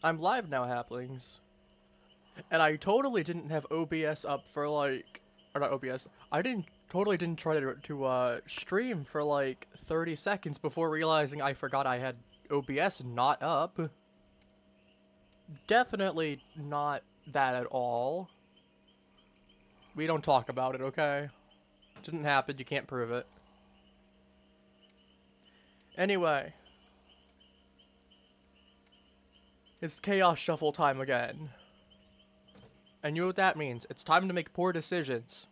I'm live now, Haplings. And I totally didn't have OBS up for like, or not OBS. I totally didn't try to stream for like 30 seconds before realizing I forgot I had OBS not up. Definitely not that at all. We don't talk about it, okay? Didn't happen, you can't prove it. Anyway. It's Chaos Shuffle time again. And you know what that means. It's time to make poor decisions.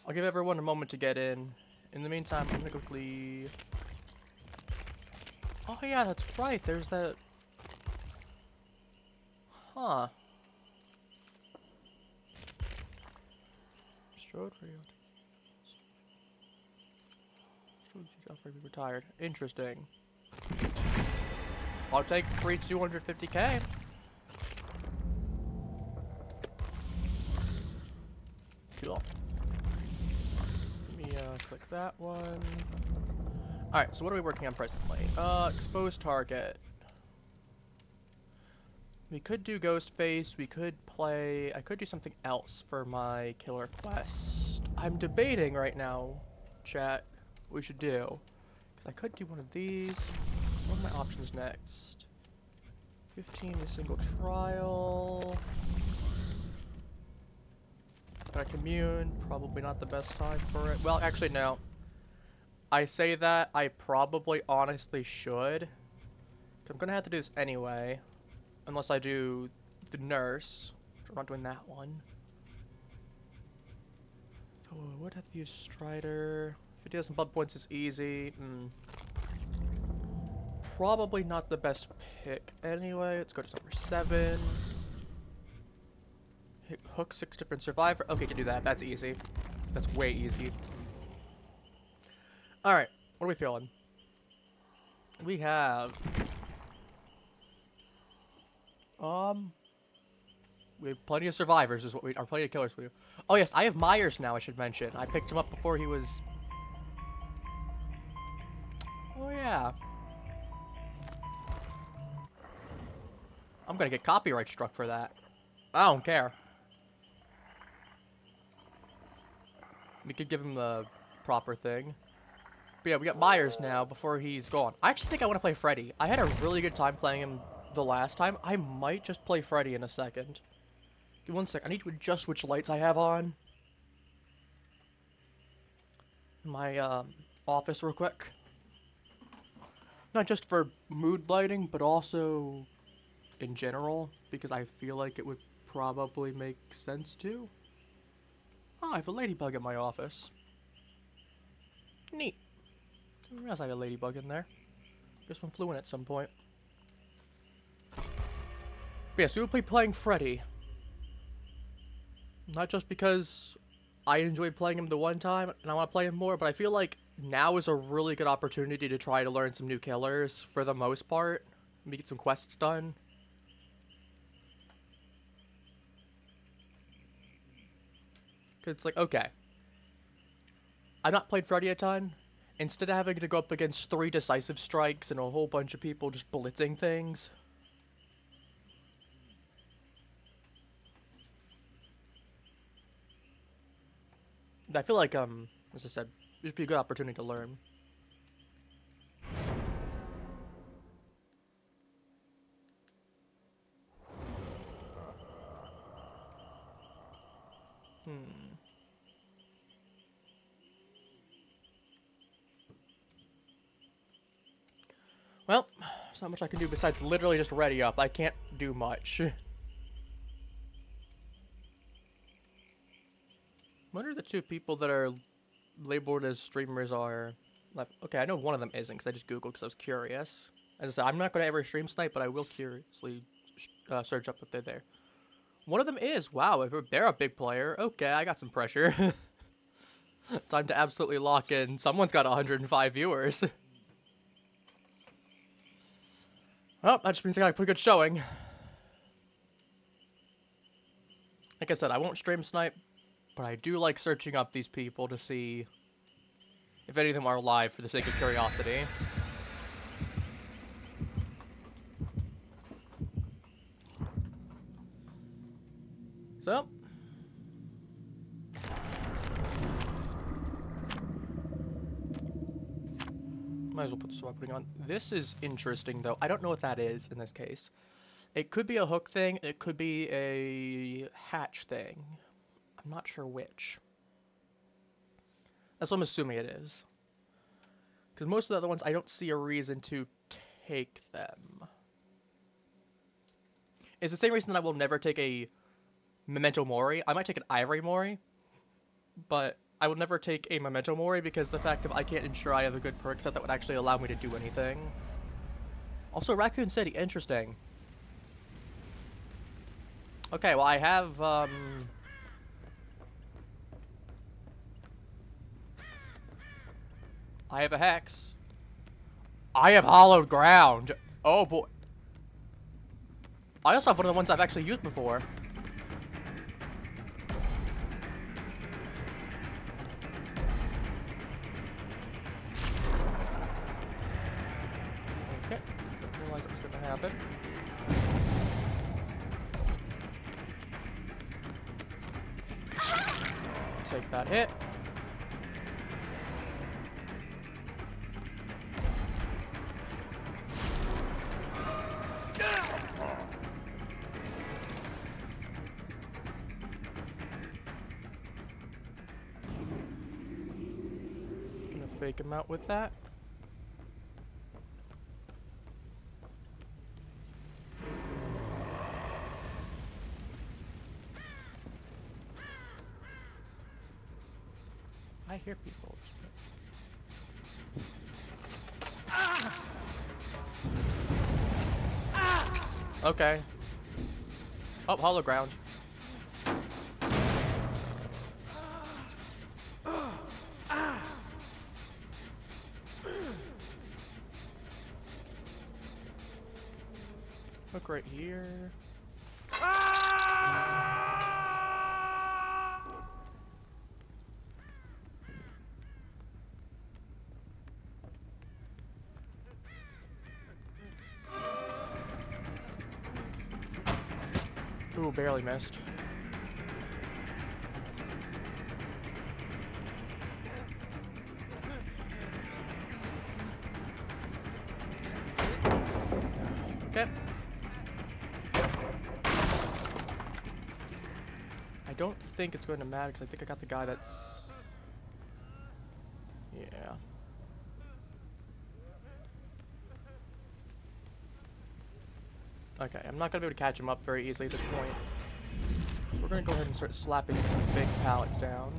I'll give everyone a moment to get in. In the meantime, I'm gonna quickly... Oh yeah, that's right, there's that... Huh. Strode retired. Interesting. I'll take free 250k. Cool. Let me click that one. Alright, so what are we working on presently? Exposed target. We could do Ghostface, we could play... I could do something else for my killer quest. I'm debating right now, chat, what we should do. Because I could do one of these. What are my options next? 15 is single trial. But commune, probably not the best time for it. Well, actually, no. I say that, I probably honestly should. I'm gonna have to do this anyway. Unless I do the nurse. I'm not doing that one. So I would have to use Strider. 50,000 blood points is easy. Probably not the best pick anyway. Let's go to number 7. Hook 6 different survivor. Okay, can do that. That's easy. That's way easy. Alright, what are we feeling? We have... we have plenty of survivors is what we are, plenty of killers we do. Oh yes, I have Myers now, I should mention. I picked him up before he was... Oh yeah. I'm gonna get copyright struck for that. I don't care. We could give him the proper thing. But yeah, we got Myers now before he's gone. I actually think I want to play Freddy. I had a really good time playing him the last time. I might just play Freddy in a second. Give me 1 sec. I need to adjust which lights I have on. My office real quick. Not just for mood lighting, but also in general, because I feel like it would probably make sense too. Oh, I have a ladybug in my office. Neat. Didn't realize I had a ladybug in there. Guess one flew in at some point. But yes, we will be playing Freddy. Not just because I enjoyed playing him the one time and I want to play him more, but I feel like now is a really good opportunity to try to learn some new killers for the most part. Maybe get some quests done. Cause it's like, okay. I've not played Freddy a ton. Instead of having to go up against 3 decisive strikes and a whole bunch of people just blitzing things. I feel like, as I said, it would be a good opportunity to learn. Well, there's not much I can do besides literally just ready up. I can't do much. What are the 2 people that are labeled as streamers are... Like, okay, I know one of them isn't, because I just googled because I was curious. As I said, I'm not going to ever stream snipe, but I will curiously search up if they're there. One of them is. Wow, if they're a big player. Okay, I got some pressure. Time to absolutely lock in. Someone's got 105 viewers. Well, that just means I got a pretty good showing. Like I said, I won't stream snipe, but I do like searching up these people to see if any of them are alive for the sake of curiosity. So. Might as well put this while putting on. This is interesting, though. I don't know what that is in this case. It could be a hook thing. It could be a hatch thing. I'm not sure which. That's what I'm assuming it is. Because most of the other ones, I don't see a reason to take them. It's the same reason that I will never take a Memento Mori. I might take an Ivory Mori, but I will never take a Memento Mori because the fact of I can't ensure I have a good perk set that would actually allow me to do anything. Also, Raccoon City, interesting. Okay, well I have, I have a Hex. I have Hollowed Ground. Oh boy. I also have one of the ones I've actually used before. Okay, didn't realize that was going to happen. Take that hit. Gonna fake him out with that. I hear people. Okay. Oh, hollow ground. Hook right here. Ooh, barely missed. Okay. I don't think it's going to matter because I think I got the guy that's... Yeah. Okay, I'm not going to be able to catch him up very easily at this point. So we're going to go ahead and start slapping some big pallets down.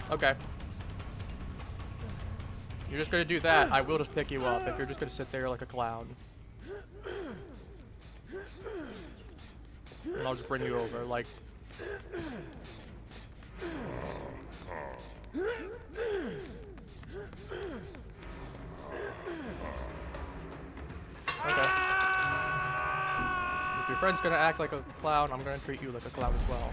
Okay. You're just going to do that, I will just pick you up if you're just going to sit there like a clown. And I'll just bring you over, like... Okay. If your friend's gonna act like a clown, I'm gonna treat you like a clown as well.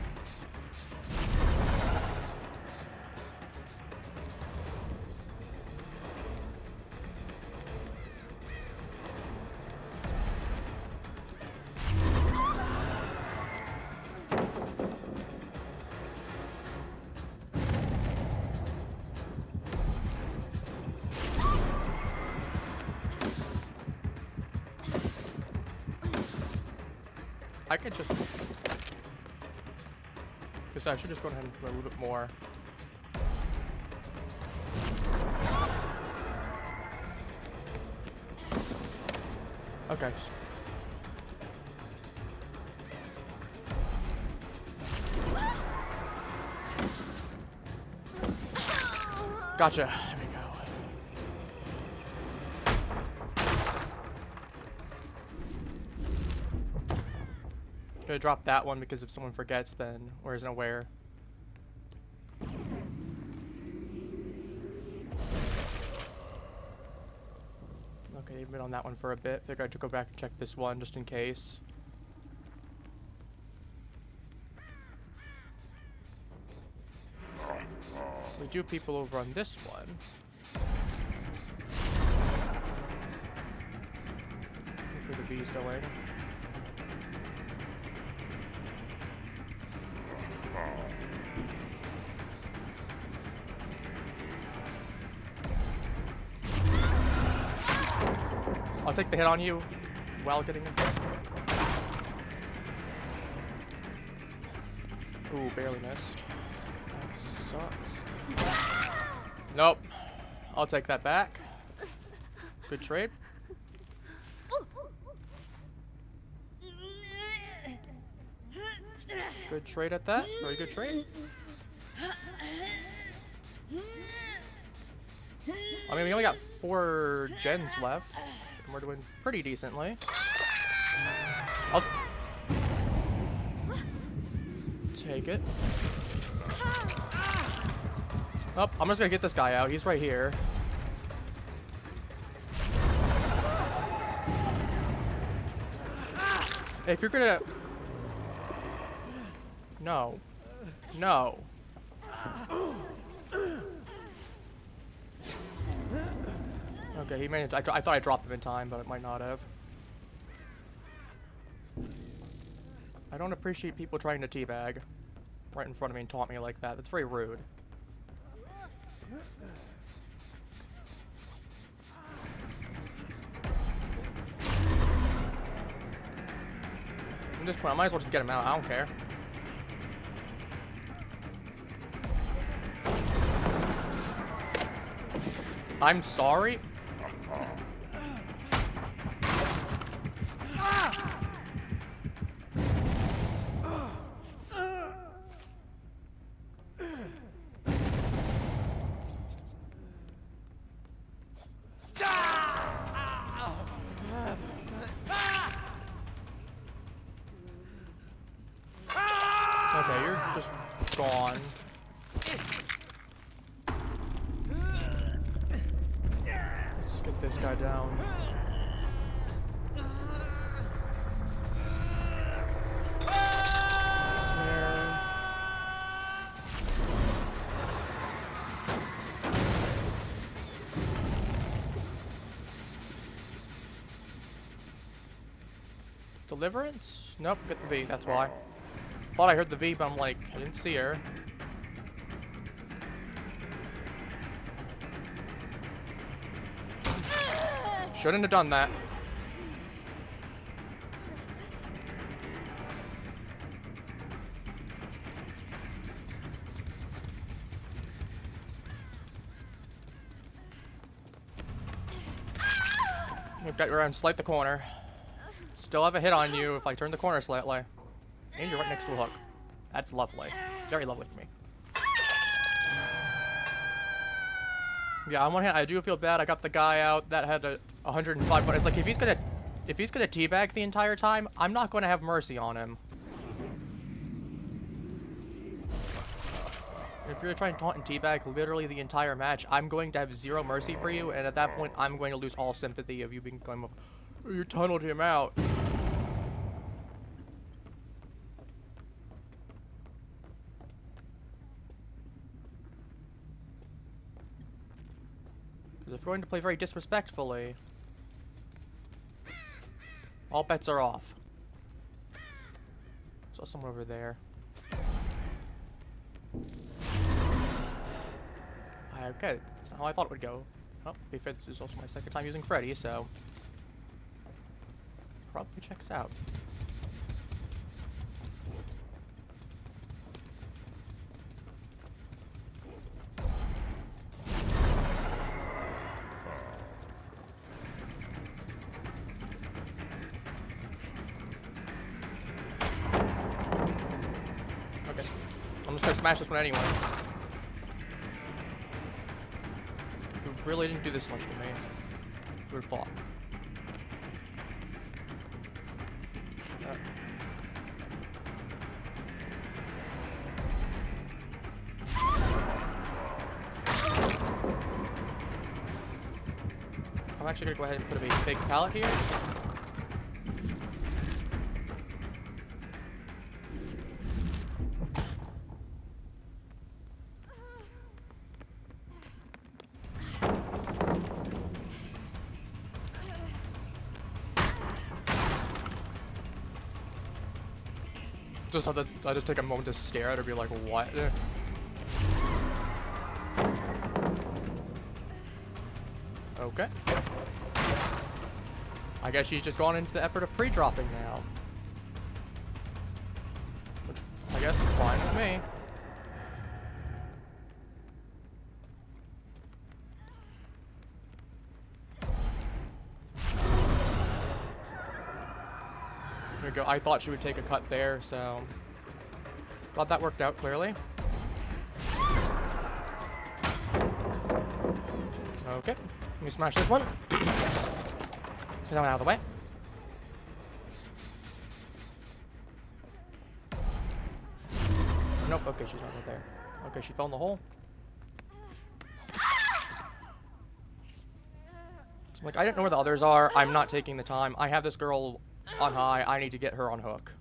I could just... Guess I should just go ahead and do a little bit more. Okay. Gotcha. There we go. Gonna drop that one because if someone forgets then, or isn't aware. Okay, you've been on that one for a bit. Figured I should go back and check this one just in case. We do people over on this one. That's where the V's going. I'll take the hit on you while getting him. Ooh, barely missed. That sucks. Nope. I'll take that back. Good trade. Good trade at that. Very good trade. I mean, we only got 4 gens left. And we're doing pretty decently. I'll take it. Oh, I'm just gonna get this guy out. He's right here. If you're gonna... No. No. Okay, he managed. I thought I dropped him in time, but it might not have. I don't appreciate people trying to teabag right in front of me and taunt me like that. That's very rude. At this point, I might as well just get him out. I don't care. I'm sorry. Okay, you're just gone. Let's get this guy down. Snare. Deliverance? Nope, get the V, that's why. Thought I heard the V, but I'm like, I didn't see her. Shouldn't have done that. You've got your own slight the corner. Still have a hit on you if I turn the corner slightly. And you're right next to a hook. That's lovely. Very lovely for me. Yeah, on one hand, I do feel bad. I got the guy out that had a 105, but it's like if he's gonna teabag the entire time, I'm not gonna have mercy on him. If you're trying to taunt and teabag literally the entire match, I'm going to have zero mercy for you, and at that point, I'm going to lose all sympathy of you being going, oh, you tunneled him out. If we're going to play very disrespectfully, all bets are off. Saw someone over there. Okay, that's not how I thought it would go. Oh, this is also my second time using Freddy, so probably checks out. I'm just gonna smash this one anyway. It really didn't do this much to me. Who would have thought? I'm actually gonna go ahead and put a big pallet here. Just have to, I just take a moment to stare at her and be like, what? Okay. I guess she's just gone into the effort of pre-dropping now. Which I guess is fine with me. There we go. I thought she would take a cut there, so... Thought that worked out clearly. Okay. Let me smash this one. Get that one out of the way. Nope, okay, she's not right there. Okay, she fell in the hole. So, like, I didn't know where the others are. I'm not taking the time. I have this girl on high. I need to get her on hook.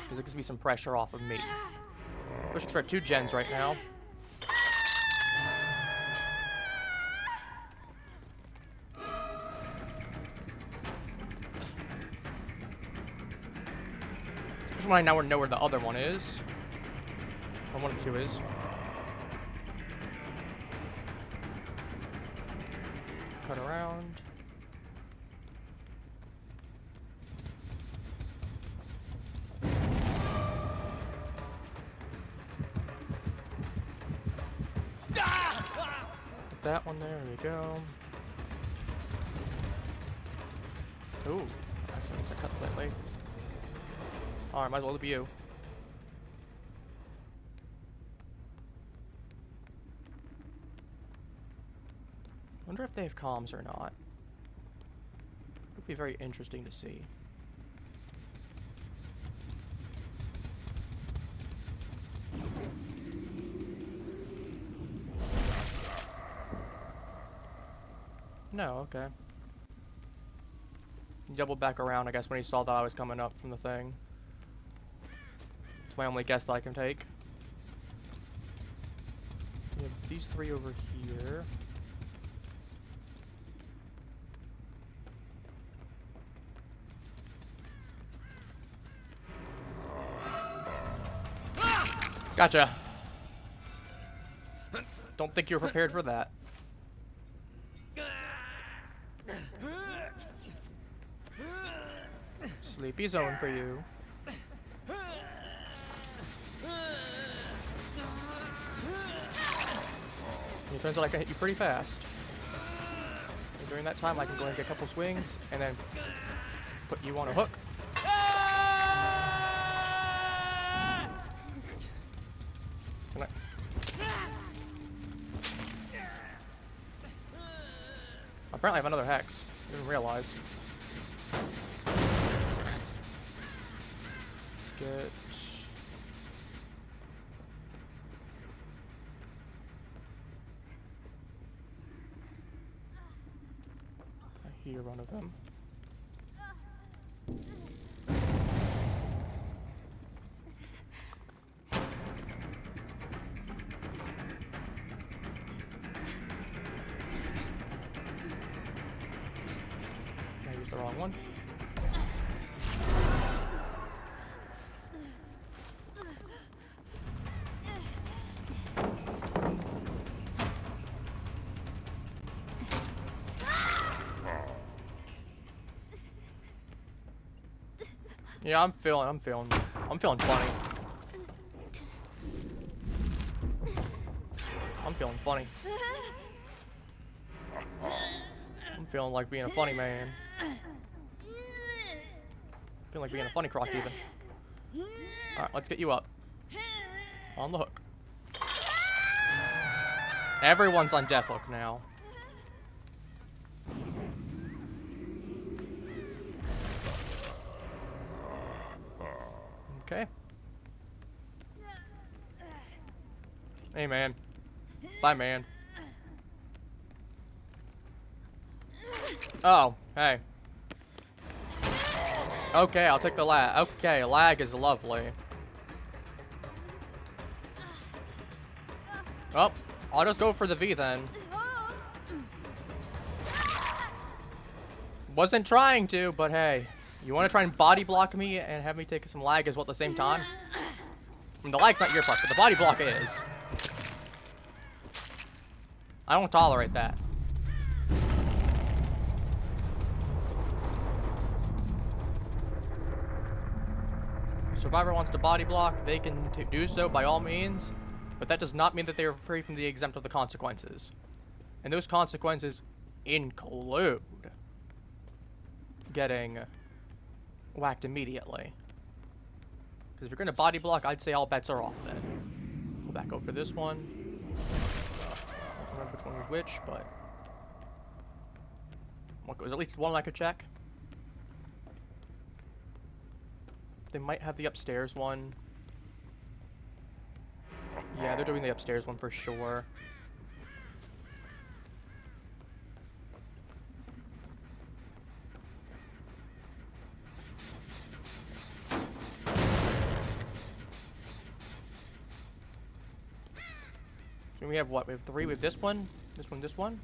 Because it gives me some pressure off of me. Pushing for 2 gens right now. Especially when I now know where the other one is. Or one of the 2 is. Cut around. Put that one there we go. Ooh, actually I cut slightly. Alright, might as well be you. Wonder if they have comms or not. Would be very interesting to see. No, okay. He doubled back around, I guess, when he saw that I was coming up from the thing. It's my only guess that I can take. We have these 3 over here. Gotcha. Don't think you're prepared for that. Sleepy zone for you. It turns out I can hit you pretty fast. And during that time I can go and get a couple swings and then put you on a hook. Can I... Apparently I have another hex. I didn't realize. Let's get... I hear one of them. I used the wrong one. Yeah, I'm feeling funny. I'm feeling funny. I'm feeling like being a funny man. Feeling like being a funny croc even. Alright, let's get you up. On the hook. Everyone's on death hook now. Okay. Hey, man. Bye, man. Oh, hey. Okay, I'll take the lag. Okay, lag is lovely. Well, I'll just go for the V then. Wasn't trying to, but hey. You want to try and body block me and have me take some lag as well at the same time? I mean, the lag's not your part, but the body block is. I don't tolerate that. If Survivor wants to body block, they can do so by all means, but that does not mean that they are free from the exempt of the consequences. And those consequences include getting whacked immediately. Because if you're going to body block, I'd say all bets are off then. Go back over this one. I don't remember which one was which, but... Well, there was at least one I could check. They might have the upstairs one. Yeah, they're doing the upstairs one for sure. So we have what? We have 3. We have this one, this one, this one.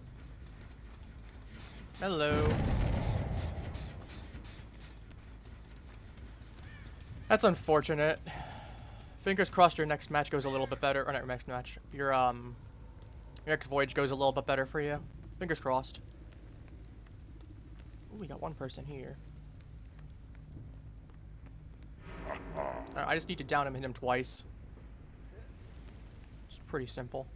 Hello. That's unfortunate. Fingers crossed your next match goes a little bit better. Or not your next match. Your next voyage goes a little bit better for you. Fingers crossed. Ooh, we got one person here. Alright, I just need to down him and hit him twice. It's pretty simple.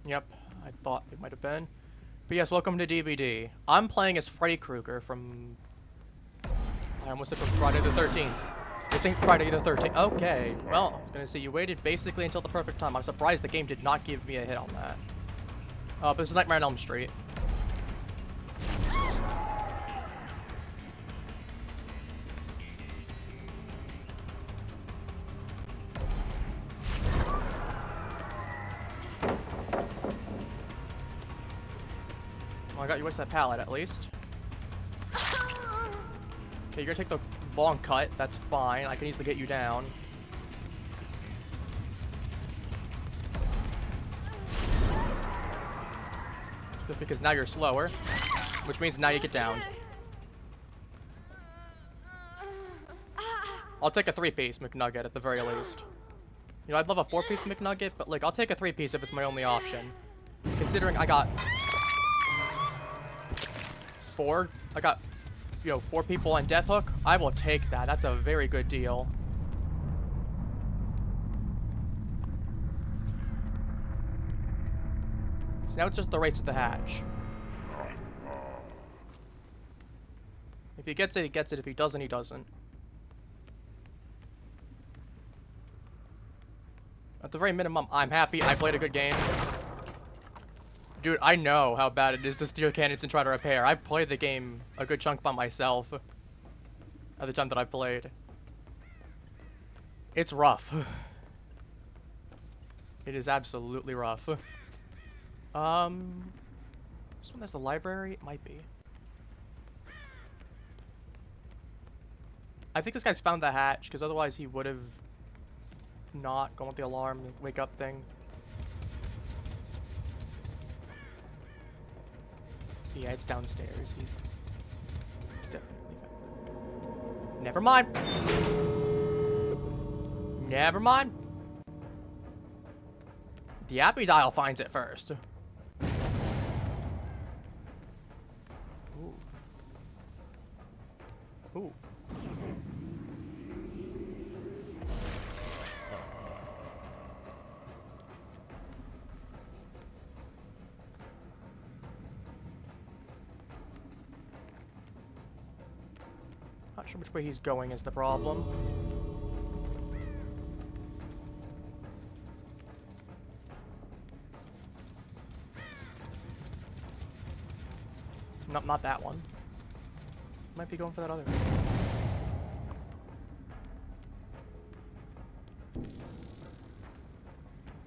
Yep, I thought it might have been. But yes, welcome to DVD. I'm playing as Freddy Krueger from... I almost said from Friday the 13th. This ain't Friday the 13th. Okay, well, I was gonna say you waited basically until the perfect time. I'm surprised the game did not give me a hit on that. But this is Nightmare on Elm Street. I got you with that pallet at least. Okay, you're gonna take the long cut. That's fine. I can easily get you down. Just because now you're slower, which means now you get downed. I'll take a 3-piece McNugget at the very least. You know, I'd love a 4-piece McNugget, but like, I'll take a 3-piece if it's my only option. Considering I got... you know, 4 people on Death Hook, I will take that. That's a very good deal. So now it's just the race to the hatch. If he gets it, he gets it. If he doesn't, he doesn't. At the very minimum, I'm happy. I played a good game. Dude, I know how bad it is to steal cannons and try to repair. I've played the game a good chunk by myself at the time that I've played. It's rough. It is absolutely rough. This one has the library? It might be. I think this guy's found the hatch, because otherwise he would have not gone with the alarm, the wake up thing. Yeah, it's downstairs. He's definitely found. Never mind. Never mind. The Appy dial finds it first. Ooh. Ooh. Not sure which way he's going is the problem. Not that one. Might be going for that other one.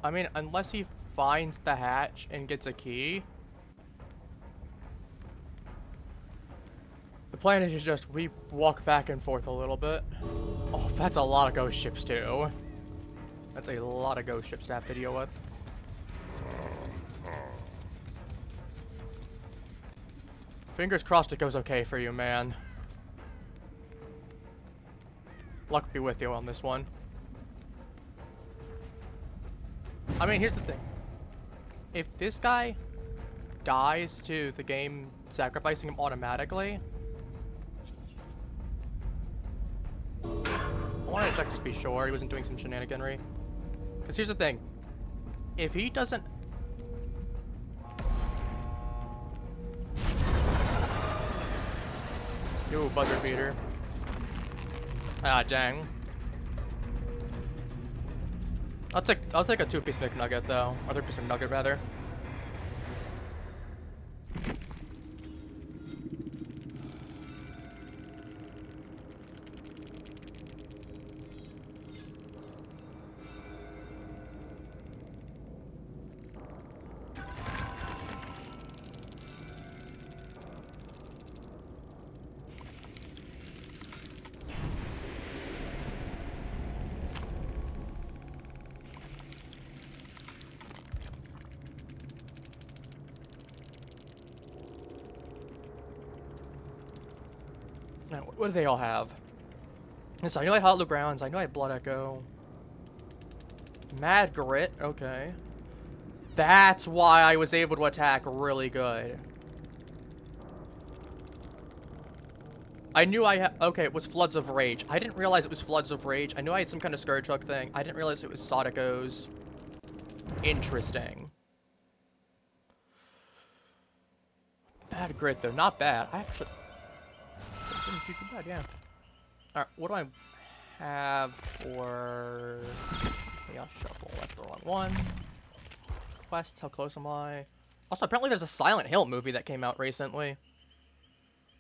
I mean, unless he finds the hatch and gets a key. plan is just we walk back and forth a little bit. Oh, that's a lot of ghost ships too. That's a lot of ghost ships to have to deal with. Fingers crossed it goes okay for you, man. Luck be with you on this one. I mean, here's the thing. If this guy dies to the game sacrificing him automatically, I wanted to check just to be sure he wasn't doing some shenaniganry. Because here's the thing. If he doesn't... Yo, buzzer beater. Ah, dang. I'll take a 2-piece McNugget though, or 3-piece McNugget rather. Now, what do they all have? So I know I had Hollow Grounds, I know I had Blood Echo. Mad Grit, okay. That's why I was able to attack really good. I knew I had... Okay, it was Floods of Rage. I didn't realize it was Floods of Rage. I knew I had some kind of Scourge Hook thing. I didn't realize it was Sadiko's. Interesting. Mad Grit, though. Not bad. I actually... Didn't do too bad, yeah. Alright, what do I have for... Yeah, shuffle. That's the wrong one. Quest, how close am I? Also, apparently there's a Silent Hill movie that came out recently.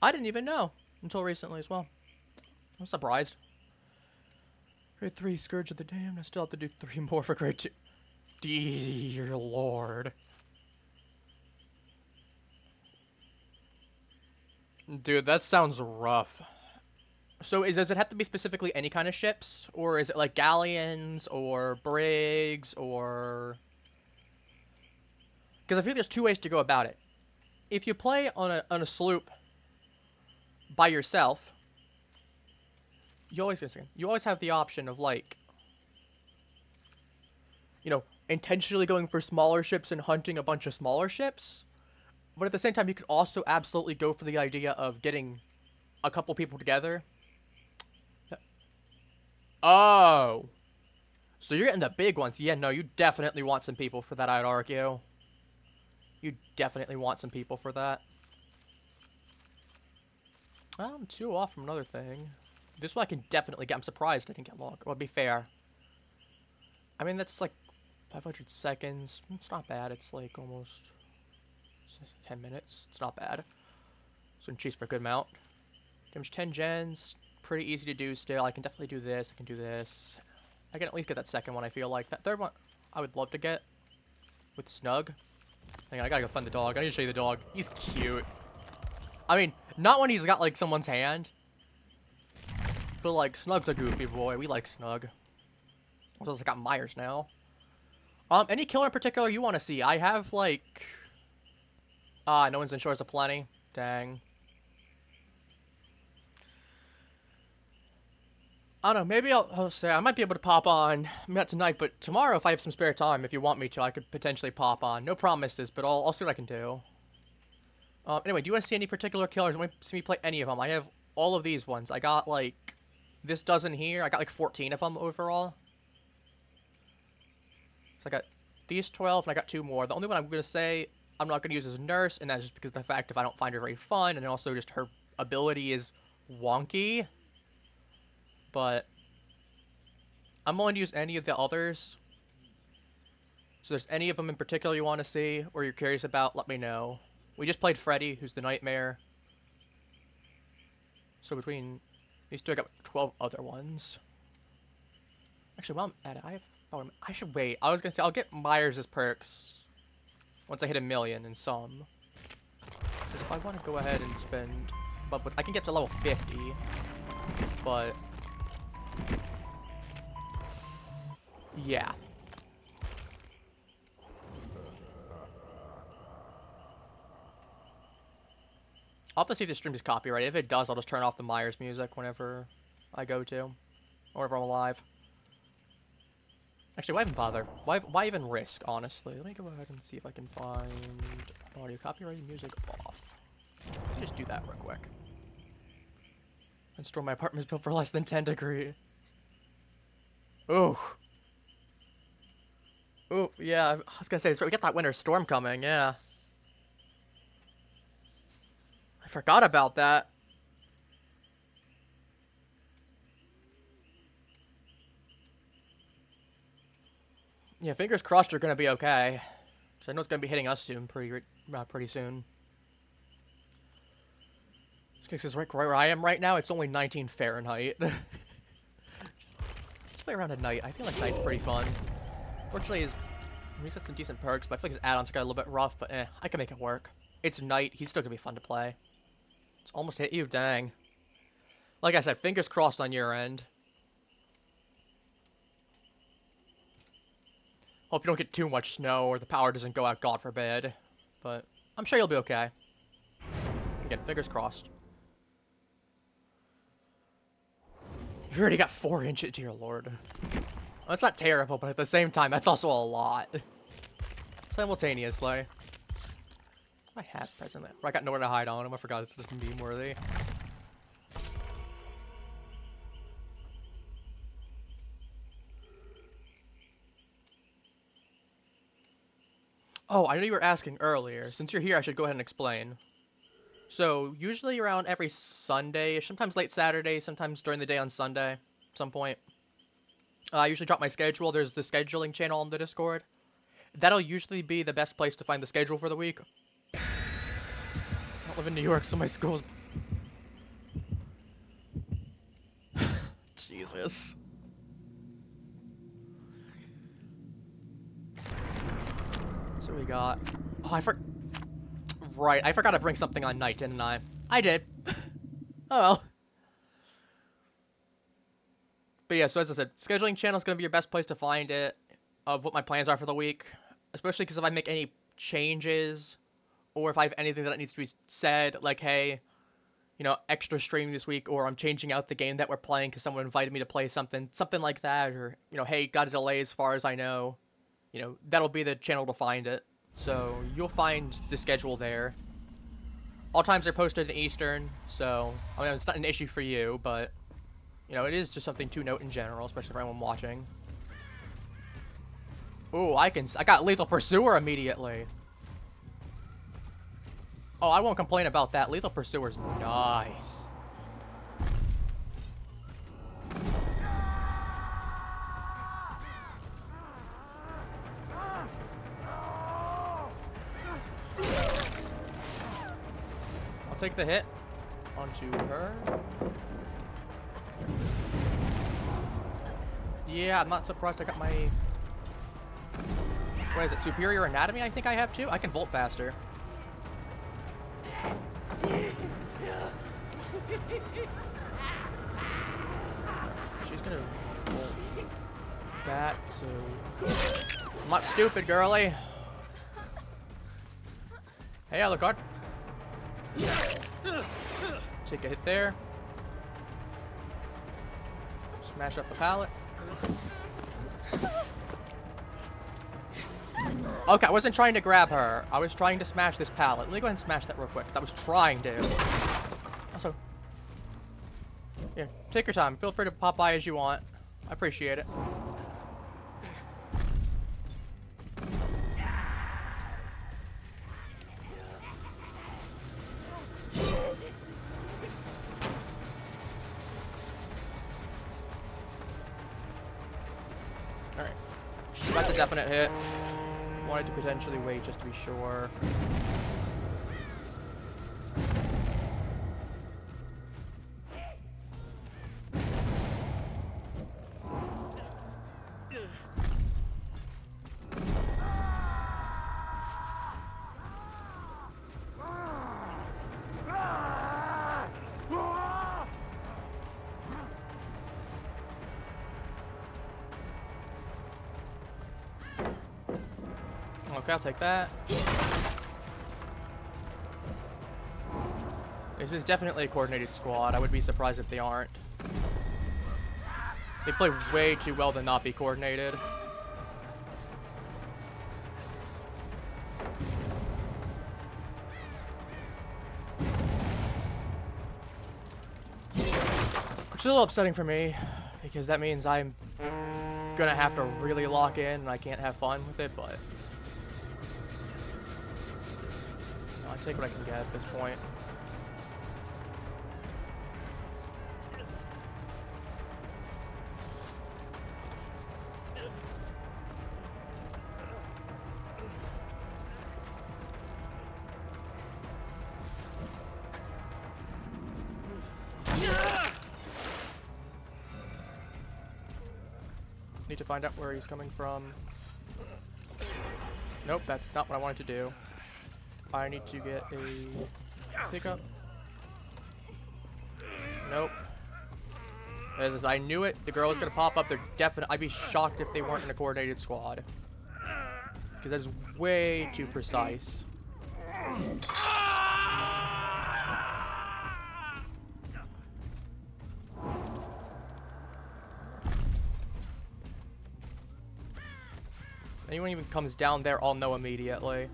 I didn't even know until recently as well. I'm surprised. Grade 3, Scourge of the Damned. I still have to do 3 more for grade 2. Dear Lord. Dude, that sounds rough. So does it have to be specifically any kind of ships? Or is it like galleons or brigs or... Because I feel there's 2 ways to go about it. If you play on a sloop by yourself, you always have the option of like, you know, intentionally going for smaller ships and hunting a bunch of smaller ships. But at the same time, you could also absolutely go for the idea of getting a couple people together. Oh. So you're getting the big ones. Yeah, no, you definitely want some people for that, I'd argue. You definitely want some people for that. I'm 2 off from another thing. This one I can definitely get. I'm surprised I didn't get longer. Well, to be fair. I mean, that's like 500 seconds. It's not bad. It's like almost 10 minutes. It's not bad. So I'm cheese for a good amount. Damage 10 gens. Pretty easy to do still. I can definitely do this. I can do this. I can at least get that second one, I feel like. That third one, I would love to get. With Snug. Hang on, I gotta go find the dog. I need to show you the dog. He's cute. I mean, not when he's got, like, someone's hand. But, like, Snug's a goofy boy. We like Snug. Also, I got Myers now. Any killer in particular you want to see? I have, like... no one's in Shores of Plenty. Dang. I don't know, maybe I'll say I might be able to pop on, not tonight, but tomorrow if I have some spare time, if you want me to, I could potentially pop on. No promises, but I'll see what I can do. Anyway, do you want to see any particular killers? Want to see me play any of them? I have all of these ones. I got, like, this dozen here. I got, like, 14 of them overall. So I got these 12, and I got 2 more. The only one I'm going to say I'm not going to use as a nurse, and that's just because of the fact if I don't find her very fun, and also just her ability is wonky. But I'm willing to use any of the others. So there's any of them in particular you want to see or you're curious about, let me know. We just played Freddy, who's the Nightmare. So between these 2, I got 12 other ones. Actually, while I'm at it, I should wait. I was going to say, I'll get Myers' perks once I hit 1 million in some. Because if I want to go ahead and spend a up with. I can get to level 50, but yeah. I'll have to see if the stream is copyrighted. If it does, I'll just turn off the Myers music whenever I go to, or whenever I'm alive. Actually, why even bother? Why even risk, honestly? Let me go ahead and see if I can find audio copyrighted music off. Let me just do that real quick. And store my apartment's built for less than 10 degrees. Ooh. Ooh, yeah, I was gonna say, we got that winter storm coming, yeah. I forgot about that. Yeah, fingers crossed you're gonna be okay. Cause I know it's gonna be hitting us soon, pretty soon. Because right where I am right now, it's only 19 Fahrenheit. Let's play around at night. I feel like night's pretty fun. Fortunately, he's got some decent perks, but I feel like his add-ons got a little bit rough, but I can make it work. It's night, he's still gonna be fun to play. It's almost hit you, dang. Like I said, fingers crossed on your end. Hope you don't get too much snow or the power doesn't go out, God forbid. But I'm sure you'll be okay. Again, fingers crossed. You already got 4 inches, dear lord. Well, that's not terrible, but at the same time, that's also a lot. Simultaneously. I have presently. I got nowhere to hide on him. I forgot it's just meme worthy. Oh, I know you were asking earlier. Since you're here, I should go ahead and explain. So, usually around every Sunday, sometimes late Saturday, sometimes during the day on Sunday, at some point. I usually drop my schedule. There's the scheduling channel on the Discord. That'll usually be the best place to find the schedule for the week. I don't live in New York, so my school's... Jesus. So we got... Oh, Right, I forgot to bring something on night, didn't I? I did. Oh well. But yeah, so as I said, scheduling channel is going to be your best place to find it, of what my plans are for the week. Especially because if I make any changes, or if I have anything that needs to be said, like, hey, you know, extra stream this week, or I'm changing out the game that we're playing because someone invited me to play something like that, or, you know, hey, got a delay as far as I know, you know, that'll be the channel to find it. So, you'll find the schedule there. All times are posted in Eastern, so, I mean, it's not an issue for you, but, you know, it is just something to note in general, especially for anyone watching. Ooh, I got Lethal Pursuer immediately. Oh, I won't complain about that. Lethal Pursuer's nice. I'll take the hit onto her. Yeah, I'm not surprised I got my... What is it? Superior Anatomy I think I have too? I can volt faster. She's gonna volt that, so... I'm not stupid, girly. Hey, Alucard. Take a hit there. Smash up the pallet. Okay, I wasn't trying to grab her. I was trying to smash this pallet. Let me go ahead and smash that real quick, because I was trying to. Also, yeah, take your time. Feel free to pop by as you want. I appreciate it. Alright. That's a definite hit. Wanted to potentially wait just to be sure. Okay, I'll take that. This is definitely a coordinated squad. I would be surprised if they aren't. They play way too well to not be coordinated. Which is a little upsetting for me, because that means I'm gonna have to really lock in and I can't have fun with it, but I take what I can get at this point. Need to find out where he's coming from. Nope, that's not what I wanted to do. I need to get a pickup. Nope. As I knew it, the girl was gonna pop up. They're definite. I'd be shocked if they weren't in a coordinated squad, because that is way too precise. Anyone even comes down there, I'll know immediately.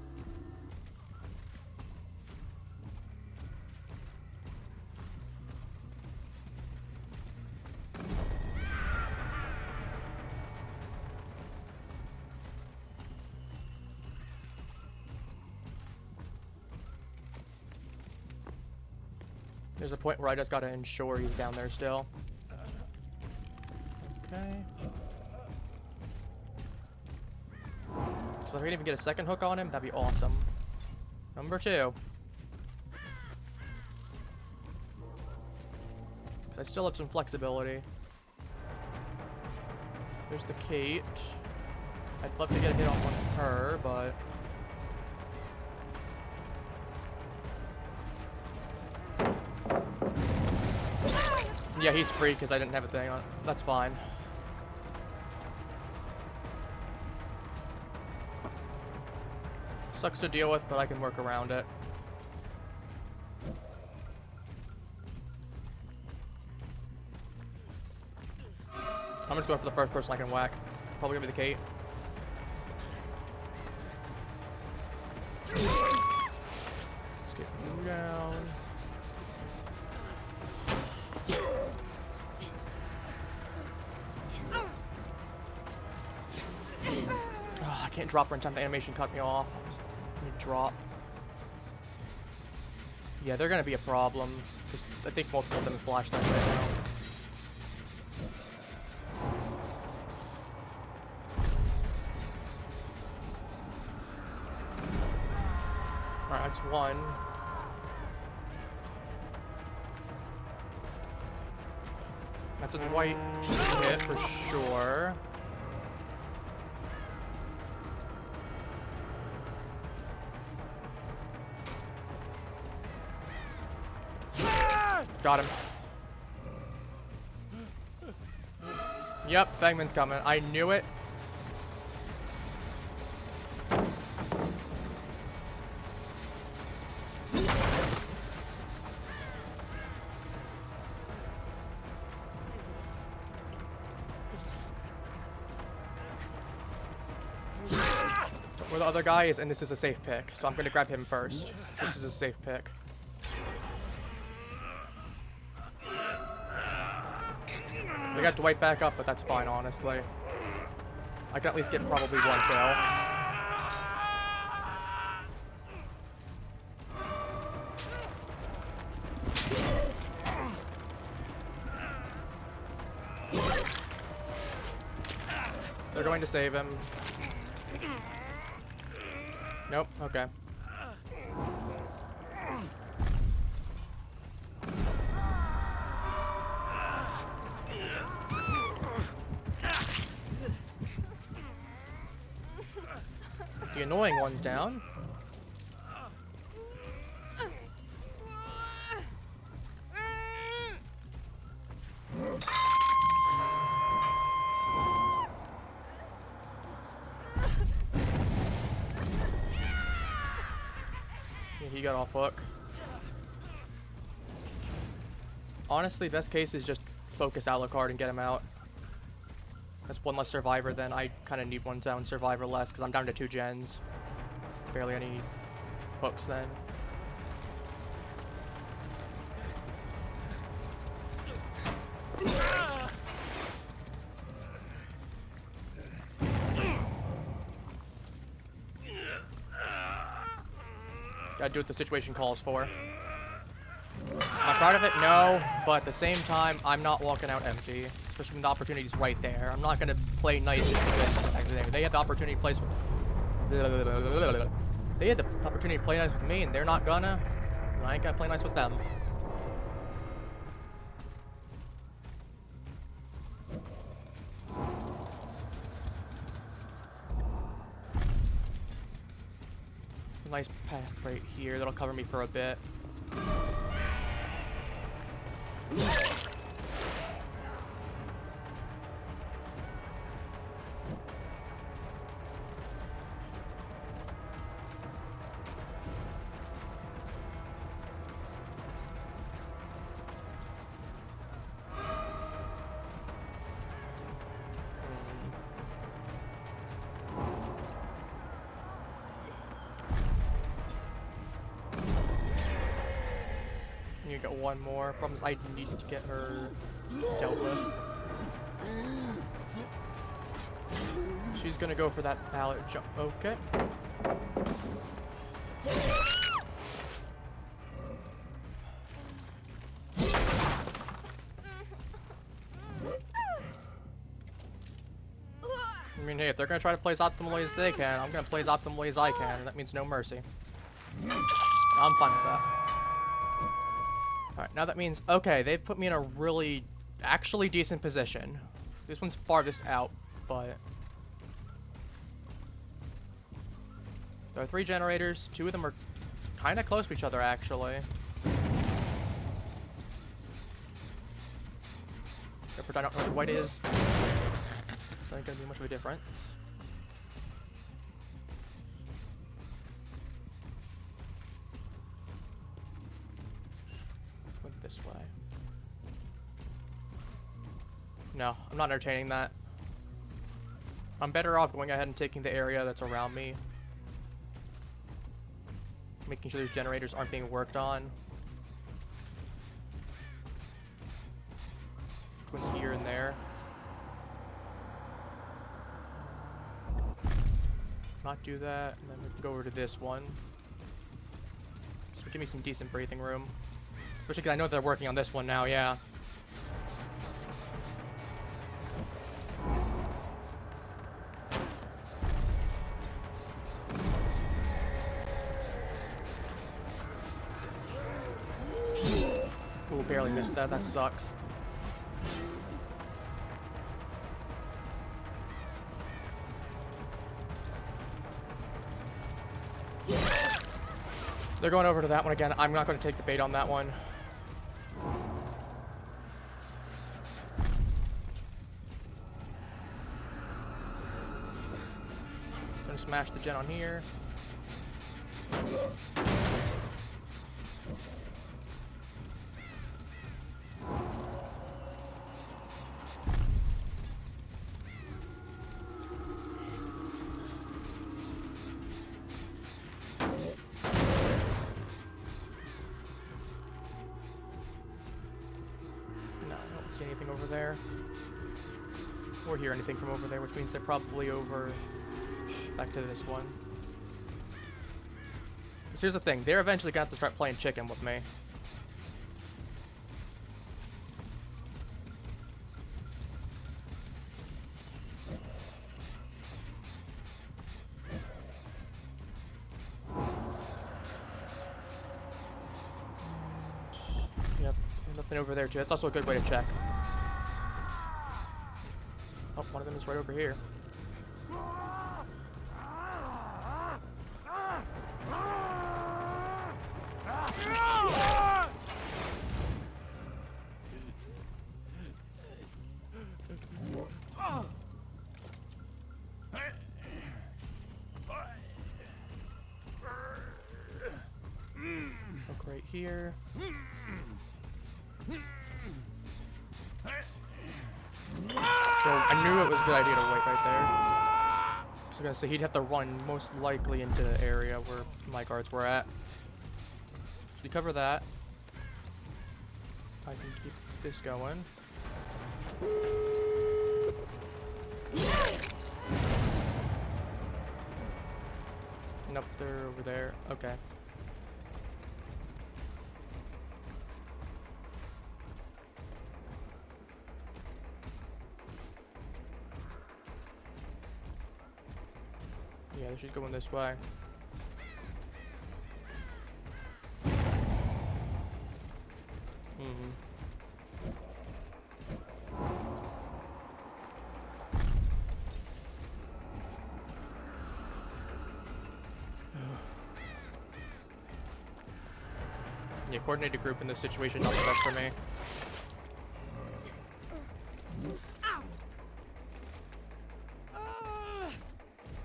There's a point where I just gotta ensure he's down there still. Okay. So if I can even get a second hook on him, that'd be awesome. Number 2. I still have some flexibility. There's the Kate. I'd love to get a hit on one of her, but... yeah, he's free because I didn't have a thing on it. That's fine. Sucks to deal with, but I can work around it. I'm just going for the first person I can whack. Probably gonna be the Kate. Let's get you down. Oh, I can't drop her in time. The animation cut me off. Drop. Yeah, they're gonna be a problem. I think multiple of them flash that right now. Alright, that's one. That's a Dwight hit for sure. Got him. Yep, Fangman's coming. I knew it. Where the other guy is, and this is a safe pick, so I'm gonna grab him first. This is a safe pick. They got Dwight back up, but that's fine, honestly. I can at least get probably one kill. They're going to save him. Nope, okay. The annoying one's down. He got off hook. Honestly, best case is just focus Alucard and get him out. That's one less survivor, then I kind of need one down survivor less, because I'm down to 2 gens. Barely any hooks then. Gotta do what the situation calls for. Am I proud of it? No, but at the same time, I'm not walking out empty. Especially when the opportunity's right there. I'm not gonna play nice just because they had the opportunity to play. They had the opportunity to play nice with me, and they're not gonna. And I ain't gonna play nice with them. Nice path right here that'll cover me for a bit. You get one more. Problem is I need to get her dealt with. She's gonna go for that pallet jump. Okay. I mean, hey, if they're gonna try to play as optimally as they can, I'm gonna play as optimally as I can, and that means no mercy. I'm fine with that. Alright, now that means, okay, they've put me in a really, actually decent position. This one's farthest out, but... There are 3 generators, 2 of them are kind of close to each other, actually. Except I don't know what white is. So ain't gonna be much of a difference. This way. No, I'm not entertaining that. I'm better off going ahead and taking the area that's around me. Making sure these generators aren't being worked on. Between here and there. Not do that, and then we can go over to this one. So give me some decent breathing room. Especially because I know they're working on this one now, yeah. Ooh, barely missed that. That sucks. They're going over to that one again. I'm not going to take the bait on that one. Gonna smash the gen on here. Anything over there or hear anything from over there, which means they're probably over back to this one. So here's the thing, they're eventually gonna have to start playing chicken with me. Yep, nothing over there too. That's also a good way to check. Oh, one of them is right over here. right here. So I knew it was a good idea to wait right there. I was gonna say he'd have to run most likely into the area where my guards were at. So we cover that. I can keep this going. Nope, they're over there. Okay. Yeah, she's going this way. Yeah, coordinated group in this situation, not the best for me.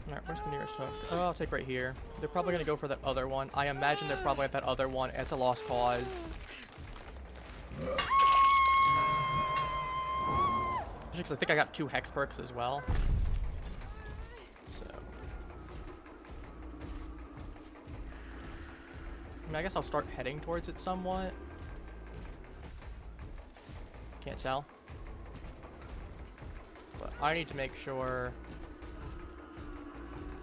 Alright, where's the nearest hook? Oh, I'll take right here. They're probably gonna go for that other one. I imagine they're probably at that other one. It's a lost cause. Because I think I got 2 hex perks as well. So. I mean, I guess I'll start heading towards it somewhat. Can't tell. But I need to make sure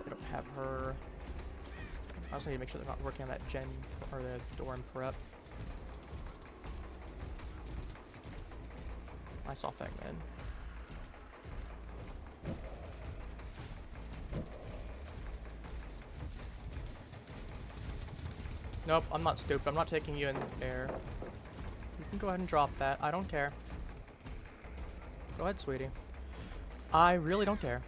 I don't have her. I also need to make sure they're not working on that gen or the dorm prep. I saw Fengman. Nope, I'm not stupid. I'm not taking you in there. You can go ahead and drop that. I don't care. Go ahead, sweetie. I really don't care.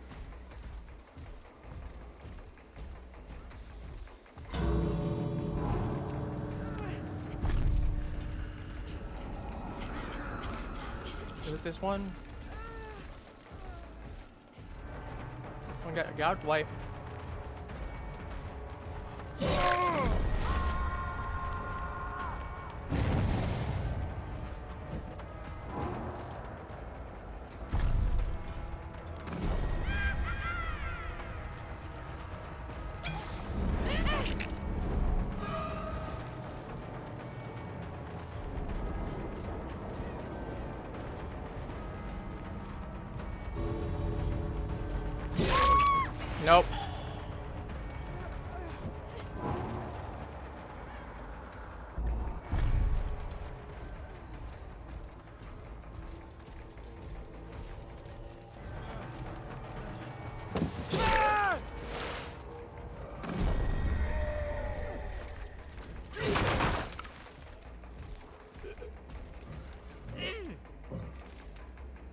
Is it this one? Get out, Dwight. Nope.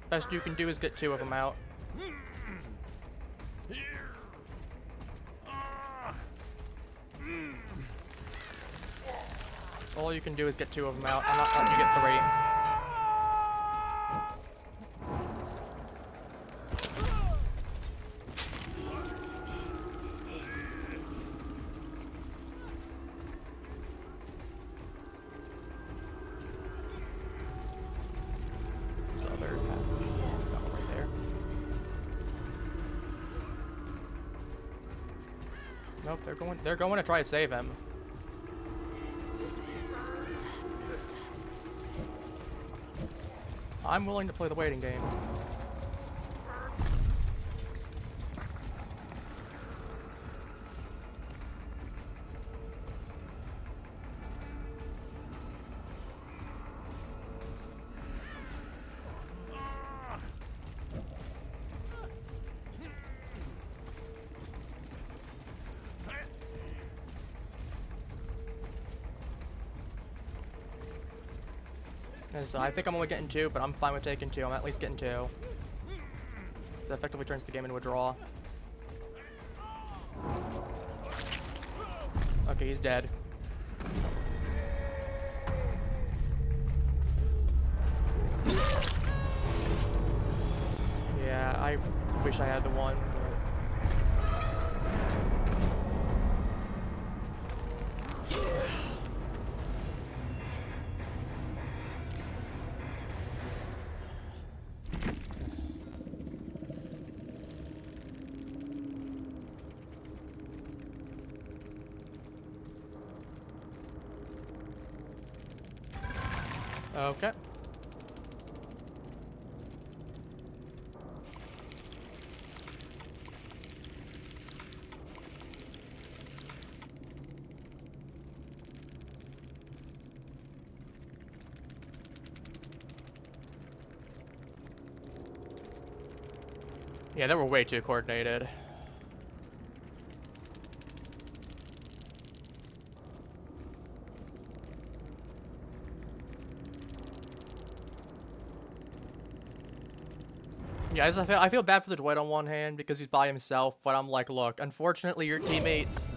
Best you can do is get 2 of them out. All you can do is get 2 of them out. I'm not letting you get 3. Nope, they're going to try to save him. I'm willing to play the waiting game. So I think I'm only getting 2, but I'm fine with taking 2. I'm at least getting 2. That effectively turns the game into a draw. Okay, he's dead. Yeah, I wish I had the one. Okay. Yeah, they were way too coordinated. Yeah, I feel bad for the Dwight on one hand because he's by himself, but I'm like, look, unfortunately your teammates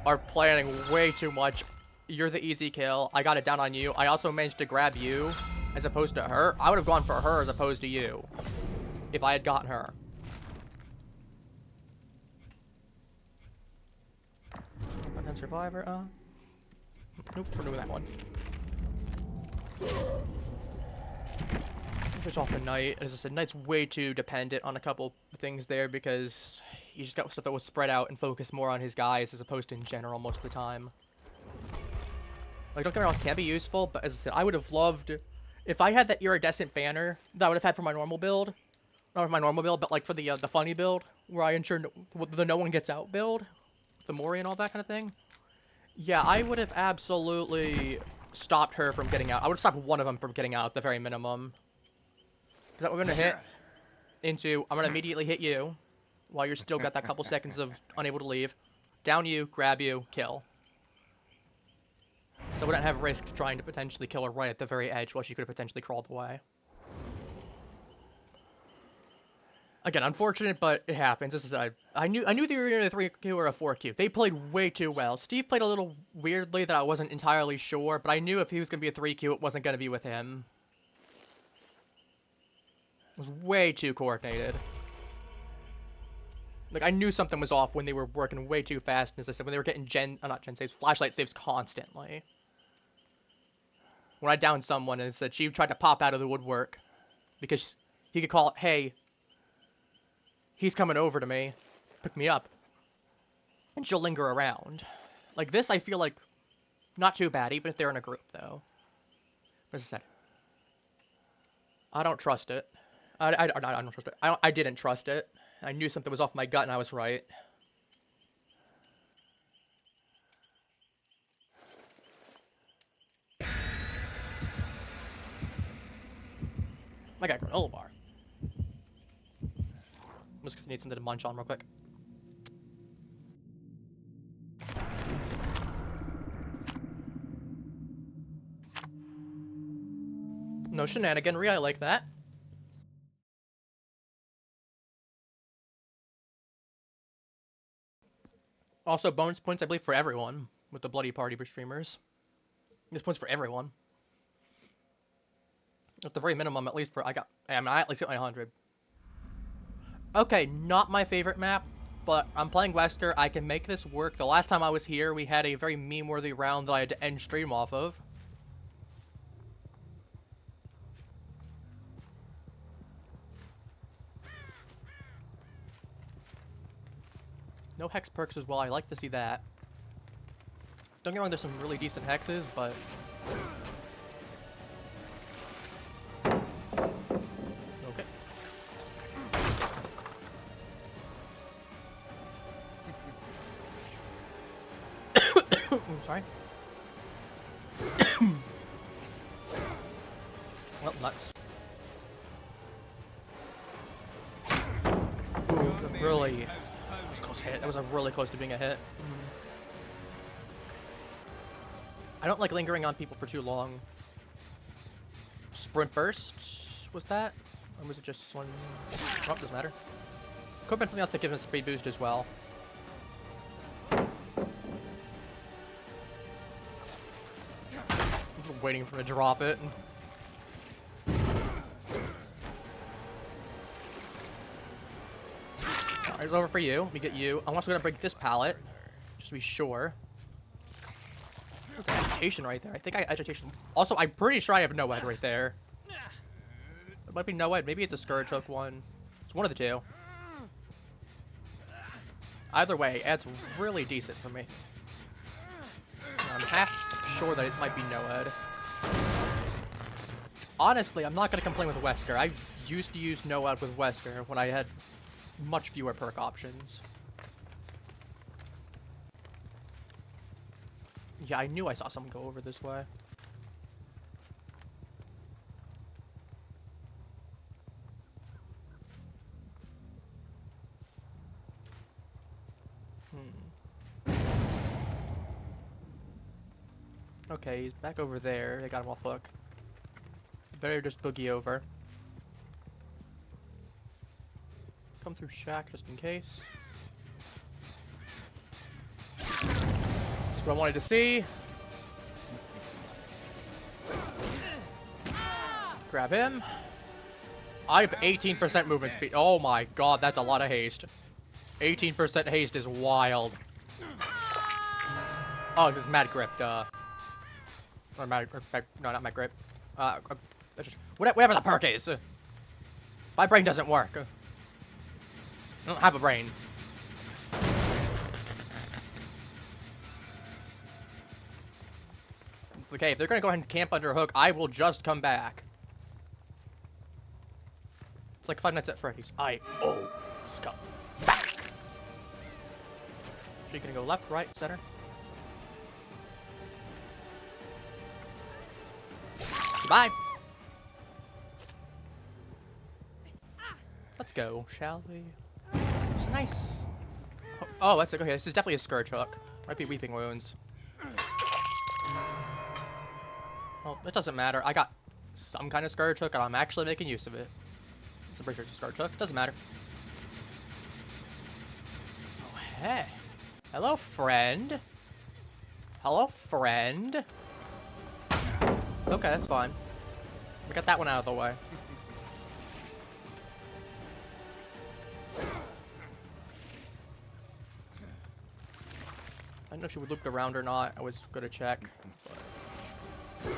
are planning way too much. You're the easy kill. I got it down on you. I also managed to grab you as opposed to her. I would have gone for her as opposed to you if I had gotten her. And Survivor, nope, we're doing that one. Switch off the Knight. As I said, Knight's way too dependent on a couple things there because he just got stuff that was spread out and focused more on his guys as opposed to in general most of the time. Like, don't get me wrong, it can be useful, but as I said, I would have loved if I had that iridescent banner that I would have had for my normal build. Not for my normal build, but like for the funny build where I ensured the no one gets out build, the Mori and all that kind of thing. Yeah, I would have absolutely stopped her from getting out. I would have stopped one of them from getting out at the very minimum. Because we're going to hit into, I'm going to immediately hit you while you're still got that couple seconds of unable to leave. Down you, grab you, kill. So we don't have risk trying to potentially kill her right at the very edge while she could have potentially crawled away. Again, unfortunate, but it happens. This is I knew they were in a 3Q or a 4Q. They played way too well. Steve played a little weirdly that I wasn't entirely sure, but I knew if he was going to be a 3Q, it wasn't going to be with him. It was way too coordinated. Like, I knew something was off when they were working way too fast, and as I said, when they were getting not gen saves, flashlight saves constantly. When I downed someone and said she tried to pop out of the woodwork because he could call it, hey, he's coming over to me, pick me up, and she'll linger around. Like this, I feel like not too bad, even if they're in a group, though. As I said, I don't trust it. I don't trust it. I didn't trust it. I knew something was off my gut, and I was right. I got a granola bar. I'm just gonna need something to munch on real quick. No shenaniganry, I like that. Also, bonus points, I believe, for everyone with the Bloody Party for streamers. There's points for everyone. At the very minimum, at least for I at least got my 100. Okay, not my favorite map, but I'm playing Wesker. I can make this work. The last time I was here, we had a very meme-worthy round that I had to end stream off of. No hex perks as well. I like to see that. Don't get me wrong, there's some really decent hexes, but... Okay. I'm sorry. Well, nuts. Ooh, really... That was a close hit. That was a really close to being a hit. I don't like lingering on people for too long. Sprint burst, was that? Or was it just one? Oh, doesn't matter. Could have been something else to give him a speed boost as well. I'm just waiting for him to drop it. Alright, it's over for you. Let me get you. I'm also gonna break this pallet, just to be sure. That's agitation right there. I think I agitation. Also, I'm pretty sure I have no-ed right there. It might be no-ed. Maybe it's a Scourge Hook one. It's one of the two. Either way, it's really decent for me. I'm half sure that it might be no-ed. Honestly, I'm not gonna complain with Wesker. I used to use no out with Wesker when I had much fewer perk options. Yeah, I knew I saw someone go over this way. Okay, he's back over there. They got him off hook. Better just boogie over. Come through shack just in case. That's what I wanted to see. Grab him. I have 18% movement speed. Oh my god, that's a lot of haste. 18% haste is wild. Oh, this is Mad Grip, duh. Or Mad, no, not Mad Grip. Whatever the perk is. My brain doesn't work. I don't have a brain. It's okay, if they're gonna go ahead and camp under a hook, I will just come back. It's like Five Nights at Freddy's. I always come back. So you're gonna go left, right, center? Goodbye. Let's go, shall we? It's nice. Oh, that's okay. This is definitely a Scourge hook. Might be Weeping Wounds. Well, it doesn't matter. I got some kind of Scourge hook, and I'm actually making use of it. I'm pretty sure it's a Scourge hook. Doesn't matter. Oh, hey. Hello, friend. Hello, friend. Okay, that's fine. We got that one out of the way. I didn't know she would loop around or not. I was gonna check. But...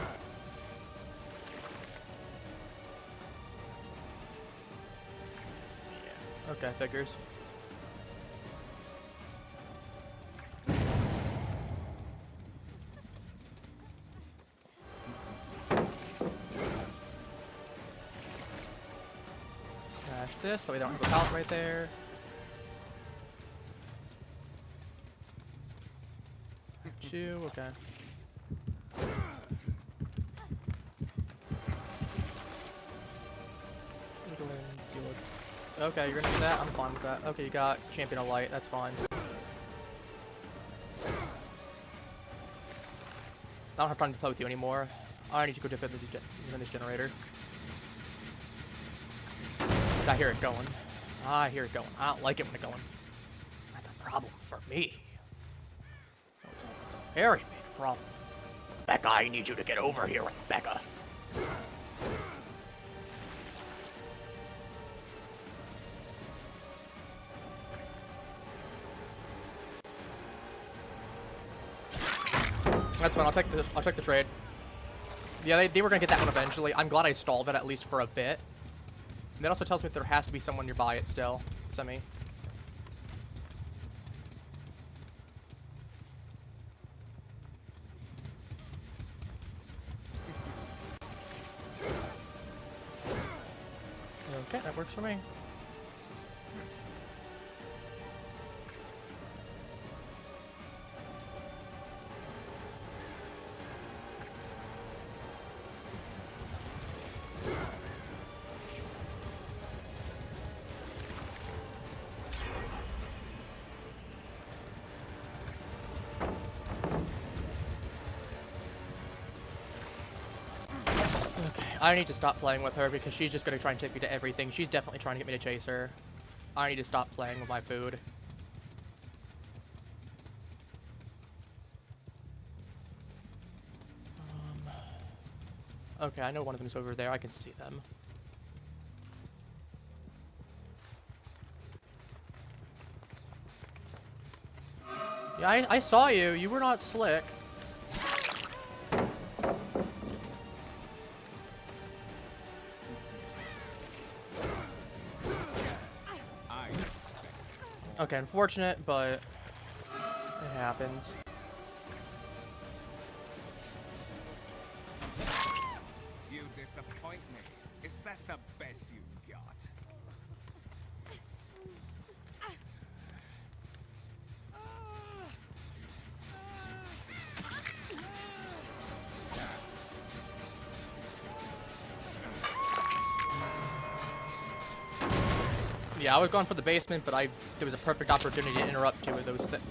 yeah. Okay, figures. Smash this, so we don't have a pallet right there. Two, okay. Okay, you're gonna do that? I'm fine with that. Okay, you got Champion of Light, that's fine. I don't have time to play with you anymore. I need to go defend this generator. I hear it going. I hear it going. I don't like it when it's going. That's a problem for me. It's a very big problem. Becca, I need you to get over here, Becca. That's fine. I'll take the trade. Yeah, they were gonna get that one eventually. I'm glad I stalled it at least for a bit. And that also tells me that there has to be someone nearby it still. Semi. Okay, that works for me. I need to stop playing with her because she's just going to try and take me to everything. She's definitely trying to get me to chase her. I need to stop playing with my food. Okay, I know one of them's over there. I can see them. Yeah, I saw you. You were not slick. Okay, unfortunate, but it happens. You disappoint me. Is that the best you've got? Yeah, I was going for the basement, but there was a perfect opportunity to interrupt two of those things.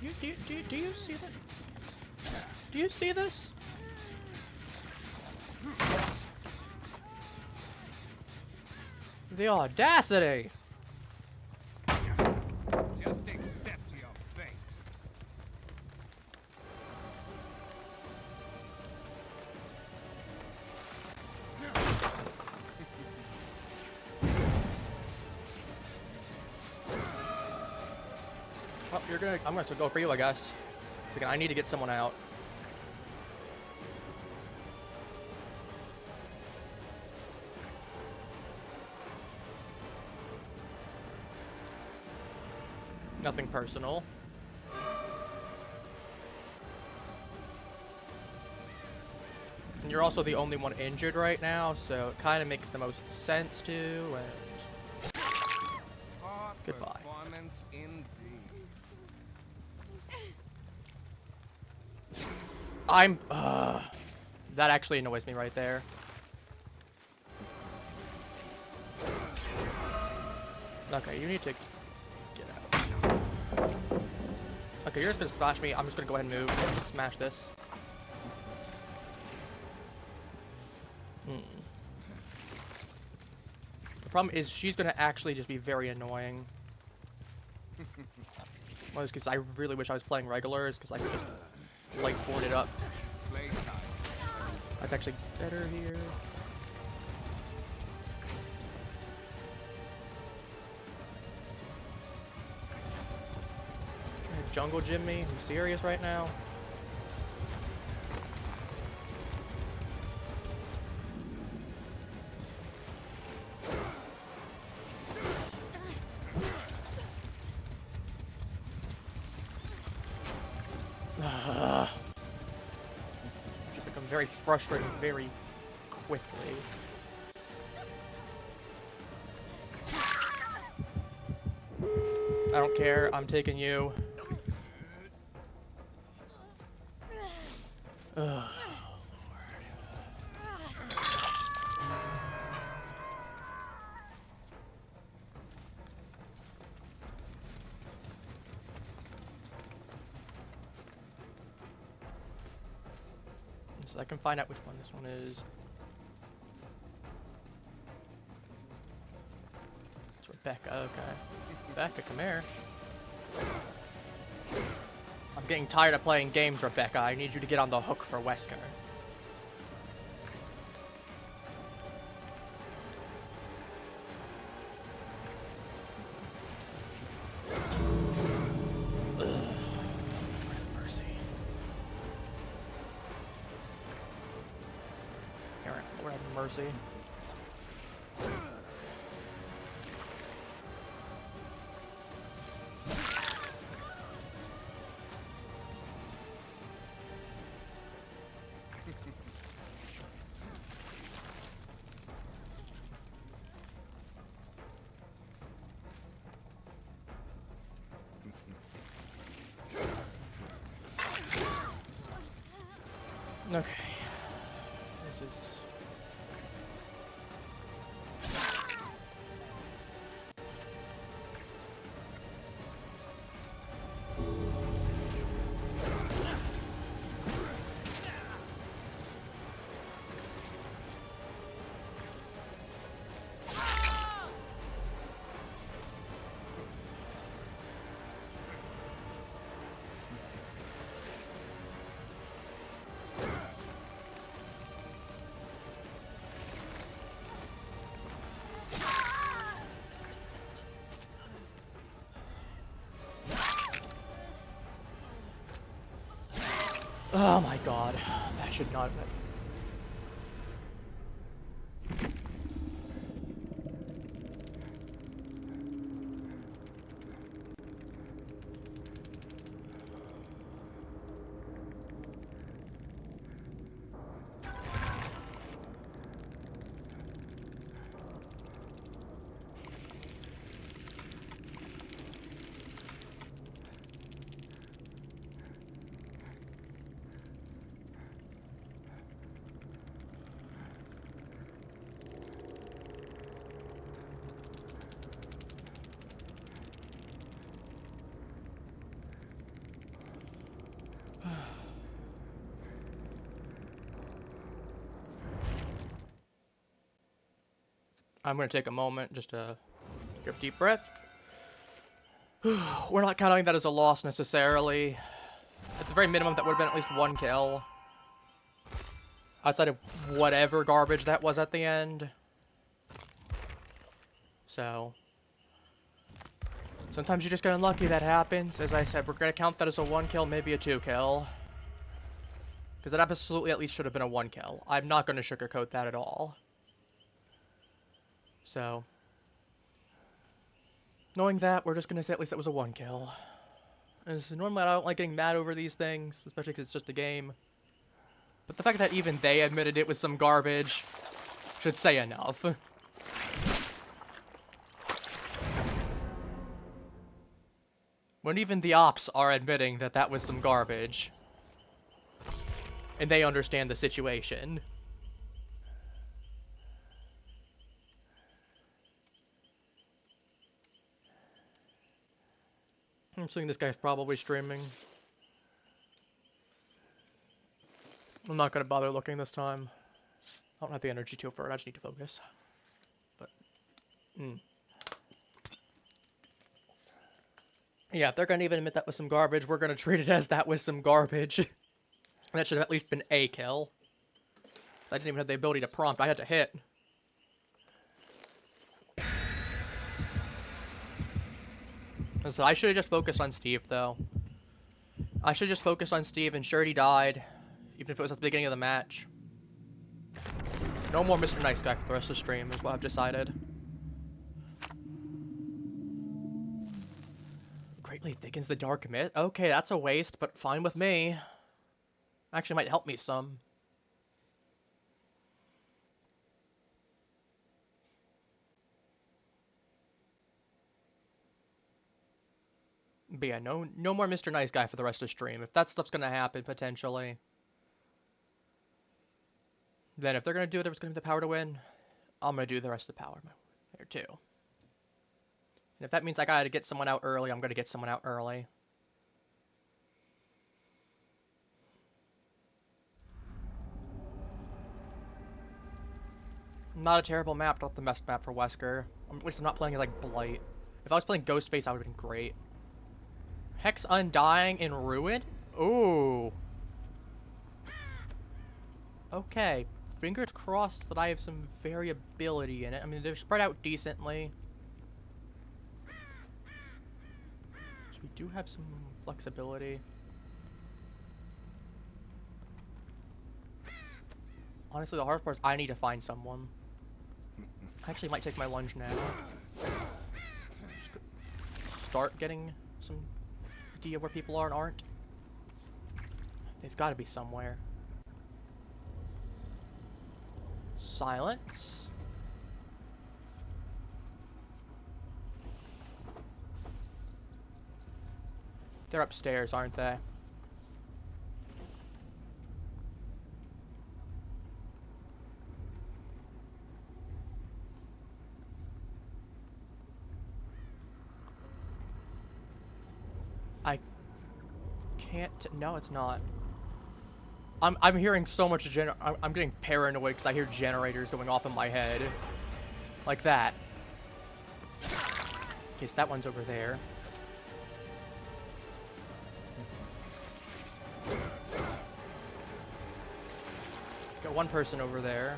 Do you see that? Do you see this? The audacity! Just accept your fate. Oh, I'm going to go for you, I guess. Again, I need to get someone out. Nothing personal. And you're also the only one injured right now, so it kind of makes the most sense to, and... Goodbye. Performance indeed. That actually annoys me right there. Okay, you need to get out. Okay, you're just gonna smash me. I'm just gonna go ahead and move. Smash this. The problem is she's gonna actually just be very annoying. Well, it's because I really wish I was playing regulars, because I could just light board it up. That's actually better here. Trying to jungle gym me? Are you serious right now? Should become very frustrating very quickly. I don't care, I'm taking you. Ugh. So I can find out which one this one is. It's Rebecca, okay. Rebecca, come here. I'm getting tired of playing games, Rebecca. I need you to get on the hook for Wesker. Mercy. Okay. This is... Oh my god, that should not... I'm gonna take a moment just to take a deep breath. We're not counting that as a loss necessarily. At the very minimum, that would have been at least 1 kill. Outside of whatever garbage that was at the end. So, sometimes you just get unlucky that happens. As I said, we're gonna count that as a 1 kill, maybe a 2 kill. Because that absolutely at least should have been a 1 kill. I'm not gonna sugarcoat that at all. So, knowing that, we're just gonna say at least that was a 1 kill. As normally I don't like getting mad over these things, especially because it's just a game. But the fact that even they admitted it was some garbage should say enough. When even the ops are admitting that that was some garbage. And they understand the situation. I'm assuming this guy's probably streaming. I'm not gonna bother looking this time. I don't have the energy to for it, I just need to focus. But, yeah, if they're gonna even admit that was some garbage, we're gonna treat it as that was some garbage. That should have at least been a kill. I didn't even have the ability to prompt, I had to hit. So I should have just focused on Steve, though. I should have just focused on Steve and sure he died. Even if it was at the beginning of the match. No more Mr. Nice Guy for the rest of the stream is what I've decided. Greatly thickens the dark mist. Okay, that's a waste, but fine with me. Actually might help me some. But yeah, no more Mr. Nice Guy for the rest of the stream. If that stuff's gonna happen, potentially. Then if they're gonna do whatever's gonna have the power to win, I'm gonna do the rest of the power there too. And if that means I gotta get someone out early, I'm gonna get someone out early. Not a terrible map, not the best map for Wesker. At least I'm not playing as like Blight. If I was playing Ghostface, that would have been great. Hex Undying in Ruin? Ooh. Okay. Fingers crossed that I have some variability in it. I mean, they're spread out decently. So we do have some flexibility. Honestly, the hardest part is I need to find someone. I actually might take my lunge now. Start getting some idea where people are and aren't. They've got to be somewhere. Silence. They're upstairs, aren't they? I can't. No, it's not. I'm hearing so much I'm getting paranoid because I hear generators going off in my head. Like that. Okay, so that one's over there. Got one person over there.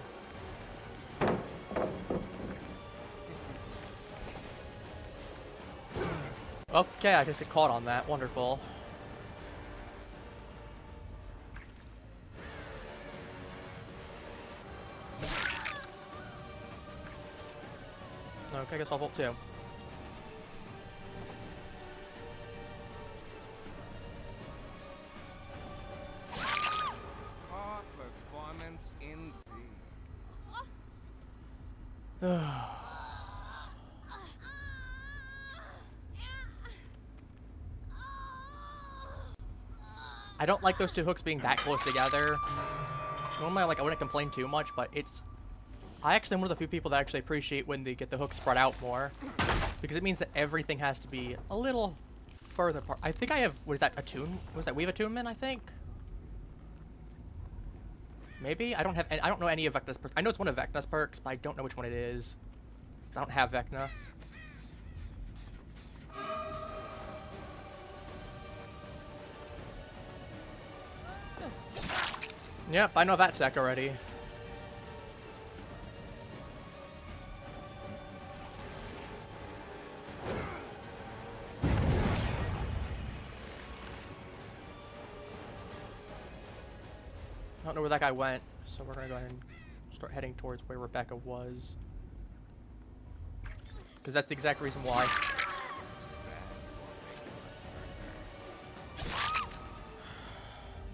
Okay, I just get caught on that. Wonderful. Okay, I guess I'll vault too. Hard performance indeed. I don't like those two hooks being that close together. Normally, I wouldn't complain too much, but I actually am one of the few people that actually appreciate when they get the hooks spread out more. Because it means that everything has to be a little further apart. I think I have, what is that, we have attunement, I think? Maybe? I don't know any of Vecna's perks. I know it's one of Vecna's perks, but I don't know which one it is. 'Cause I don't have Vecna. Yep, I know that deck already. I don't know where that guy went, so we're gonna go ahead and start heading towards where Rebecca was. Because that's the exact reason why.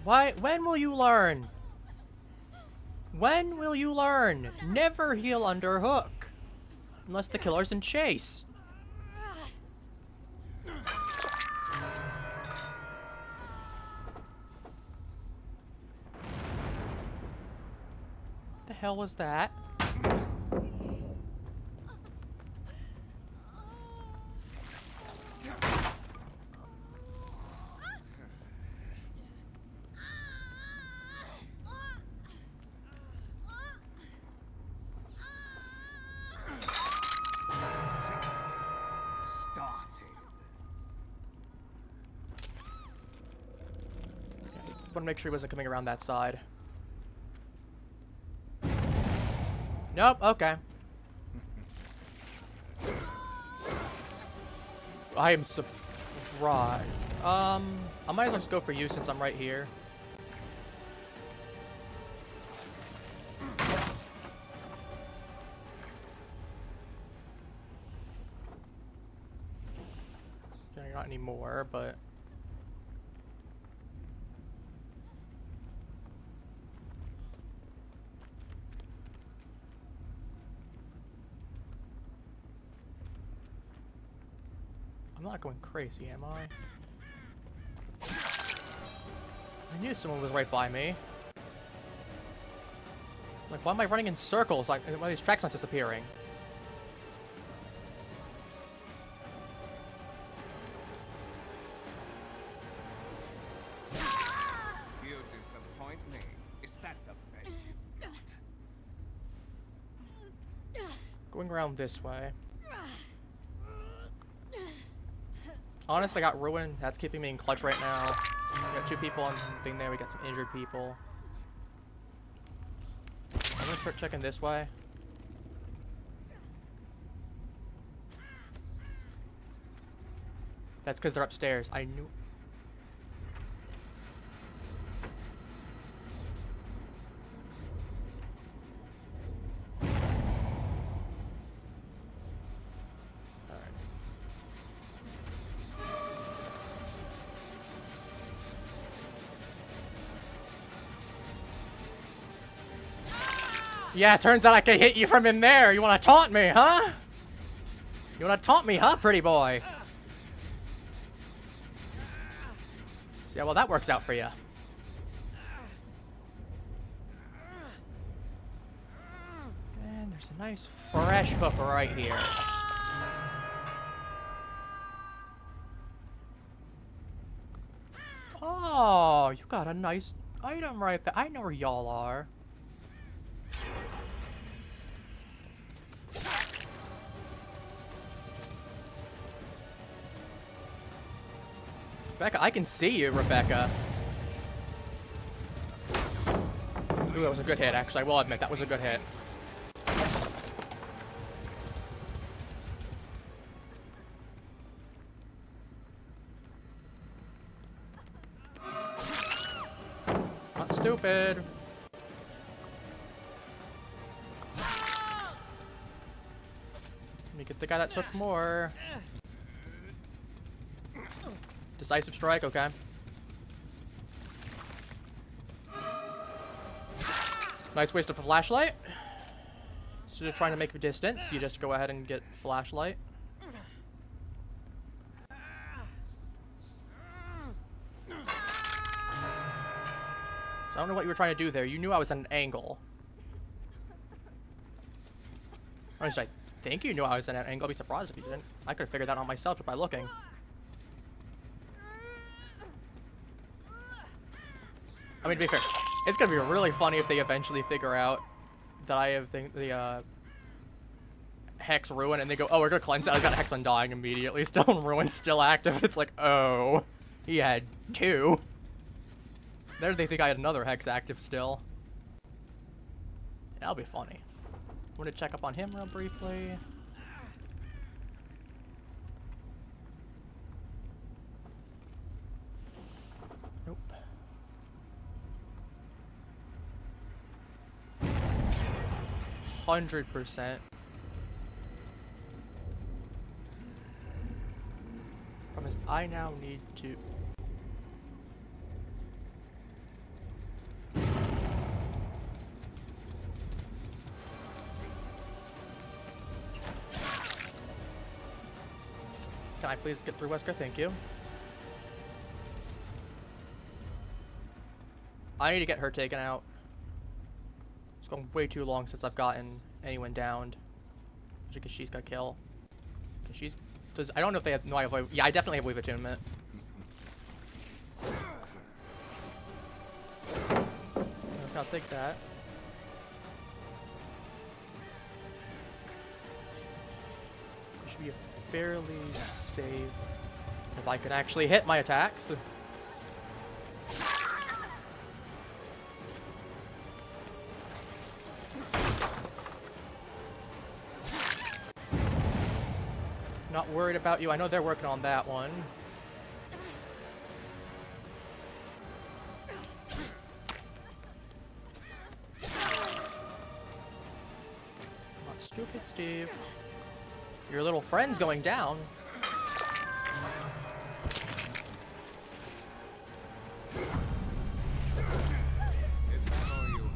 Why? When will you learn? When will you learn? Never heal under hook. Unless the killer's in chase. The hell was that? Want to make sure he wasn't coming around that side. Nope, okay. I am surprised. I might as well just go for you since I'm right here. Okay, not anymore, but... I'm not going crazy, am I? I knew someone was right by me. Like, why am I running in circles? Like, why are these tracks not disappearing? You disappoint me. Is that the best you've got? Going around this way. Honestly, I got ruined. That's keeping me in clutch right now. We got 2 people on thing there. We got some injured people. I'm gonna start checking this way. That's because they're upstairs. I knew. Yeah, it turns out I can hit you from in there. You want to taunt me, huh? You want to taunt me, huh, pretty boy? See how well that works out for you. And there's a nice fresh hook right here. Oh, you got a nice item right there. I know where y'all are. Rebecca, I can see you, Rebecca. Ooh, that was a good hit, actually. I will admit, that was a good hit. Not stupid. Let me get the guy that took more. Decisive strike, okay. Nice waste of a flashlight. Instead of trying to make a distance, you just go ahead and get flashlight. So I don't know what you were trying to do there. You knew I was at an angle. Or at least I think you knew I was at an angle. I'd be surprised if you didn't. I could have figured that out myself just by looking. I mean, to be fair, it's gonna be really funny if they eventually figure out that I have the Hex Ruin, and they go, oh, we're gonna cleanse it. I got Hex Undying immediately. Stone Ruin still active. It's like, oh, he had 2. There they think I had another Hex active still. That'll be funny. I'm gonna check up on him real briefly. Nope. 100%. Promise I now need to... Can I please get through Wesker? Thank you. I need to get her taken out. It's gone way too long since I've gotten anyone downed. Because she's got kill. Cause she's... Does, I don't know if they have... No, I have... Yeah, I definitely have Wave Attunement. I'll take that. It should be fairly safe if I could actually hit my attacks. Not worried about you. I know they're working on that one. Not stupid, Steve. Your little friend's going down. Is that all you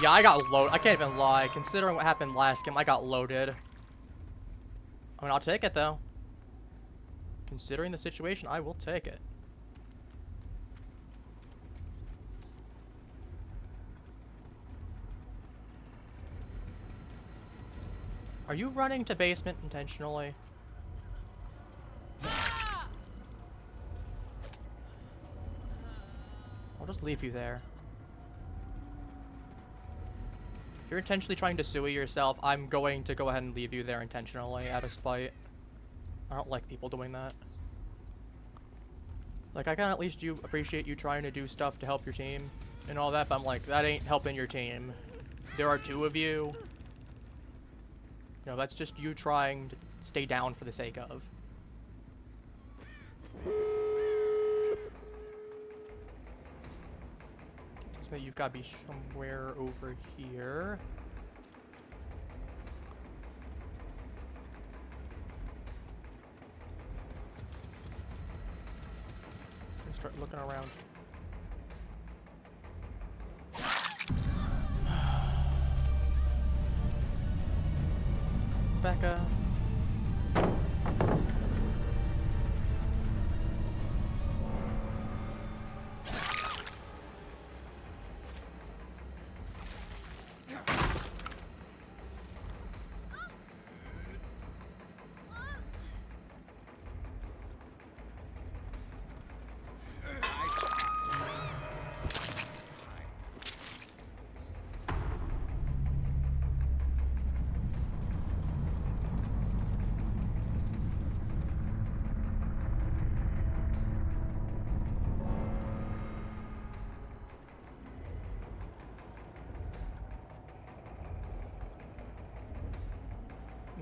Yeah, I got loaded. I can't even lie. Considering what happened last game, I got loaded. I mean, I'll take it, though. Considering the situation, I will take it. Are you running to basement intentionally? I'll just leave you there. If you're intentionally trying to sue yourself, I'm going to go ahead and leave you there intentionally out of spite. I don't like people doing that. Like, I can at least appreciate you trying to do stuff to help your team and all that, but I'm like, that ain't helping your team. There are 2 of you. You know, that's just you trying to stay down for the sake of. So you've got to be somewhere over here. Start looking around. Becca.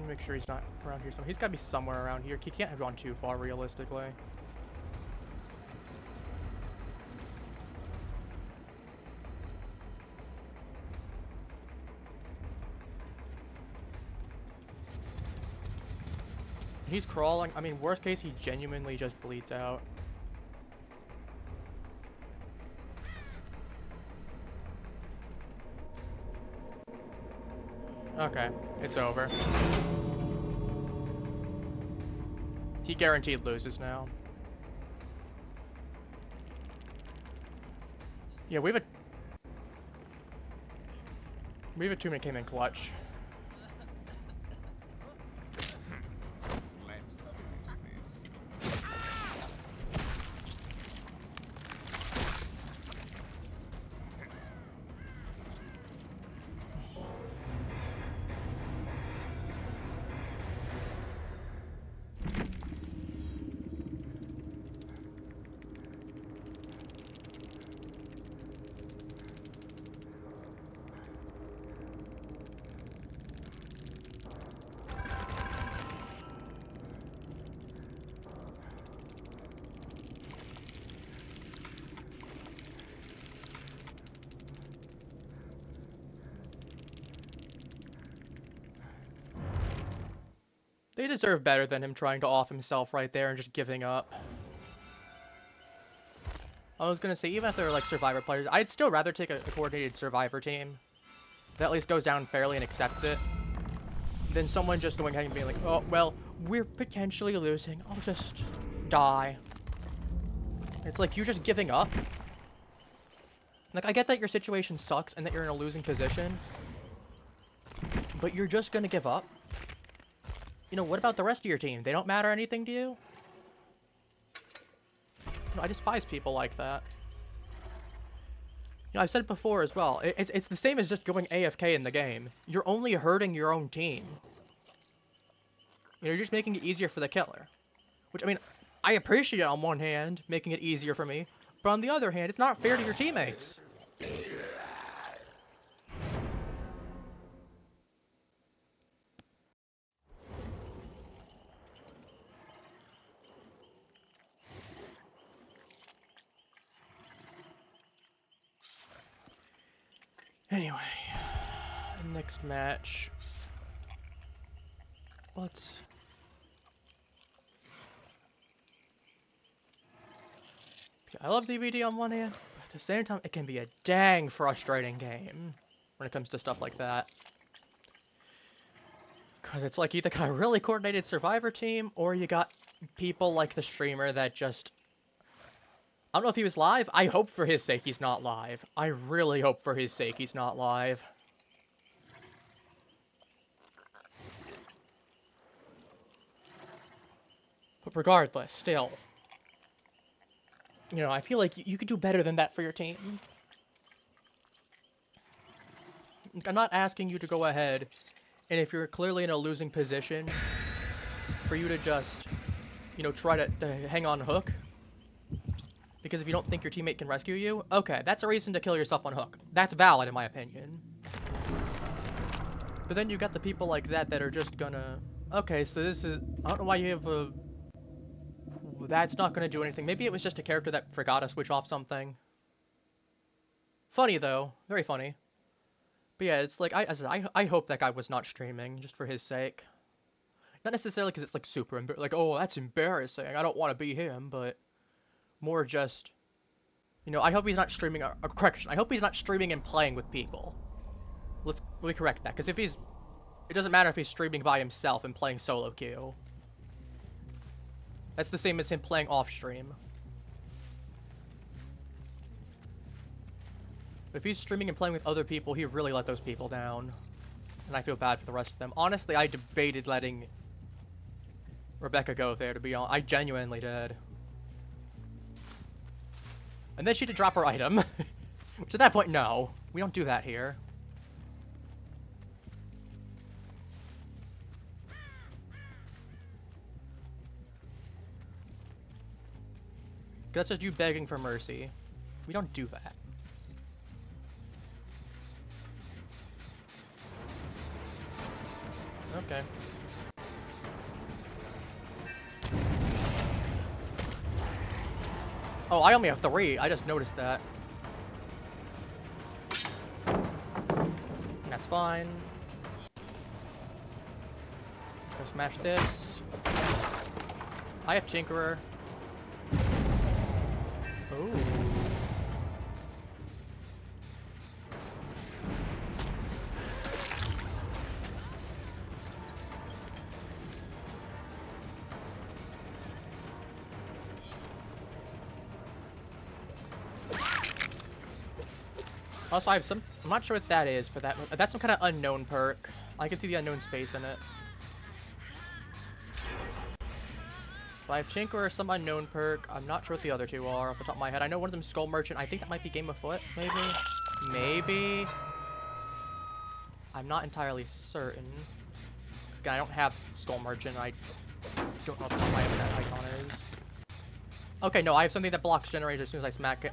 Make sure he's not around here. So he's got to be somewhere around here. He can't have gone too far, realistically. He's crawling. I mean, worst case, he genuinely just bleeds out. Okay, it's over. He guaranteed loses now. Yeah, we have a 2-minute came in clutch. Let's finish this. They deserve better than him trying to off himself right there and just giving up. I was gonna say, even if they're like Survivor players, I'd still rather take a coordinated Survivor team that at least goes down fairly and accepts it, than someone just going ahead and being like, oh, well, we're potentially losing, I'll just die. It's like, you're just giving up. Like, I get that your situation sucks and that you're in a losing position, but you're just gonna give up? You know, what about the rest of your team? They don't matter anything to you? You know, I despise people like that. You know, I've said it before as well. It's the same as just going AFK in the game. You're only hurting your own team. You know, you're just making it easier for the killer. Which, I mean, I appreciate it on one hand, making it easier for me, but on the other hand, it's not fair to your teammates. Anyway, next match. Let's... I love DVD on one hand, but at the same time, it can be a dang frustrating game when it comes to stuff like that. Because it's like, you either got a really coordinated Survivor team, or you got people like the streamer that just... I don't know if he was live. I hope for his sake he's not live. I really hope for his sake he's not live. But regardless, still. You know, I feel like you could do better than that for your team. I'm not asking you to go ahead, and if you're clearly in a losing position, for you to just, you know, try to hang on hook. Because if you don't think your teammate can rescue you, okay, that's a reason to kill yourself on hook. That's valid in my opinion. But then you got the people like that that are just gonna... Okay, so this is... I don't know why you have a... That's not gonna do anything. Maybe it was just a character that forgot to switch off something. Funny though. Very funny. But yeah, it's like, I hope that guy was not streaming, just for his sake. Not necessarily because it's like super like, oh, that's embarrassing, I don't want to be him, but... More just, you know, I hope he's not streaming, correction, I hope he's not streaming and playing with people. Let me correct that, because if he's, it doesn't matter if he's streaming by himself and playing solo queue. That's the same as him playing off stream. If he's streaming and playing with other people, he really let those people down. And I feel bad for the rest of them. Honestly, I debated letting Rebecca go there, to be honest. I genuinely did. And then she did drop her item. Which at that point, no. We don't do that here. That's just you begging for mercy. We don't do that. Okay. Oh, I only have 3. I just noticed that. That's fine. Go smash this. I have Tinkerer. Oh. Also, I have some... I'm not sure what that is for that. That's some kind of unknown perk. I can see the unknown's face in it. So I have Tinker or some unknown perk. I'm not sure what the other 2 are off the top of my head. I know one of them is Skull Merchant. I think that might be Game of Foot, maybe? Maybe? I'm not entirely certain. Again, I don't have Skull Merchant. I don't know off the top of my head what that icon is. Okay, no, I have something that blocks generator as soon as I smack it.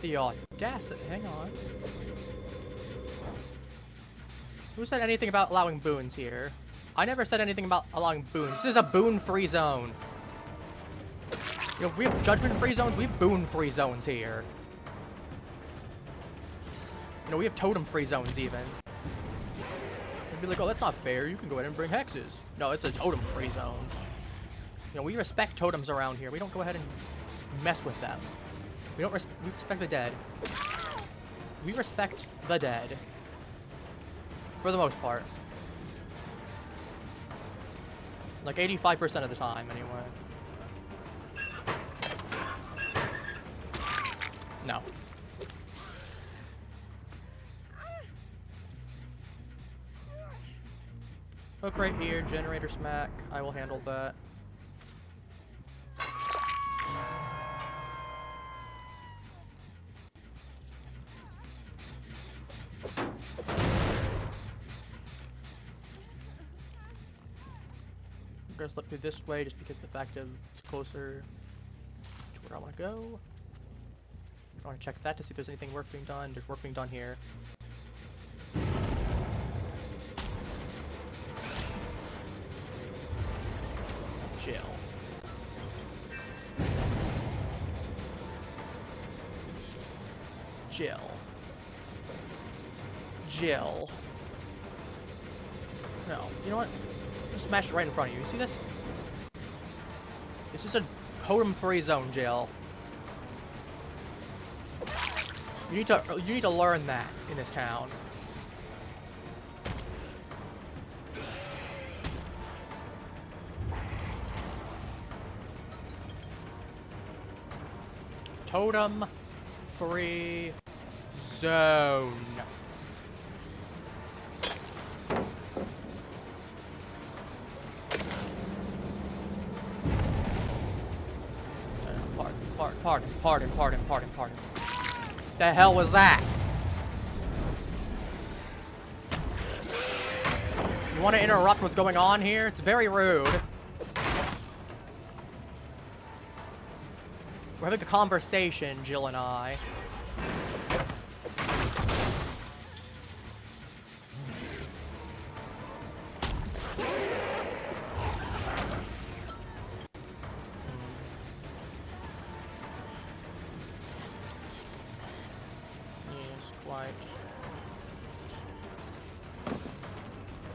The audacity. Hang on. Who said anything about allowing boons here? I never said anything about allowing boons. This is a boon-free zone. You know, we have judgment-free zones, we have boon-free zones here. You know, we have totem-free zones even. They'd be like, oh, that's not fair. You can go ahead and bring hexes. No, it's a totem-free zone. You know, we respect totems around here. We don't go ahead and mess with them. We respect the dead. We respect the dead. For the most part. Like 85% of the time, anyway. No. Hook right here, generator smack. I will handle that. I'm gonna slip through this way just because the fact of it's closer to where I want to go. I want to check that to see if there's anything work being done. There's work being done here. Chill. Jill. Jill. No, you know what? Just smash it right in front of you. You see this? This is a totem-free zone, Jill. You need to learn that in this town. Totem-free zone. Pardon. The hell was that? You want to interrupt what's going on here? It's very rude. We're having a conversation, Jill and I.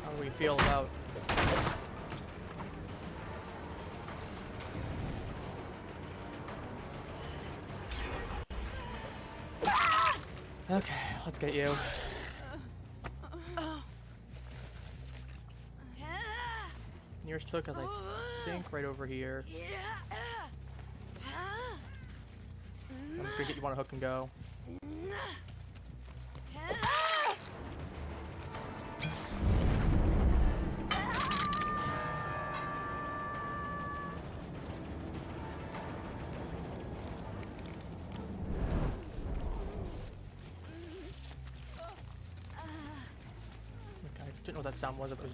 How do we feel about... Okay, let's get you. Nearest hook is, I think, right over here. I'm just gonna get you on a hook and go. I didn't know what that sound was, if it was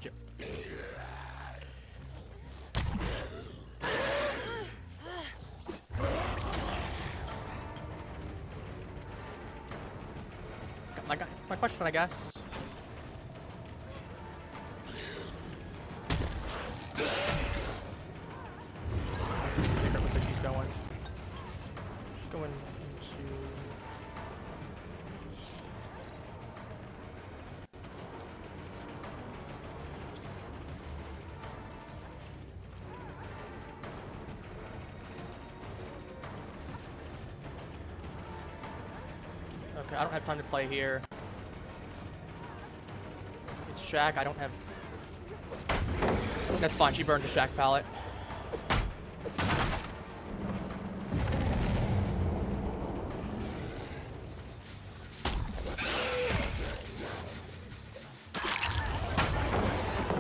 my question, I guess. Figure out where she's going. She's going into... Okay, I don't have time to play here. It's Shack, I don't have... That's fine, she burned the Shack pallet.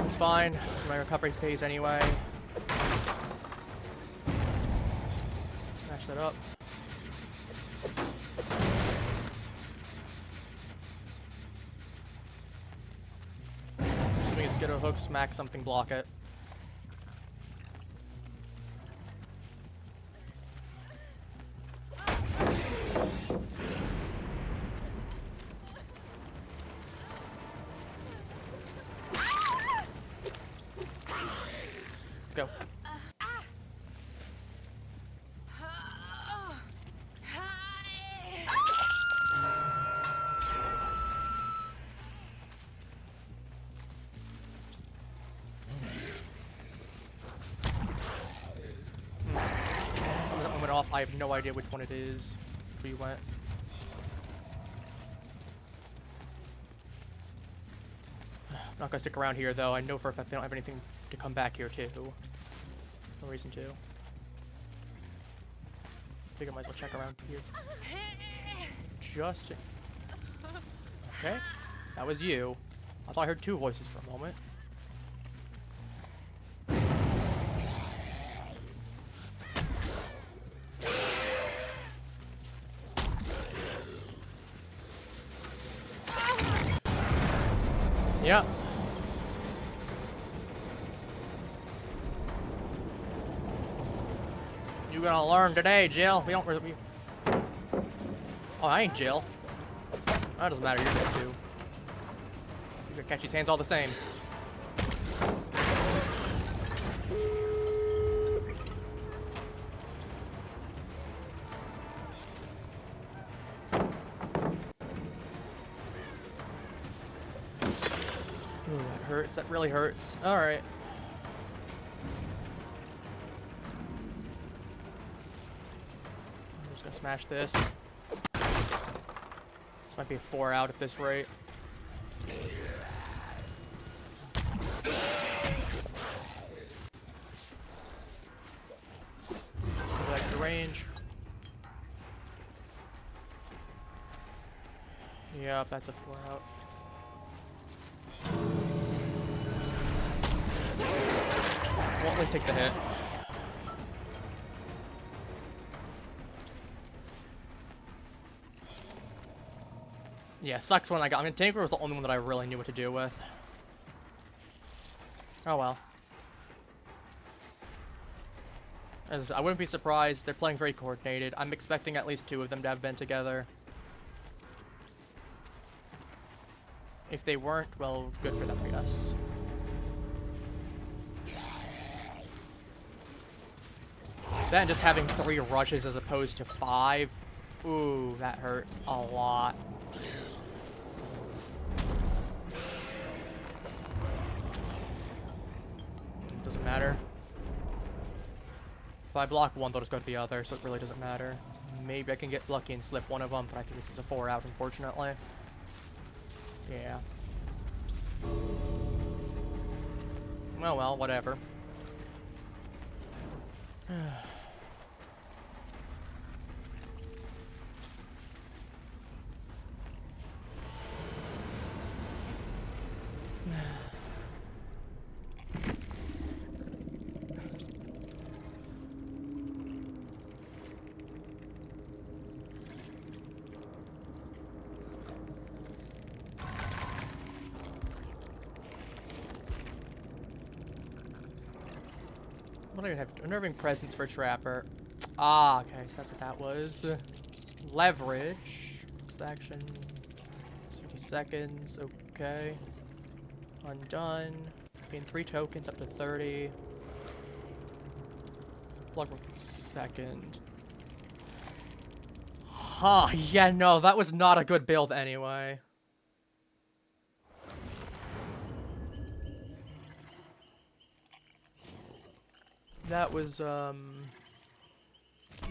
It's fine, it's my recovery phase anyway. Smash that up. Get a hook, smack something, block it. Let's go. went off. I have no idea which one it is. Where you went. I'm not gonna stick around here though. I know for a fact they don't have anything to come back here to. No reason to. I think I might as well check around here. Just... Okay. That was you. I thought I heard two voices for a moment. Yep. You gonna learn today, Jill. We don't really... Oh, I ain't Jill. That doesn't matter, you're good too. You gonna catch these hands all the same. Ooh, that hurts. That really hurts. Alright. I'm just gonna smash this. This might be a 4 out at this rate. Extra range. Yep, that's a 4 out. Well, at least take the hit. Yeah, sucks when I got... I mean, Tanker was the only one that I really knew what to do with. Oh well. As I wouldn't be surprised. They're playing very coordinated. I'm expecting at least 2 of them to have been together. If they weren't, well, good for them, I guess. That and just having 3 rushes as opposed to 5. Ooh, that hurts a lot. Doesn't matter. If I block one, they'll just go to the other, so it really doesn't matter. Maybe I can get lucky and slip one of them, but I think this is a 4 out, unfortunately. Yeah. Well, whatever. I don't even have unnerving presence for Trapper. Ah, okay, so that's what that was. Leverage. Action. 60 seconds, okay. Undone. Gain 3 tokens up to 30. Blood work second. Huh, yeah, no, that was not a good build anyway. That was,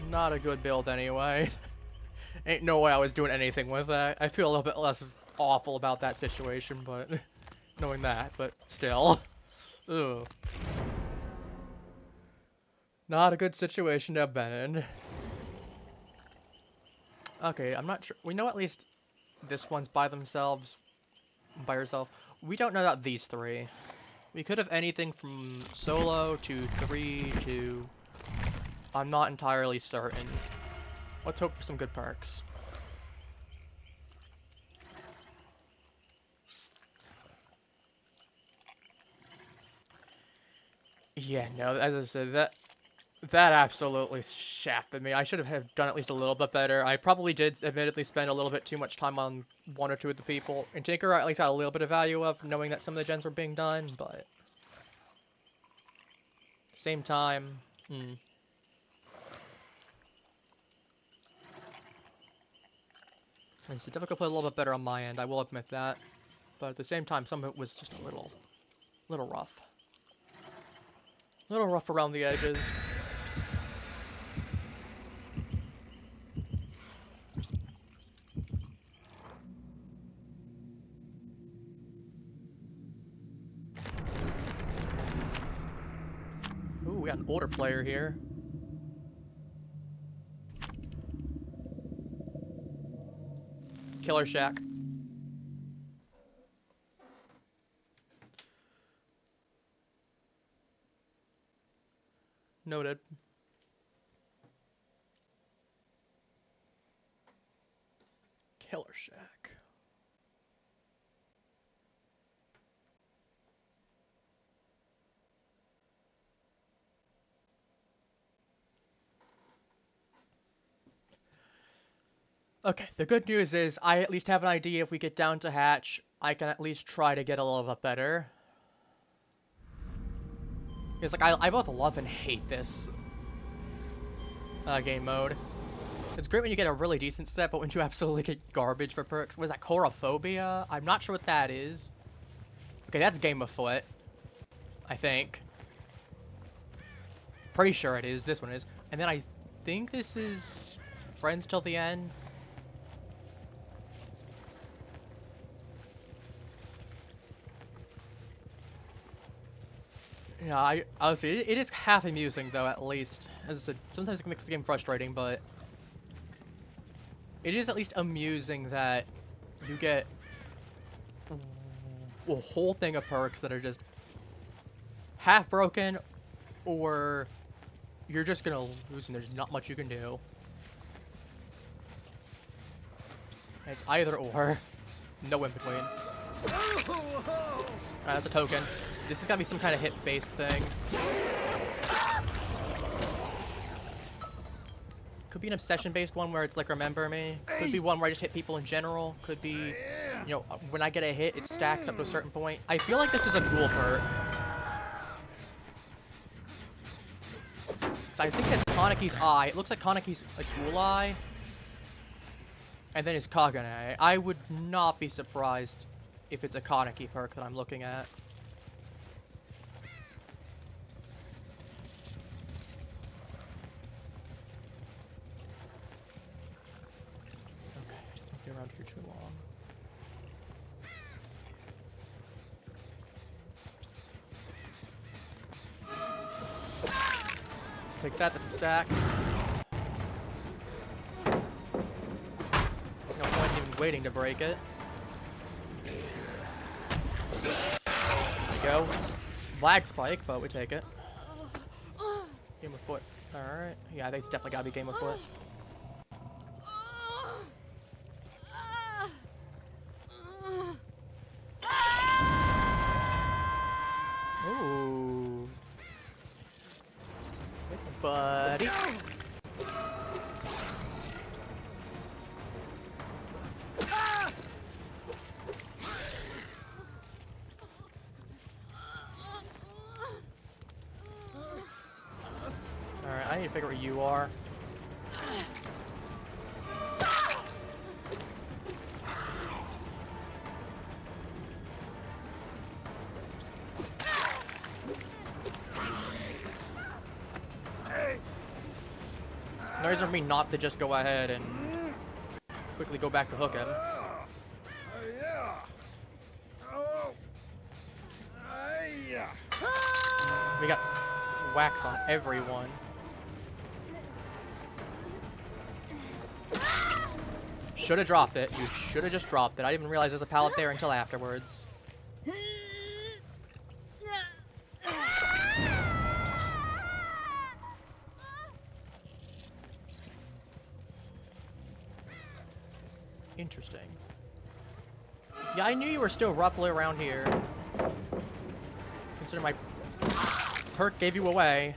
not a good build anyway. Ain't no way I was doing anything with that. I feel a little bit less awful about that situation, but knowing that, but still. Ugh. Not a good situation to have been in. Okay, I'm not sure. We know at least this one's by themselves, by herself. We don't know about these 3. We could have anything from solo to 3 to... I'm not entirely certain. Let's hope for some good perks. Yeah, no, as I said, that absolutely shafted me. I should have done at least a little bit better. I probably did admittedly spend a little bit too much time on 1 or 2 of the people. And Tinker I at least had a little bit of value of knowing that some of the gens were being done, but... Same time, It's difficult to play a little bit better on my end, I will admit that. But at the same time, some of it was just a little rough. A little rough around the edges. got an older player here. Killer Shack. Noted. Killer Shack. Okay, the good news is I at least have an idea if we get down to hatch, I can at least try to get a little bit better. Because like I both love and hate this game mode. It's great when you get a really decent set, but when you absolutely get garbage for perks. Was that Chorophobia? I'm not sure what that is. Okay, that's Game of Foot. I think. Pretty sure it is. This one is. And then I think this is Friends Till the End. Yeah, I honestly, it is half amusing though, at least. As I said, sometimes it can make the game frustrating, but it is at least amusing that you get a whole thing of perks that are just half broken, or you're just gonna lose and there's not much you can do. It's either or, no in between. Alright, that's a token. This has gotta be some kind of hit-based thing. Could be an obsession-based one where it's like remember me. Could be one where I just hit people in general. Could be, you know, when I get a hit, it stacks up to a certain point. I feel like this is a ghoul perk. So I think it's Kanaki's eye. It looks like Kanaki's a ghoul eye. And then it's Kagane. I would not be surprised if it's a Kaneki perk that I'm looking at. Around here too long. Take that, that's a stack. There's no point in even waiting to break it. There we go. Lag spike, but we take it. Game of Foot. Alright. Yeah, I think it's definitely gotta be Game of Foot. Ooh. Buddy. Alright, I need to figure out where you are. No reason for me not to just go ahead and quickly go back to hook him. We got wax on everyone. Should have dropped it. You should have just dropped it. I didn't even realize there's a pallet there until afterwards. Interesting. Yeah, I knew you were still roughly around here. Consider my perk gave you away.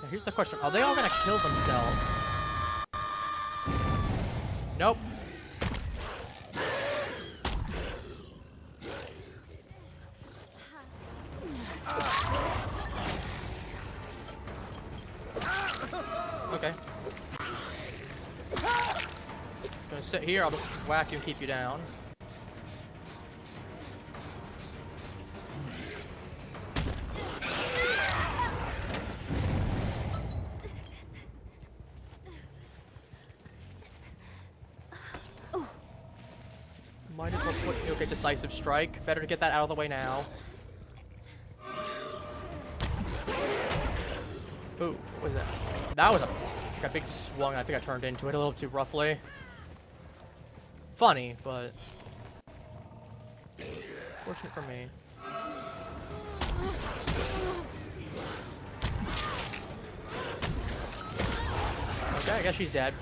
Now, here's the question. Are they all gonna kill themselves? Nope. Okay. Gonna sit here, I'll just whack you and keep you down. Might as well put okay, decisive strike. Better to get that out of the way now. Ooh, what was that? That was a big swung. I think I turned into it a little too roughly. Funny, but fortunate for me. Okay, I guess she's dead.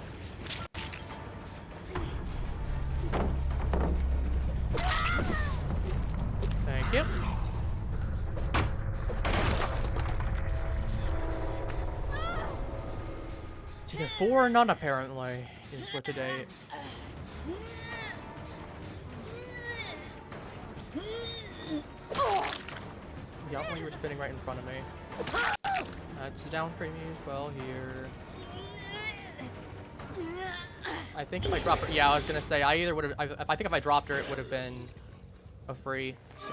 Thank you. It's either 4 or none, apparently, is what today. Yeah, well, you were spinning right in front of me. That's down for me as well here. I think if I dropped her, yeah, I was gonna say I either would have. I think if I dropped her, it would have been a free. So.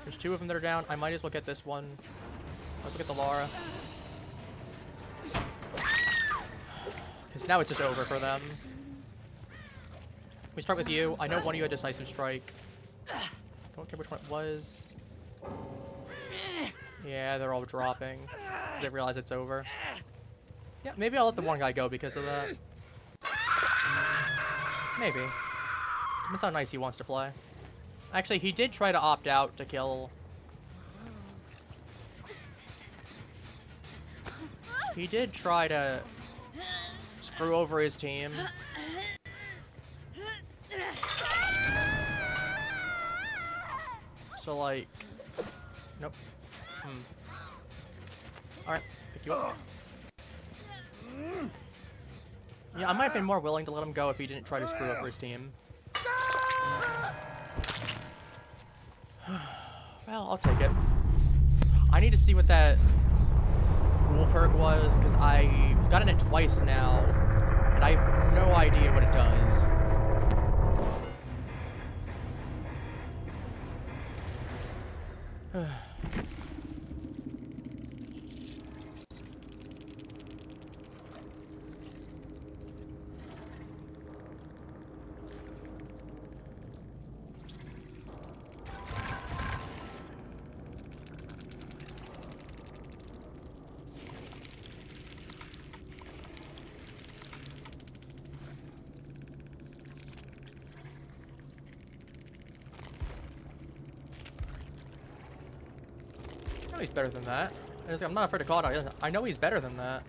There's 2 of them that are down. I might as well get this one. Let's get the Lara. Because now it's just over for them. We start with you. I know one of you had decisive strike. Don't care which one it was. Yeah, they're all dropping. Because they realize it's over. Yeah, maybe I'll let the one guy go because of that. Maybe. That's how nice he wants to play. Actually, he did try to opt out to kill... He did try to screw over his team. So, like... Nope. Alright, pick you up. Yeah, I might have been more willing to let him go if he didn't try to screw over his team. Well, I'll take it. I need to see what that ghoul perk was, because I've gotten it twice now, and I have no idea what it does. I know he's better than that. I'm not afraid to call it out. I know he's better than that.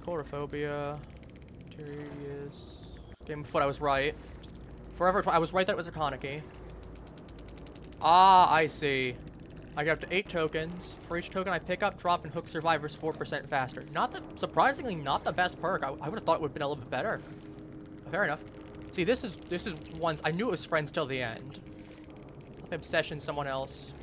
Chorophobia. Tyrius. Game of Foot, I was right. Forever, I was right that it was a Kaneki. Ah, I see. I get up to 8 tokens. For each token I pick up, drop, and hook survivors 4% faster. Not the, surprisingly, not the best perk. I would have thought it would have been a little bit better. Fair enough. See, this is ones I knew it was friends till the end. Obsession, someone else.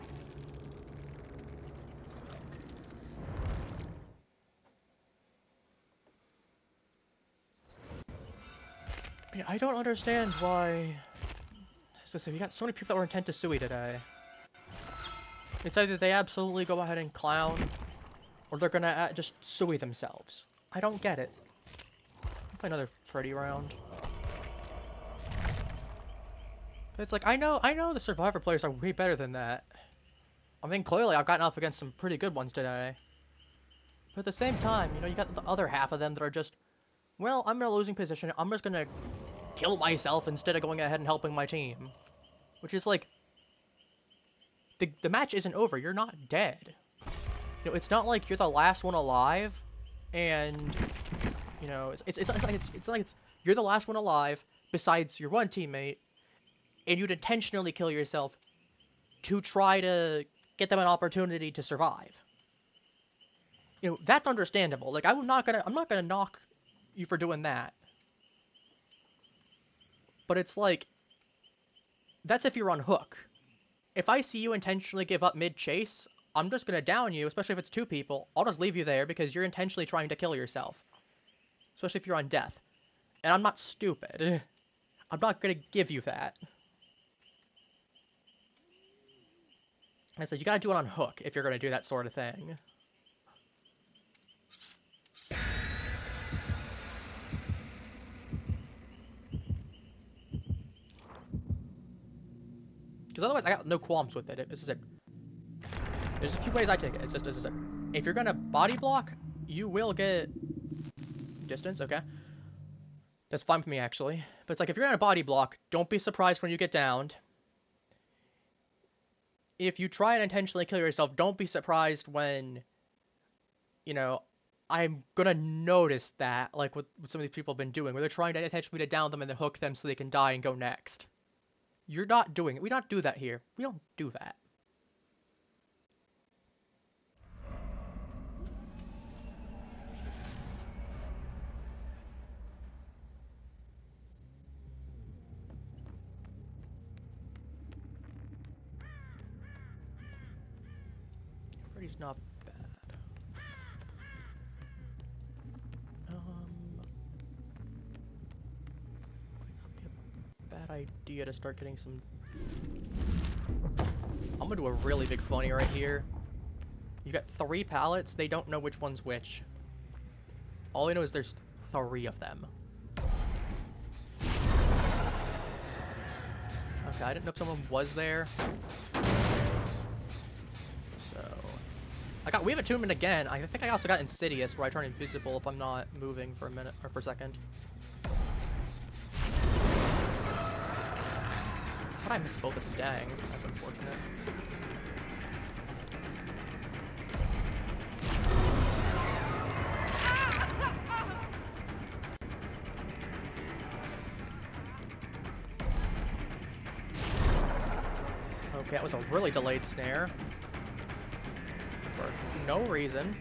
Yeah, I don't understand why. So we got so many people that were intent to sui today. It's either they absolutely go ahead and clown, or they're gonna just sui themselves. I don't get it. I'll play another Freddy round. It's like I know the Survivor players are way better than that. I mean, clearly I've gotten up against some pretty good ones today. But at the same time, you know, you got the other half of them that are just, well, I'm in a losing position. I'm just gonna kill myself instead of going ahead and helping my team. Which is like, the match isn't over. You're not dead. You know, it's not like you're the last one alive, and you know, it's like you're the last one alive besides your one teammate, and you'd intentionally kill yourself to try to get them an opportunity to survive. You know, that's understandable. Like, I'm not gonna knock you for doing that. But it's like, that's if you're on hook. If I see you intentionally give up mid-chase, I'm just gonna down you, especially if it's 2 people. I'll just leave you there because you're intentionally trying to kill yourself. Especially if you're on death. And I'm not stupid. I'm not gonna give you that. I said, you gotta do it on hook if you're gonna do that sort of thing. otherwise I got no qualms with it. This is it. There's a few ways I take it. It's just, this is it. If you're gonna body block, you will get distance, okay? That's fine with me, actually. But it's like, if you're gonna body block, don't be surprised when you get downed. If you try and intentionally kill yourself, don't be surprised when, you know, I'm gonna notice that, like what some of these people have been doing, where they're trying to intentionally down them and then hook them so they can die and go next. You're not doing it. We don't do that here. We don't do that. Freddy's not bad. Might not be a bad idea to start getting some. I'm gonna do a really big funny right here. You got 3 pallets. They don't know which one's which. All they know is there's 3 of them. Okay, I didn't know if someone was there. We have attunement again. I think I also got Insidious, where I turn invisible if I'm not moving for a minute or for a second. Thought I missed both of them. Dang, that's unfortunate. Okay, that was a really delayed snare. For no reason.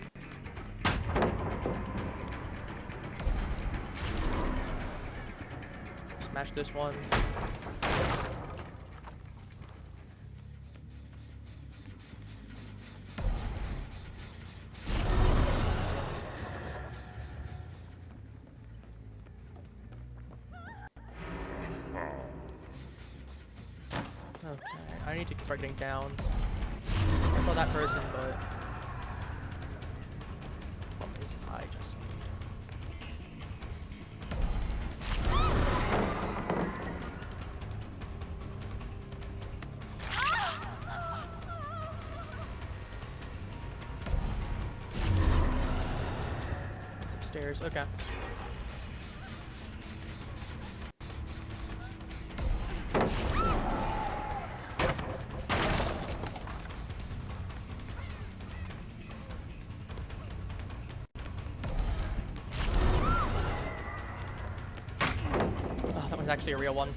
Smash this one. Okay, I need to start getting downs. I saw that person, but this is I just need. It's upstairs. Okay. Actually a real one.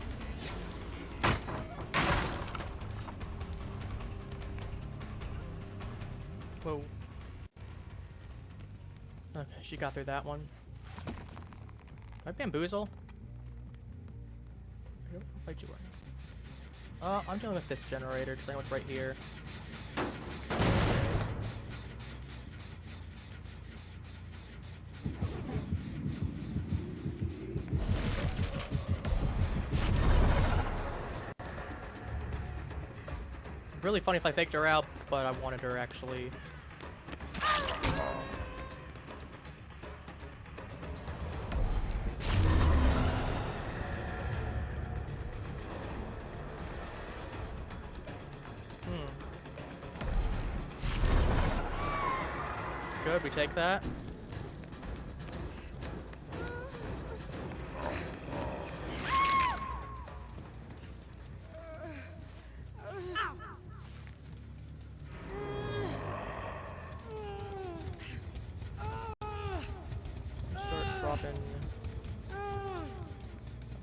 Whoa. Okay, she got through that one. Can I bamboozle? I don't know if I do or not. I'm dealing with this generator because I know it's right here. Really funny if I faked her out, but I wanted her actually. Good, we take that.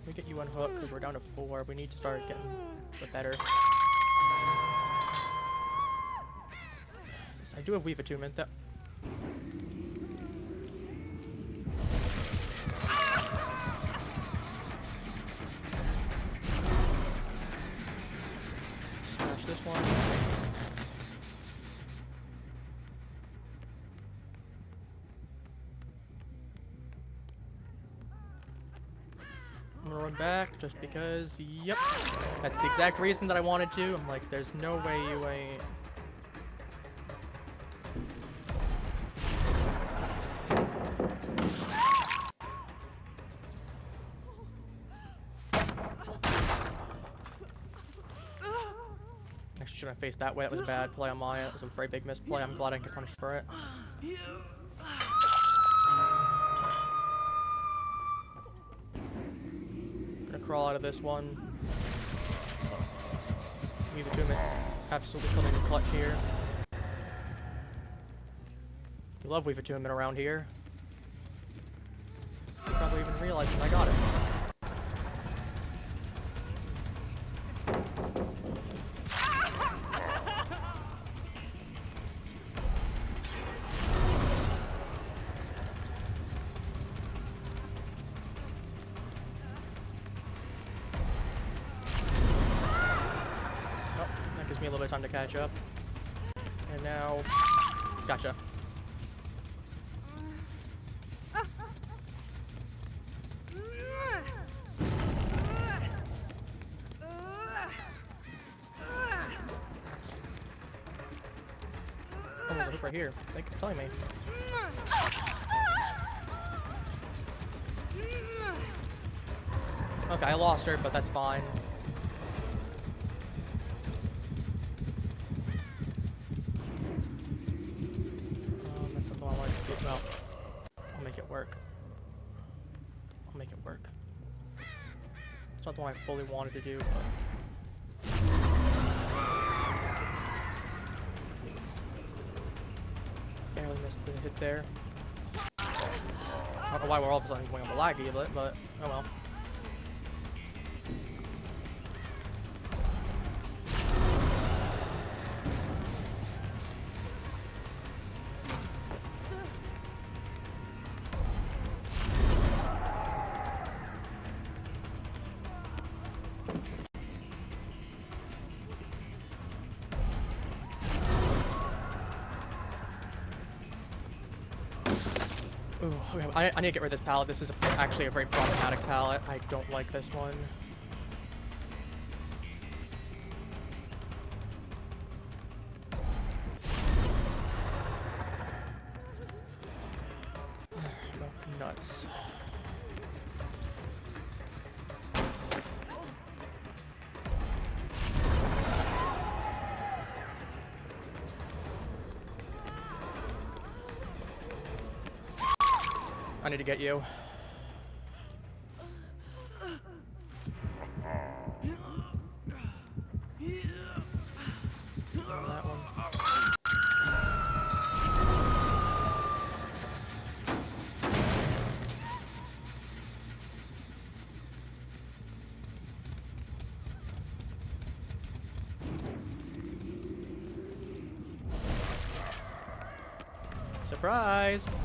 Let me get you unhooked because we're down to 4. We need to start getting a bit better. I do have weave attunement though. Smash this one. I'm gonna run back just because, yep. That's the exact reason that I wanted to. I'm like, there's no way you ain't. shouldn't have faced that way. That was a bad play on my end. It was a very big misplay. I'm glad I didn't get punished for it. Gonna crawl out of this one. Leave it to him. Absolutely coming in clutch here. You love Weave Attunement around here. You probably even realizing I got it. Oh, that gives me a little bit of time to catch up. And now, gotcha. Oh, there's a hook right here. Thank you for telling me. Okay, I lost her, but that's fine. That's something I wanted to do. Well, I'll make it work. I'll make it work. It's not the one I fully wanted to do, but... barely missed the hit there. I don't know why we're all of a sudden going on the laggy a bit, but oh well. Ooh, okay, I need to get rid of this pallet. This is actually a very problematic pallet. I don't like this one. Nuts. I need to get you. That one. Surprise!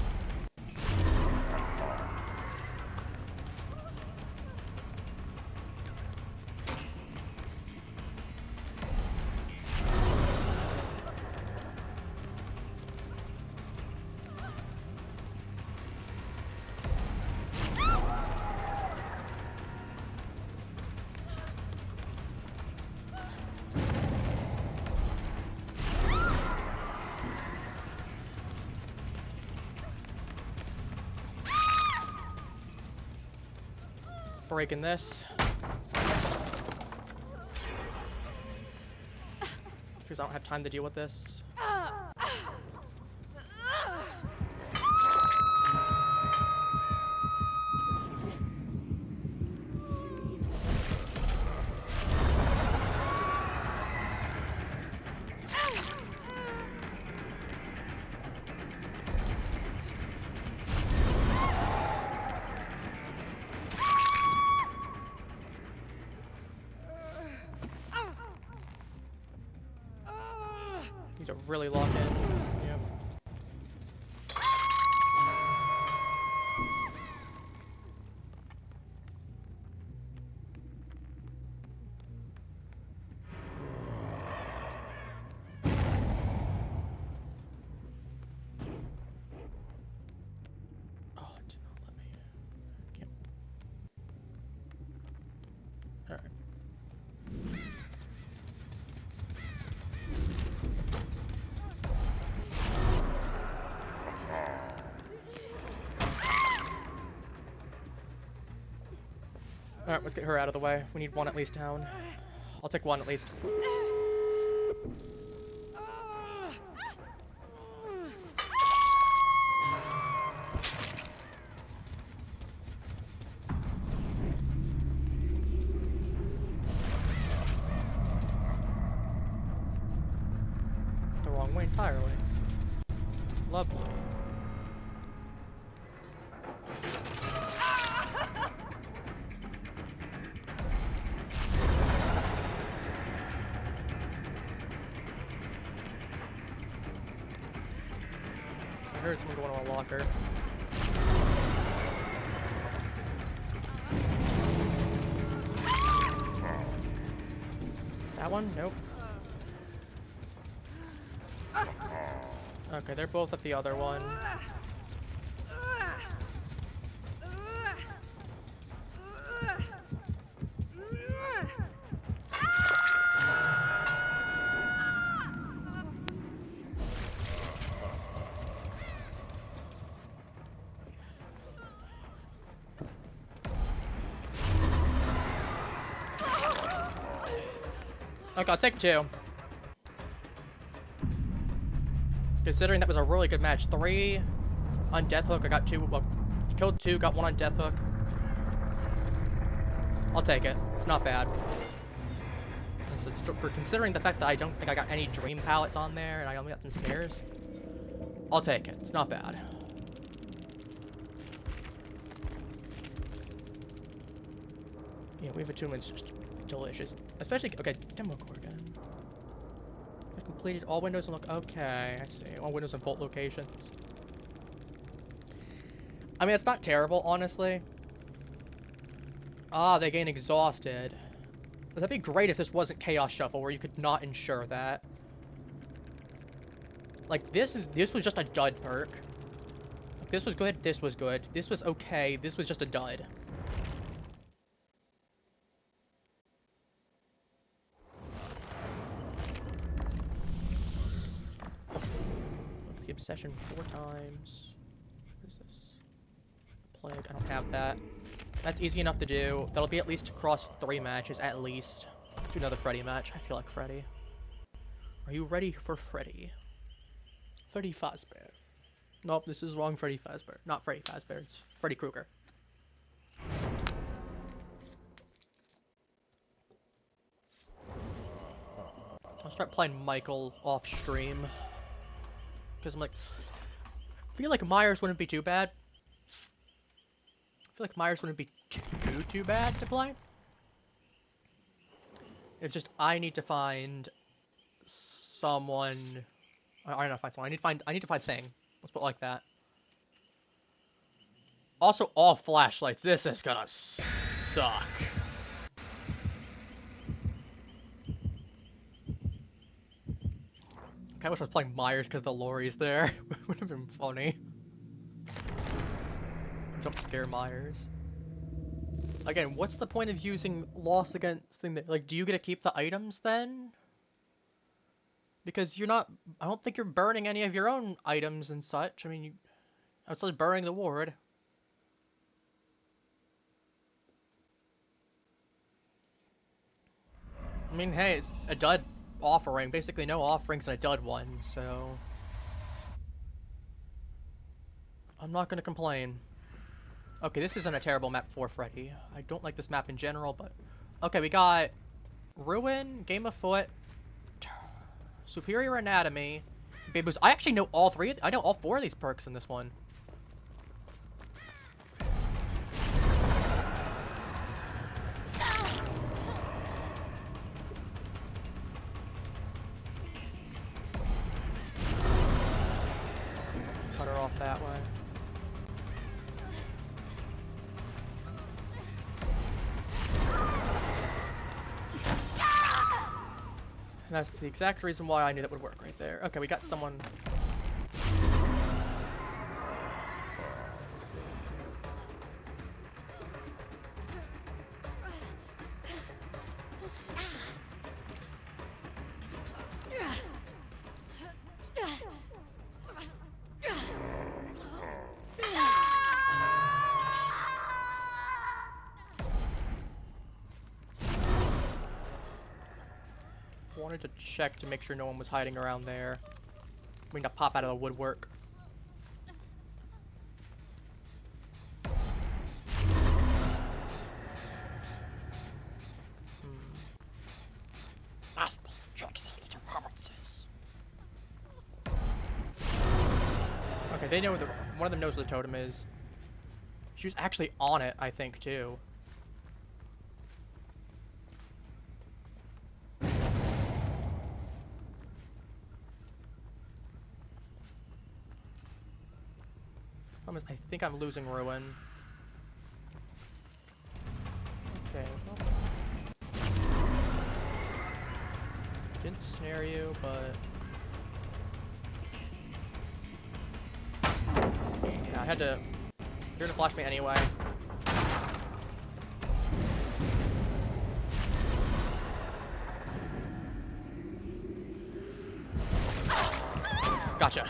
Breaking this. Because I don't have time to deal with this. Need to really lock in. Yep. Oh, it did not let me. Can't. All right. Alright, let's get her out of the way. We need one at least down. I'll take one at least. entirely. Lovely. I heard someone going to a locker. That one? Nope. Okay, they're both at the other one. Okay, I'll take 2. Considering that was a really good match. 3 on Death Hook, I got 2, well, killed 2, got 1 on Death Hook. I'll take it. It's not bad. For considering the fact that I don't think I got any Dream Pallets on there, and I only got some Snares, I'll take it. It's not bad. Yeah, we have attunement's just delicious. Especially, okay, demo core again. I've completed all windows and look, okay, I see. All windows and vault locations. I mean, it's not terrible, honestly. Ah, they gain exhausted. But that'd be great if this wasn't Chaos Shuffle, where you could not ensure that. Like, this was just a dud perk. Like, this was good, this was good. This was okay, this was just a dud. The Obsession 4 times. What is this? Plague, I don't have that. That's easy enough to do. That'll be at least across 3 matches, at least. Do another Freddy match. I feel like Freddy. Are you ready for Freddy? Freddy Fazbear. Nope, this is wrong Freddy Fazbear. Not Freddy Fazbear, it's Freddy Krueger. I'll start playing Michael off stream. Because I'm like, I feel like Myers wouldn't be too bad. I feel like Myers wouldn't be too bad to play. It's just I need to find someone. I don't know, find someone. I need to find Thing. Let's put it like that. Also, all flashlights. This is gonna suck. I wish I was playing Myers because the Lori's there. Would have been funny. Jump scare Myers. Again, what's the point of using loss against thing that, like, do you get to keep the items then? Because you're not, I don't think you're burning any of your own items and such. I mean, outside of burning the ward. I mean, hey, it's a dud offering. Basically no offerings and a dud one, so I'm not gonna complain. Okay, this isn't a terrible map for Freddy. I don't like this map in general, but... Okay, we got Ruin, Game of Foot, Superior Anatomy, Baboos. I actually know all 3 I know all 4 of these perks in this one. Cut her off that way. And that's the exact reason why I knew that would work right there. Okay, we got someone. Wanted to check to make sure no one was hiding around there. We need to pop out of the woodwork. Aspen checks the little provinces. Okay, they know the one of them knows where the totem is. She was actually on it, I think, too. I think I'm losing Ruin. Okay, well. Didn't snare you, but... Yeah, I had to... You're gonna flash me anyway. Gotcha.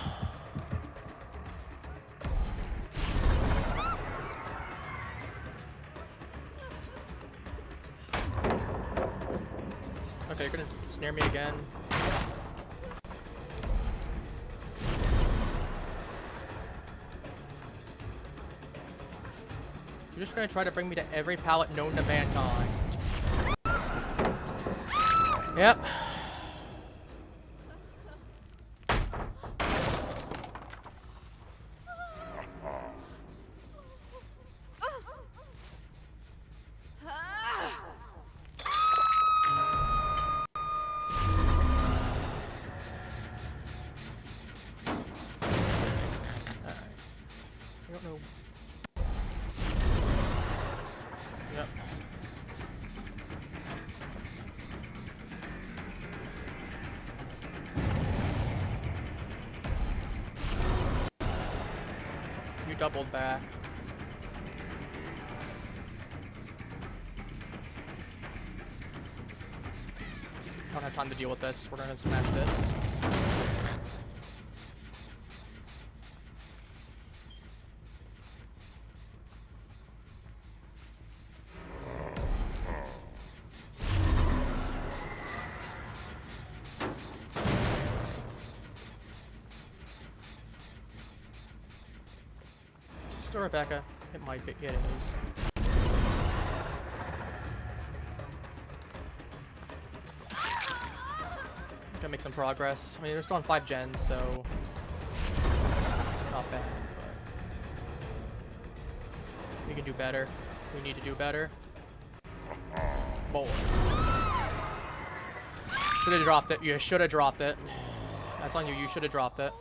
Okay, you're gonna snare me again. You're just gonna try to bring me to every pallet known to mankind. Yep. I don't know. Yep. You doubled back. I don't have time to deal with this. We're gonna smash this. Still Rebecca. It might be. Yeah, it is. Gonna make some progress. I mean, we're still on 5 gens, so it's not bad, but we can do better. We need to do better. Boy. Should have dropped it. You should have dropped it. That's on you. You should have dropped it.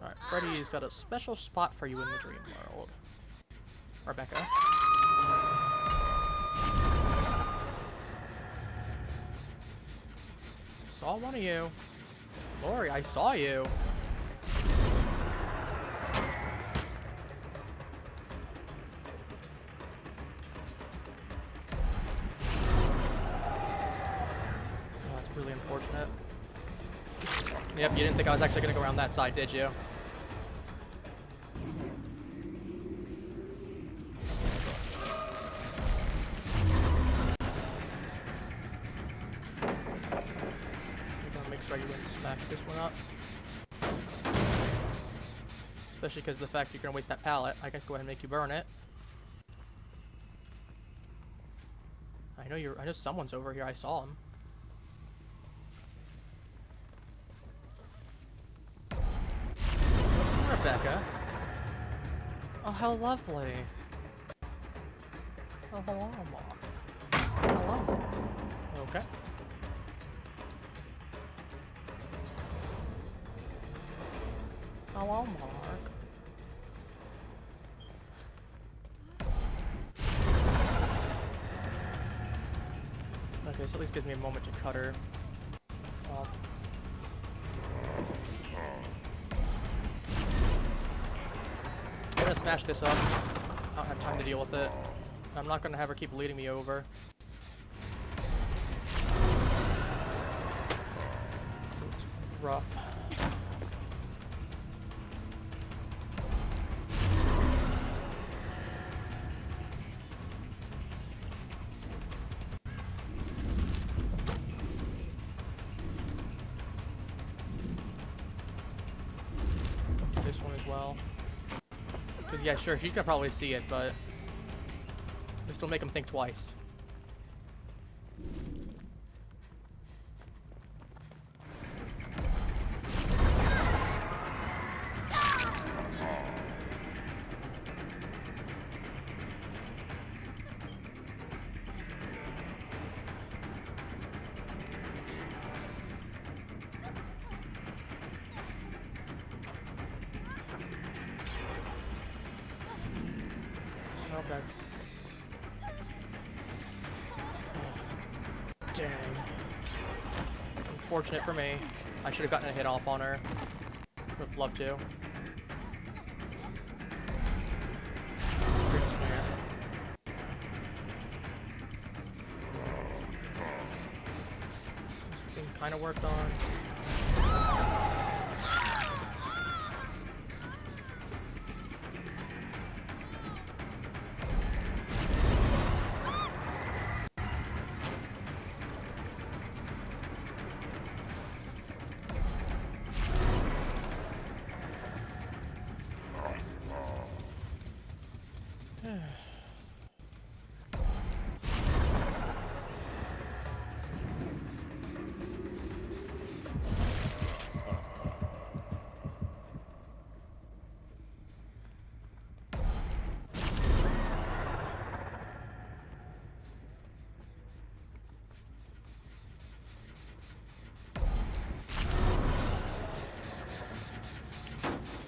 Alright, Freddy's got a special spot for you in the dream world. Rebecca. Saw one of you. Lori, I saw you. Oh, that's really unfortunate. Yep, you didn't think I was actually gonna go around that side, did you? You wouldn't smash this one up. Especially because of the fact you're gonna waste that pallet. I can go ahead and make you burn it. I know someone's over here. I saw him. Oh, Rebecca. Oh, how lovely. Oh, hello, Mark. Hello. Okay. Hello, Mark. Okay, so at least gives me a moment to cut her. Well. I'm gonna smash this up. I don't have time to deal with it. I'm not gonna have her keep leading me over. It's rough. This one as well. Because, yeah, sure, she's gonna probably see it, but this will make him think twice. Well, that's... Oh, dang. It's unfortunate for me. I should have gotten a hit off on her. Would have loved to. Dream snare. This thing kind of worked on.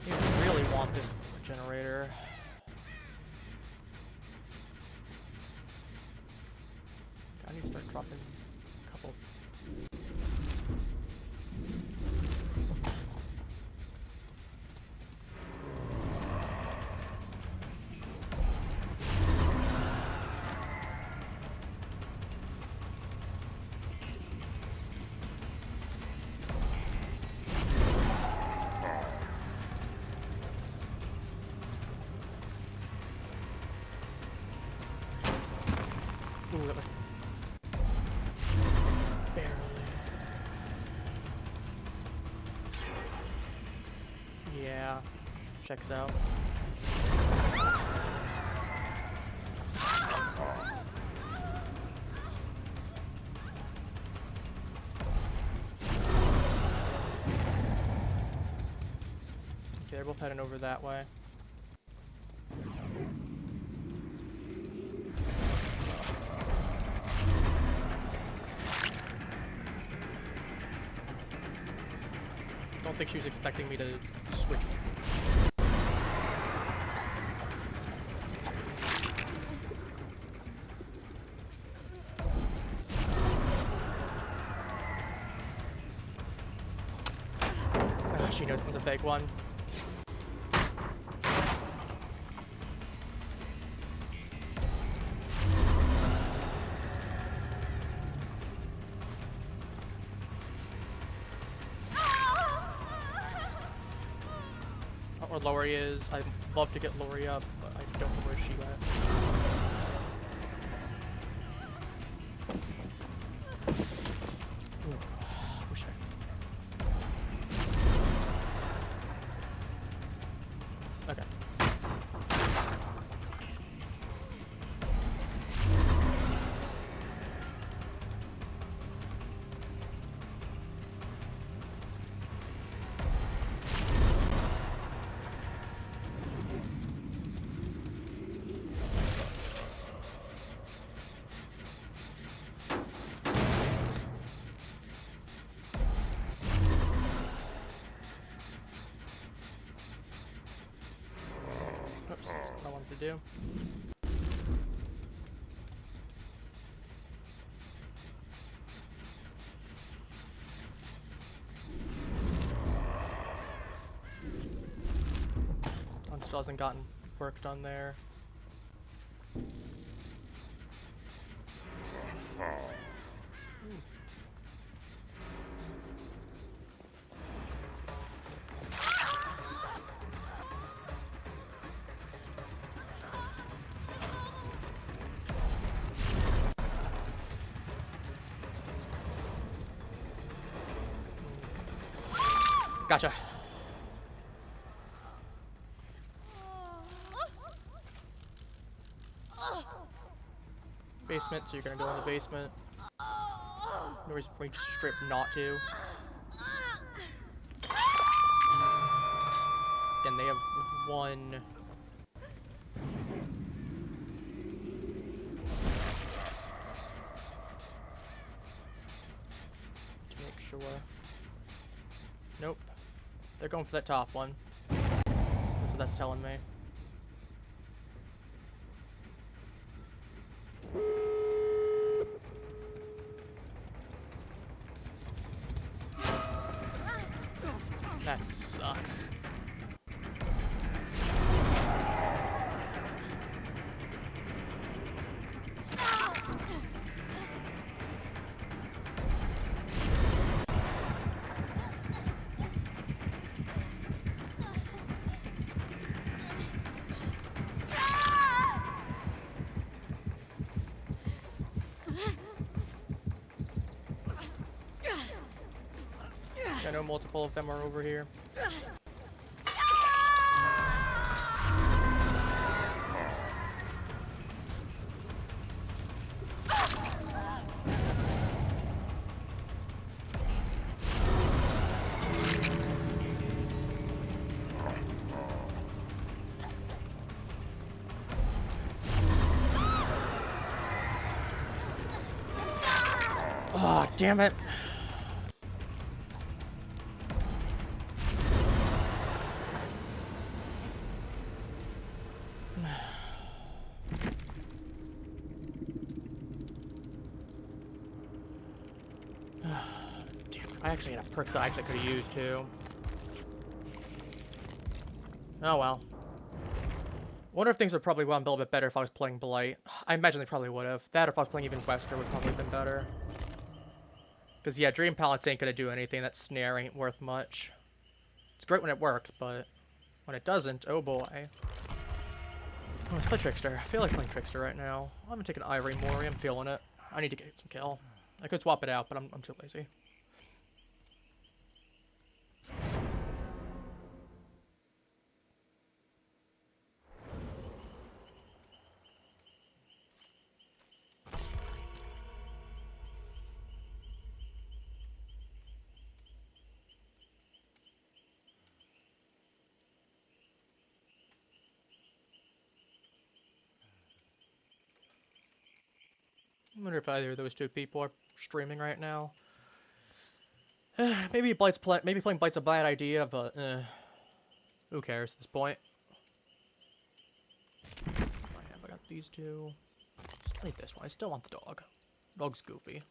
I really want this generator. I need to start dropping a couple. Ooh, that was barely. Yeah, checks out. Okay, they're both heading over that way. Don't think she was expecting me to switch. Ah, she knows one's a fake one. Or Lori is. I'd love to get Lori up, but I don't know where she went. Ooh, wish I... Okay. Oops, that's what I wanted to do. One still hasn't gotten work done there. Gotcha. Basement, so you're gonna go in the basement. No reason for me to strip not to. Again, they have one. To make sure. Nope. They're going for that top one. That's what that's telling me. That sucks. I know multiple of them are over here. Ah, oh, damn it. Damn it. I actually had a perk that I actually could have used too. Oh well. Wonder if things would probably run a little bit better if I was playing Blight. I imagine they probably would have. That or if I was playing even Vexper would probably have been better. Because yeah, Dream Pallets ain't gonna do anything. That snare ain't worth much. It's great when it works, but when it doesn't, oh boy. Oh, let's play Trickster. I feel like playing Trickster right now. I'm gonna take an Ivory Mori. I'm feeling it. I need to get some kill. I could swap it out, but I'm too lazy. I wonder if either of those two people are streaming right now. Maybe playing Blight's a bad idea, but who cares at this point? I got these two. Still need this one. I still want the dog. Dog's goofy.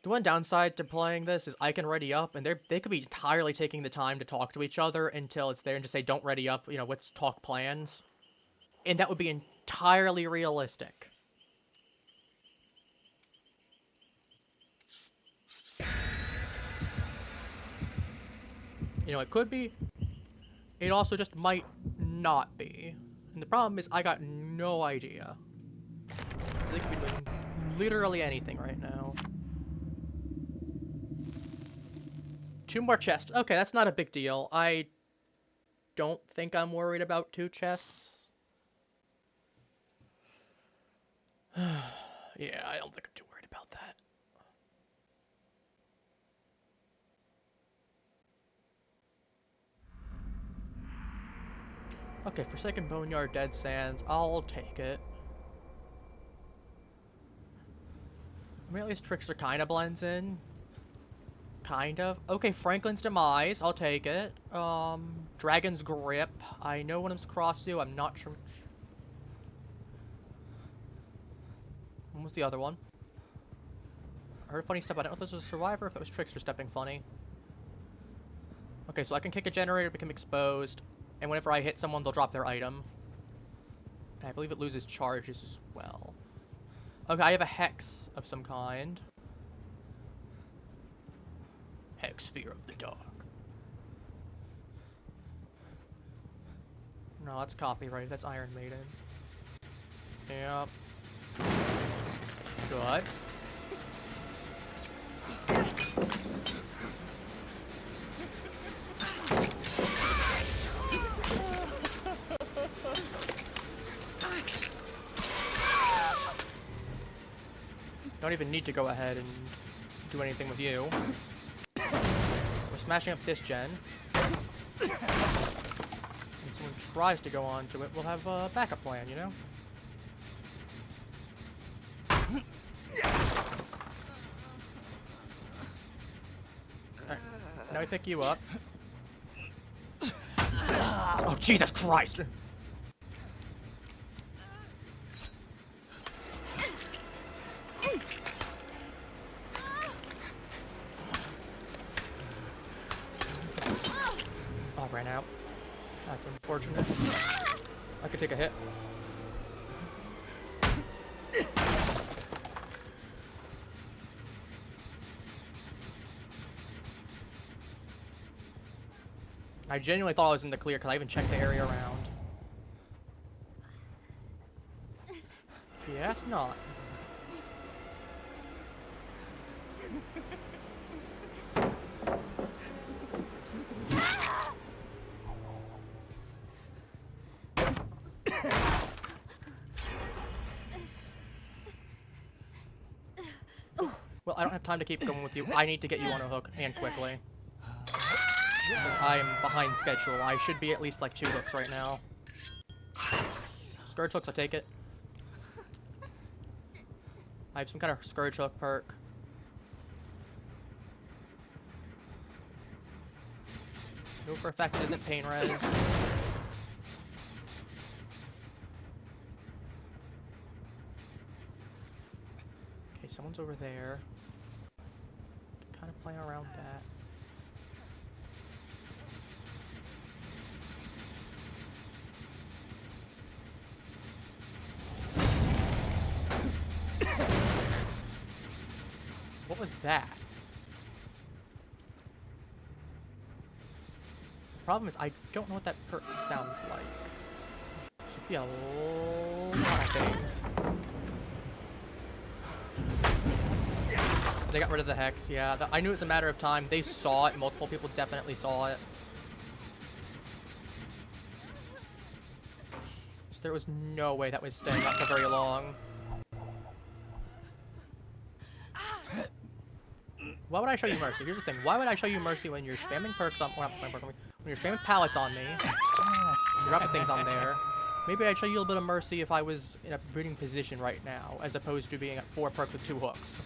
The one downside to playing this is I can ready up, and they could be entirely taking the time to talk to each other until it's there and just say, don't ready up, you know, let's talk plans. And that would be entirely realistic. You know, it could be. It also just might not be. And the problem is I got no idea. They could be doing literally anything right now. 2 more chests. Okay, that's not a big deal. I don't think I'm worried about 2 chests. Yeah, I don't think I'm too worried about that. Okay, Forsaken Boneyard, Dead Sands, I'll take it. I mean, at least Trickster kind of blends in. Kind of. Okay, Franklin's Demise, I'll take it. Dragon's Grip. I know one of them's cross you, I'm not sure which. When was the other one? I heard a funny step, I don't know if this was a survivor or if it was Trickster stepping funny. Okay, so I can kick a generator, become exposed, and whenever I hit someone, they'll drop their item. And I believe it loses charges as well. Okay, I have a Hex of some kind. Hex, Fear of the Dark. No, that's copyrighted. That's Iron Maiden. Yep. Good. Don't even need to go ahead and do anything with you. We're smashing up this gen. If someone tries to go on to it, we'll have a backup plan, you know? Alright, now we pick you up. Oh, Jesus Christ! out. That's unfortunate. I could take a hit. I genuinely thought I was in the clear because I even checked the area around. Yes, not. Well, I don't have time to keep going with you. I need to get you on a hook, and quickly. I'm behind schedule. I should be at least like 2 hooks right now. Scourge hooks, I take it. I have some kind of Scourge hook perk. No, for a fact it isn't pain res. Okay, someone's over there. Kind of playing around that. What was that? The problem is I don't know what that perk sounds like. Should be a lot of things. They got rid of the hex, yeah. I knew it was a matter of time. They saw it. Multiple people definitely saw it. So there was no way that was staying up for very long. Why would I show you mercy? Here's the thing. Why would I show you mercy when you're spamming perks on... Well, not when you're spamming pallets on me. You're dropping things on there. Maybe I'd show you a little bit of mercy if I was in a breeding position right now, as opposed to being at 4 perks with 2 hooks.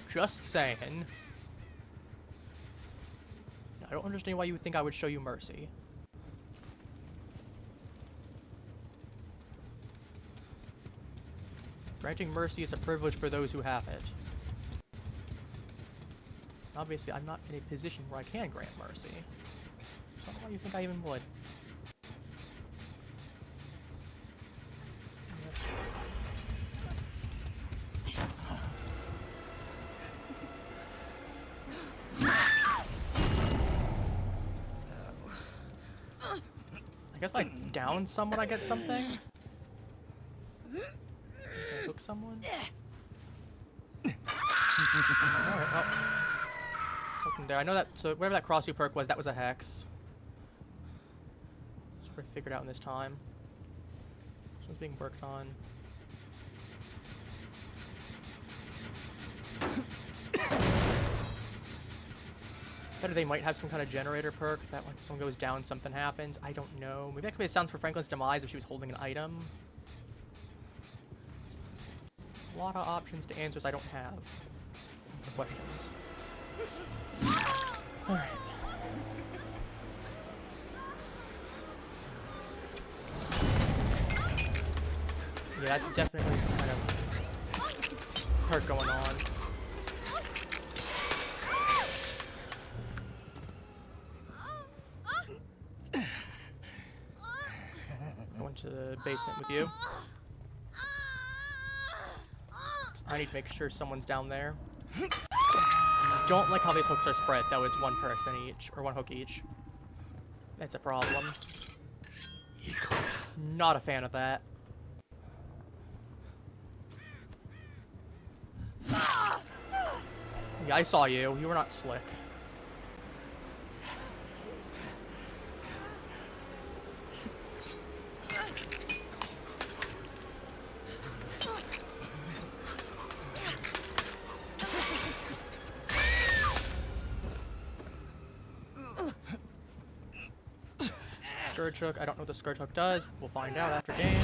Just saying. I don't understand why you would think I would show you mercy. Granting mercy is a privilege for those who have it. Obviously, I'm not in a position where I can grant mercy. So I don't know why you think I even would. I guess if I down someone, I get something? Can I hook someone? Alright, well. Something there. I know that, so whatever that cross you perk was, that was a hex. Sort of figured out in this time. This one's being worked on. Better they might have some kind of generator perk that when someone goes down, something happens. I don't know. Maybe that could be a sounds for Franklin's demise if she was holding an item. A lot of options to answers I don't have. For questions. Alright. Yeah, that's definitely some kind of perk going on. Going to the basement with you. I need to make sure someone's down there. Don't like how these hooks are spread, though. It's 1 person each, or 1 hook each. That's a problem. Not a fan of that. Yeah, I saw you. You were not slick. Scourge hook. I don't know what the Scourge hook does. We'll find out after game.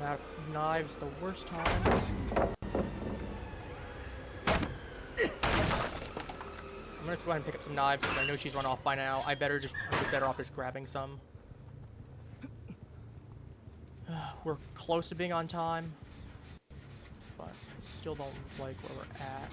out of knives the worst time. I'm gonna go ahead and pick up some knives because I know she's run off by now. I'm better off just grabbing some. We're close to being on time, but I still don't like where we're at.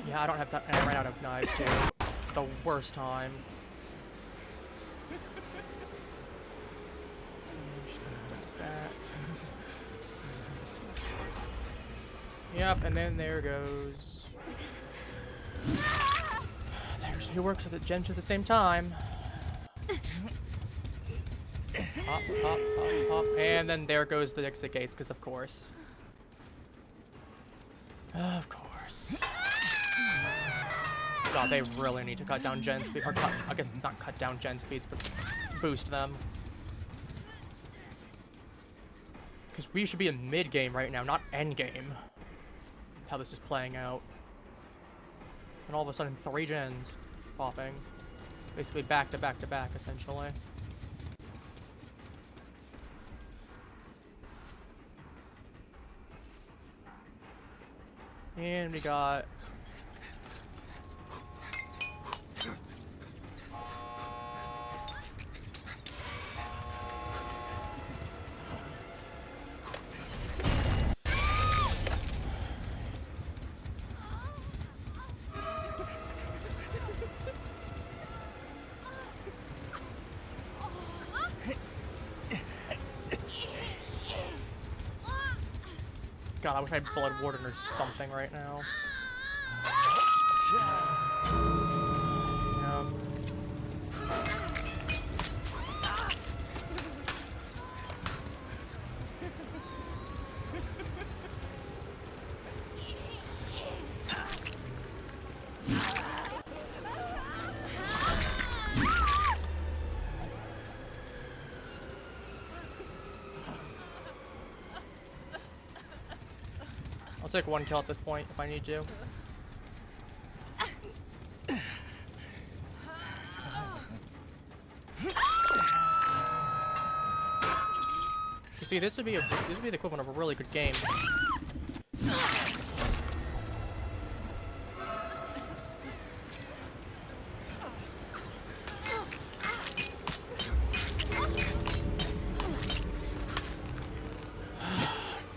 Yeah, I don't have that, and I ran out of knives too. The worst time. Just gonna dump that. Yep, and then there goes. There's two works at the gems at the same time. Hop, hop, hop, hop, and then there goes the exit gates, because of course. Of course. God, they really need to cut down gen speed, or cut, I guess not cut down gen speeds, but boost them. Because we should be in mid-game right now, not end-game. How this is playing out. And all of a sudden, 3 gens popping. Basically back to back to back, essentially. And we got... God, I wish I had Blood Warden or something right now. Yeah. I'll take 1 kill at this point if I need to. You see, this would be the equivalent of a really good game.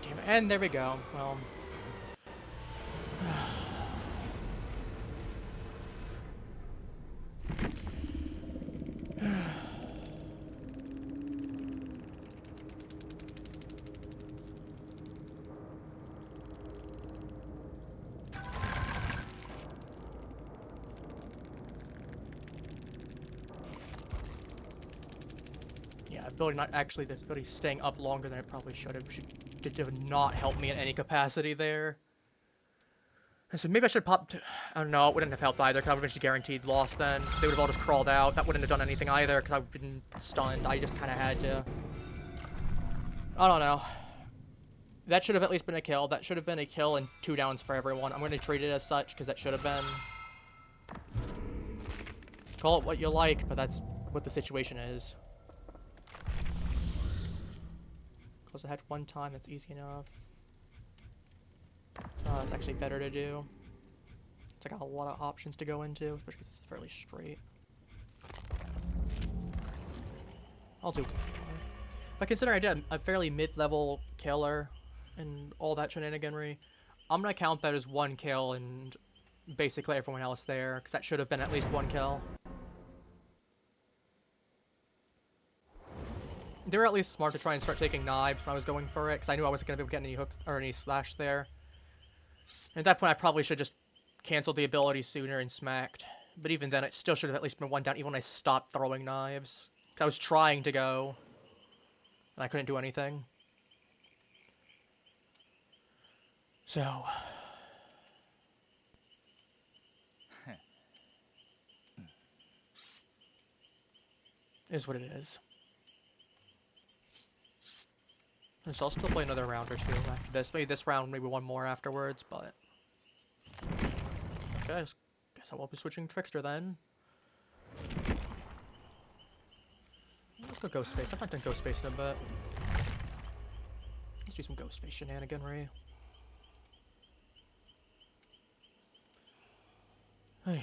Damn it. And there we go. Well. Ability not actually, the ability staying up longer than it probably should have. Did not help me in any capacity there. And so maybe I should pop. I don't know. It wouldn't have helped either. Cause I would have been guaranteed loss then. They would have all just crawled out. That wouldn't have done anything either. Cause I've been stunned. I just kind of had to. I don't know. That should have at least been a kill. That should have been a kill and 2 downs for everyone. I'm going to treat it as such because that should have been. Call it what you like, but that's what the situation is. Close the hatch 1 time, that's easy enough. That's actually better to do. It's like a lot of options to go into, especially because it's fairly straight. I'll do 1 more. But considering I did a fairly mid-level killer and all that shenaniganry, I'm going to count that as 1 kill and basically everyone else there, because that should have been at least 1 kill. They were at least smart to try and start taking knives when I was going for it, because I knew I wasn't going to be able to get any hooks or any slash there. And at that point, I probably should just canceled the ability sooner and smacked. But even then, it still should have at least been 1 down, even when I stopped throwing knives. Because I was trying to go, and I couldn't do anything. So, is what it is. So I'll still play another round or two after this. Maybe this round, maybe one more afterwards, but... Okay, guess I won't be switching Trickster then. Let's go Ghostface. I've not done Ghostface in a bit. Let's do some Ghostface shenaniganry. Ay, ay.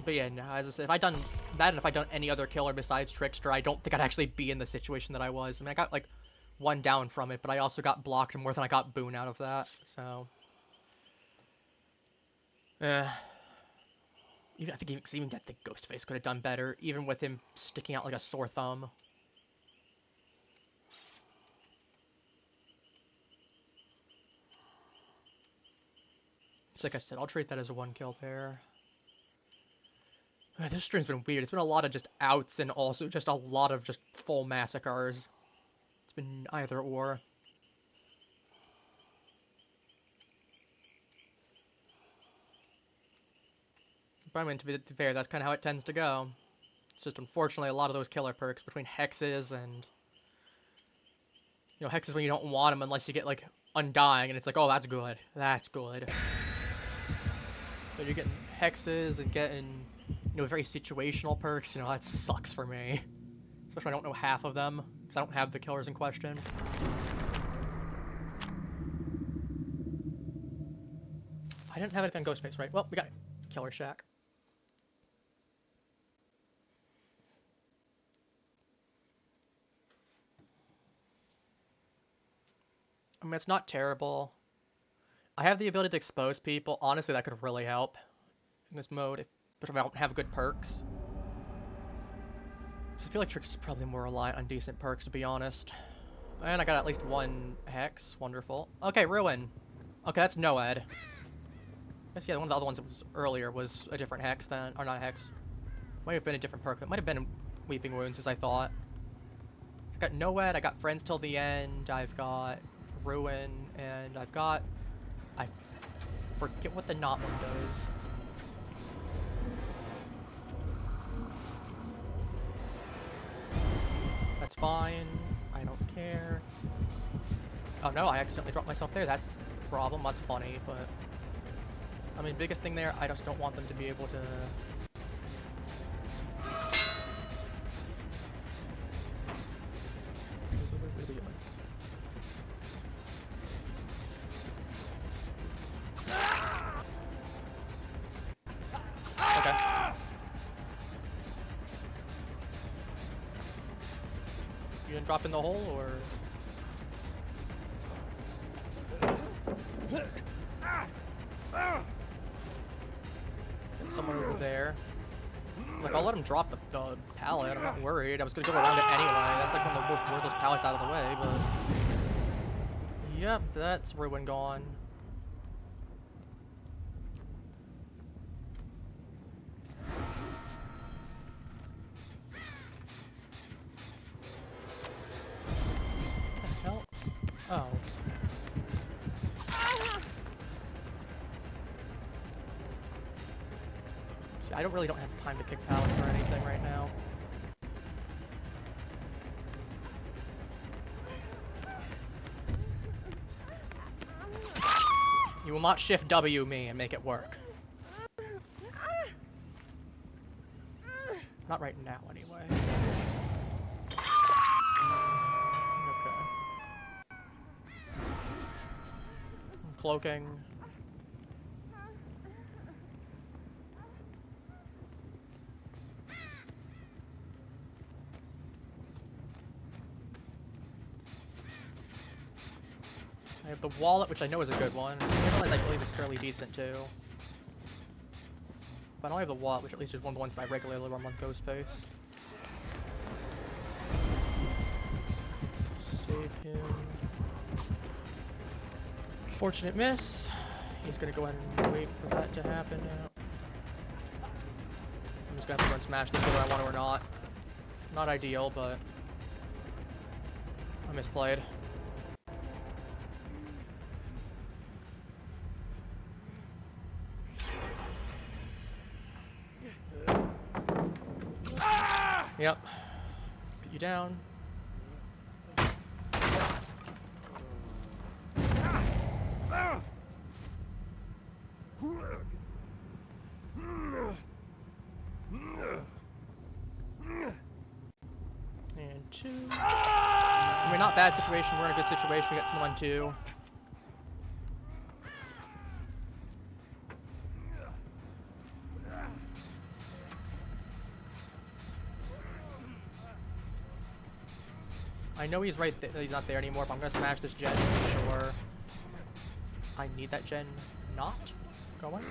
But yeah, no, as I said, if I'd done that and if I'd done any other killer besides Trickster, I don't think I'd actually be in the situation that I was. I mean, I got like one down from it, but I also got blocked more than I got boon out of that, so... I think even I think Ghostface could have done better, even with him sticking out like a sore thumb. So like I said, I'll treat that as a one kill there. This stream's been weird. It's been a lot of just outs and also just a lot of just full massacres. It's been either or. But I mean, to be fair, that's kind of how it tends to go. It's just unfortunately a lot of those killer perks between hexes and... You know, hexes when you don't want them unless you get, like, Undying, and it's like, oh, that's good. That's good. But you're getting hexes and getting, you know, very situational perks, you know, that sucks for me. Especially when I don't know half of them, because I don't have the killers in question. I didn't have anything on Ghostface, right? Well, we got Killer Shack. I mean, it's not terrible. I have the ability to expose people. Honestly, that could really help in this mode, but if I don't have good perks. So I feel like Trickster's probably more reliant on decent perks, to be honest. And I got at least one Hex. Wonderful. Okay, Ruin. Okay, that's Noed. I guess, yeah, one of the other ones that was earlier was a different Hex then. Or not a Hex. Might have been a different perk. It might have been Weeping Wounds, as I thought. I've got Noed, I got Friends Till the End, I've got Ruin, and I've got... I forget what the not one does. That's fine. I don't care. Oh no, I accidentally dropped myself there. That's a problem. That's funny, but... I mean, biggest thing there, I just don't want them to be able to... Drop in the hole, or... There's someone over there. Like, I'll let him drop the pallet, I'm not worried. I was gonna go around it anyway. That's like one of the most worthless pallets out of the way, but... Yep, that's Ruin gone. Oh. See, I really don't have time to kick pallets or anything right now. You will not shift W me and make it work. Not right now, anyway. Cloaking. I have the wallet, which I know is a good one. I realize I believe it's fairly decent too. But I don't have the wallet, which at least is one of the ones that I regularly run on Ghostface. Save him. Fortunate miss. He's gonna go ahead and wait for that to happen now. I'm just gonna have to run smash this whether I want to or not. Not ideal, but... I misplayed. Yep. Let's get you down. And 2. I mean, not bad situation. We're in a good situation. We got someone on 2. I know he's right there. He's not there anymore, but I'm gonna smash this gen for sure. I need that gen not going.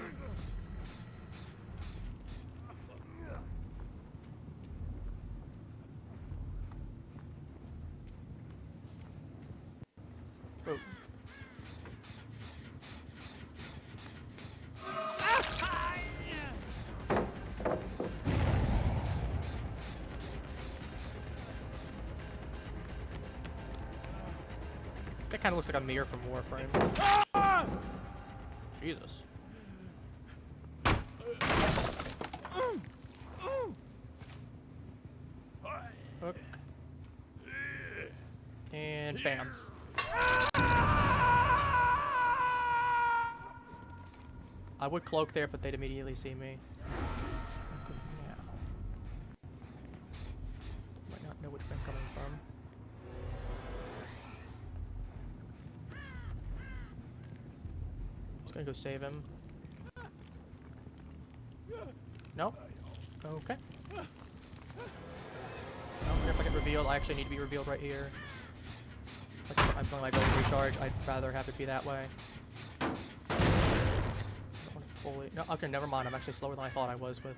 Oh. That kind of looks like a mirror from Warframe. Jesus. Hook. And bam. I would cloak there, but they'd immediately see me. Yeah. Might not know which way I'm coming from. Just gonna go save him. Nope. Okay. Nope, if I get revealed, I actually need to be revealed right here. Like if I'm feeling like going recharge, I'd rather have it be that way. I don't want to fully. No, okay, never mind. I'm actually slower than I thought I was with.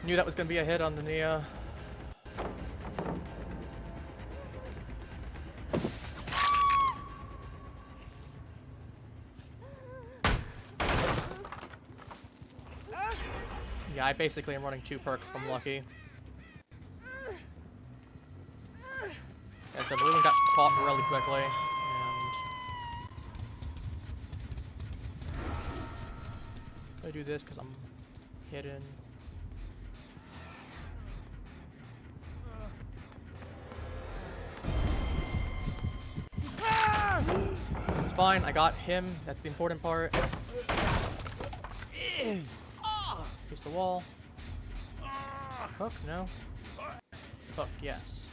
Knew that was gonna be a hit on the Nia. Yeah, I basically am running 2 perks from Lucky. Yeah, so Balloon got caught really quickly, and I do this because I'm hidden. It's fine, I got him, that's the important part. Face the wall. Hook, no. Hook, yes.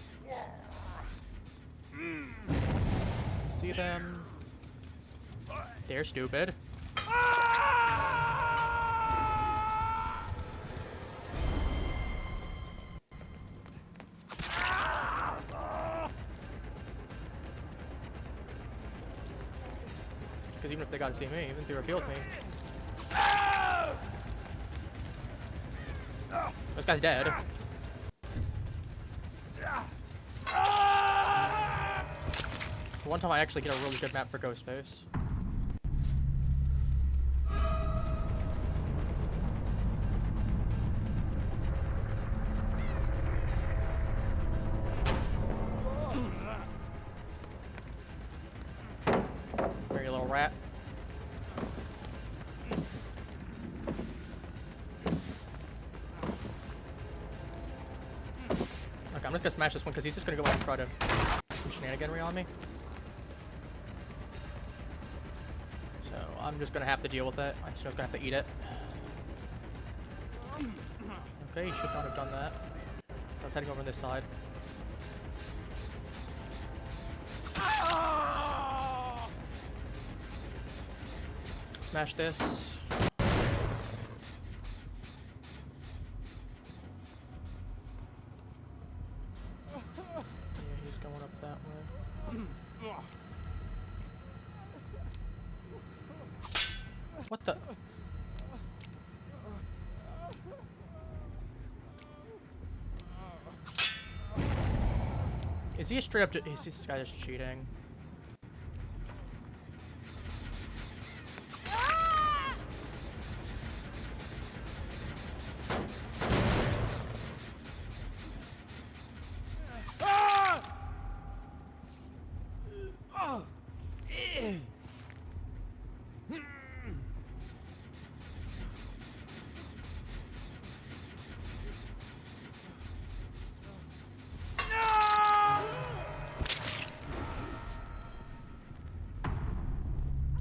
See them. They're stupid. Because even if they got to see me, even if they revealed me. This guy's dead. For one time I actually get a really good map for Ghostface. Very little rat. Okay, I'm just gonna smash this one because he's just gonna go in and try to do shenaniganry on me. So I'm just gonna have to deal with it. I'm just gonna have to eat it. Okay, he should not have done that. So I was heading over on this side. Smash this. Yeah, he's going up that way. What the? Is he a straight up? Is this guy just cheating?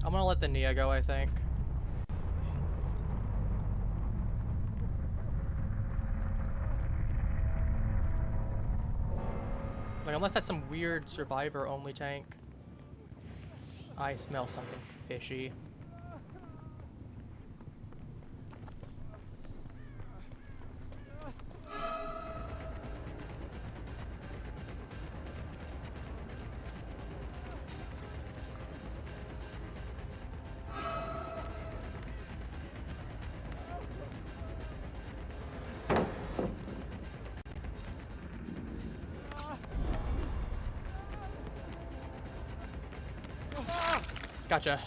I'm gonna let the Nia go, I think. Like, unless that's some weird survivor-only tank. I smell something fishy. Gotcha.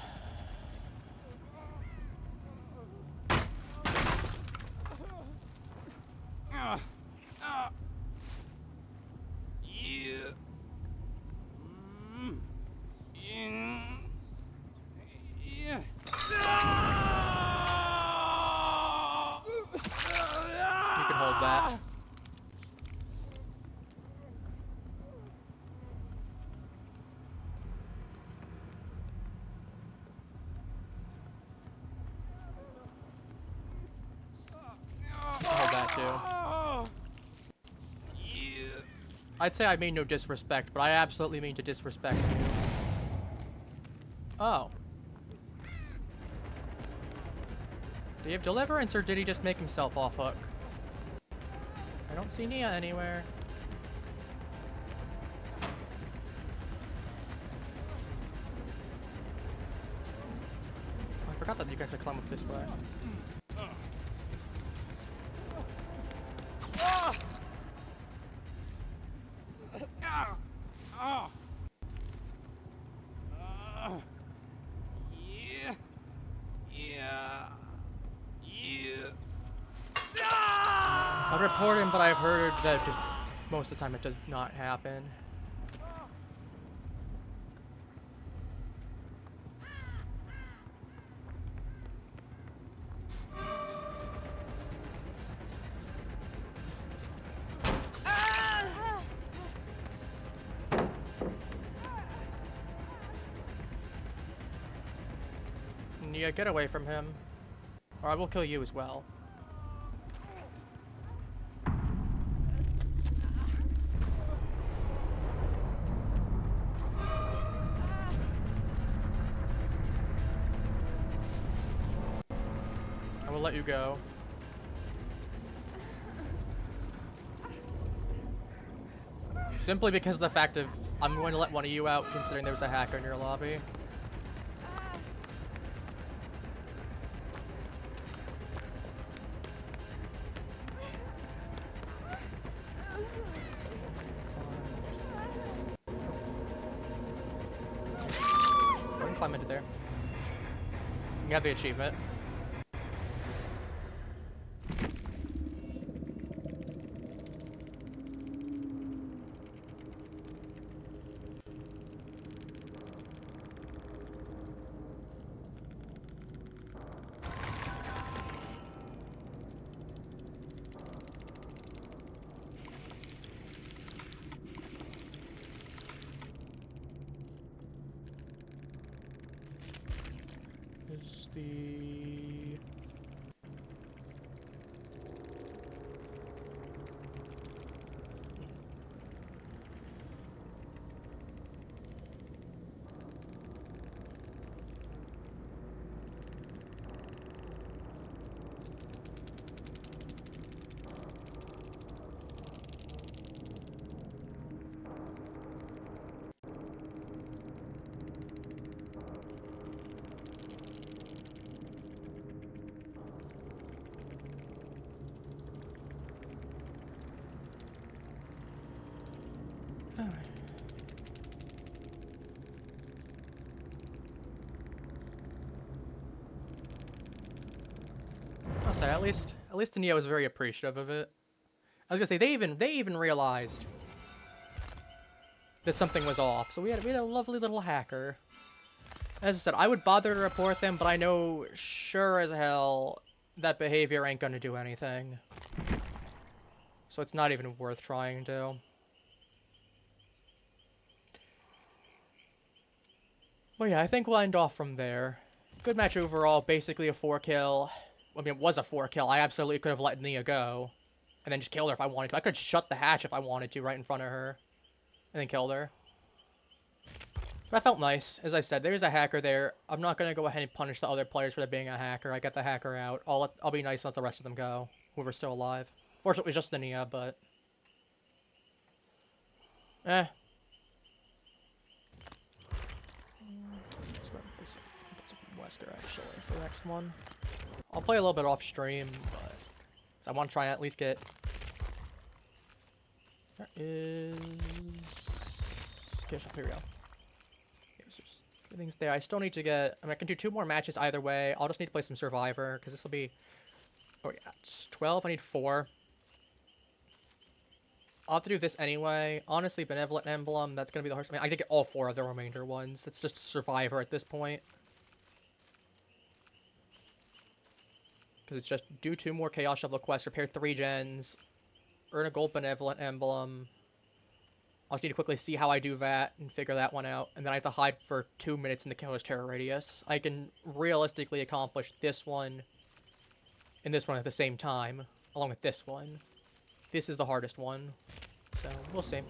You can hold that. Hold that too. I'd say I mean no disrespect, but I absolutely mean to disrespect you. Oh. Do you have deliverance, or did he just make himself off hook? I don't see Nia anywhere. I forgot that you guys could climb up this way. I've reported, but I've heard that just most of the time it does not happen. Nia, get away from him, or I will kill you as well. I will let you go. Simply because of the fact of I'm going to let one of you out, considering there's a hacker in your lobby. Go ahead and climb into there. You have the achievement. Is the... I'll say at least the Neo was very appreciative of it. I was gonna say they even realized that something was off. So we had a lovely little hacker. As I said, I would bother to report them, but I know sure as hell that behavior ain't gonna do anything. So it's not even worth trying to. But yeah, I think we'll end off from there. Good match overall, basically a 4-kill. I mean, it was a 4-kill. I absolutely could have let Nia go. And then just killed her if I wanted to. I could shut the hatch if I wanted to right in front of her. And then killed her. But I felt nice. As I said, there's a hacker there. I'm not going to go ahead and punish the other players for there being a hacker. I got the hacker out. I'll be nice and let the rest of them go. Whoever's still alive. Fortunately, it was just the Nia, but... Eh. Let's put some Wesker, actually, for the next one. I'll play a little bit off stream, but... I want to try and at least get... There is... Okay, here we go. Everything's there. I still need to get... I mean, I can do 2 more matches either way. I'll just need to play some Survivor, because this will be... Oh yeah, it's 12. I need 4. I'll have to do this anyway. Honestly, Benevolent Emblem, that's going to be the hardest. I mean, I did get all 4 of the remainder ones. It's just Survivor at this point. Because it's just do 2 more Chaos Shovel quests, repair 3 gens, earn a gold Benevolent Emblem. I'll just need to quickly see how I do that and figure that one out. And then I have to hide for 2 minutes in the Killer's Terror Radius. I can realistically accomplish this one and this one at the same time, along with this one. This is the hardest one. So, we'll see.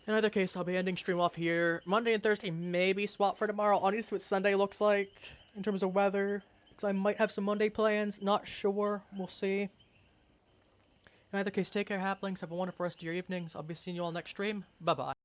In either case, I'll be ending stream off here. Monday and Thursday maybe swap for tomorrow. I'll need to see what Sunday looks like in terms of weather. Because I might have some Monday plans. Not sure. We'll see. In either case, take care, Haplings. Have a wonderful rest of your evenings. I'll be seeing you all next stream. Bye-bye.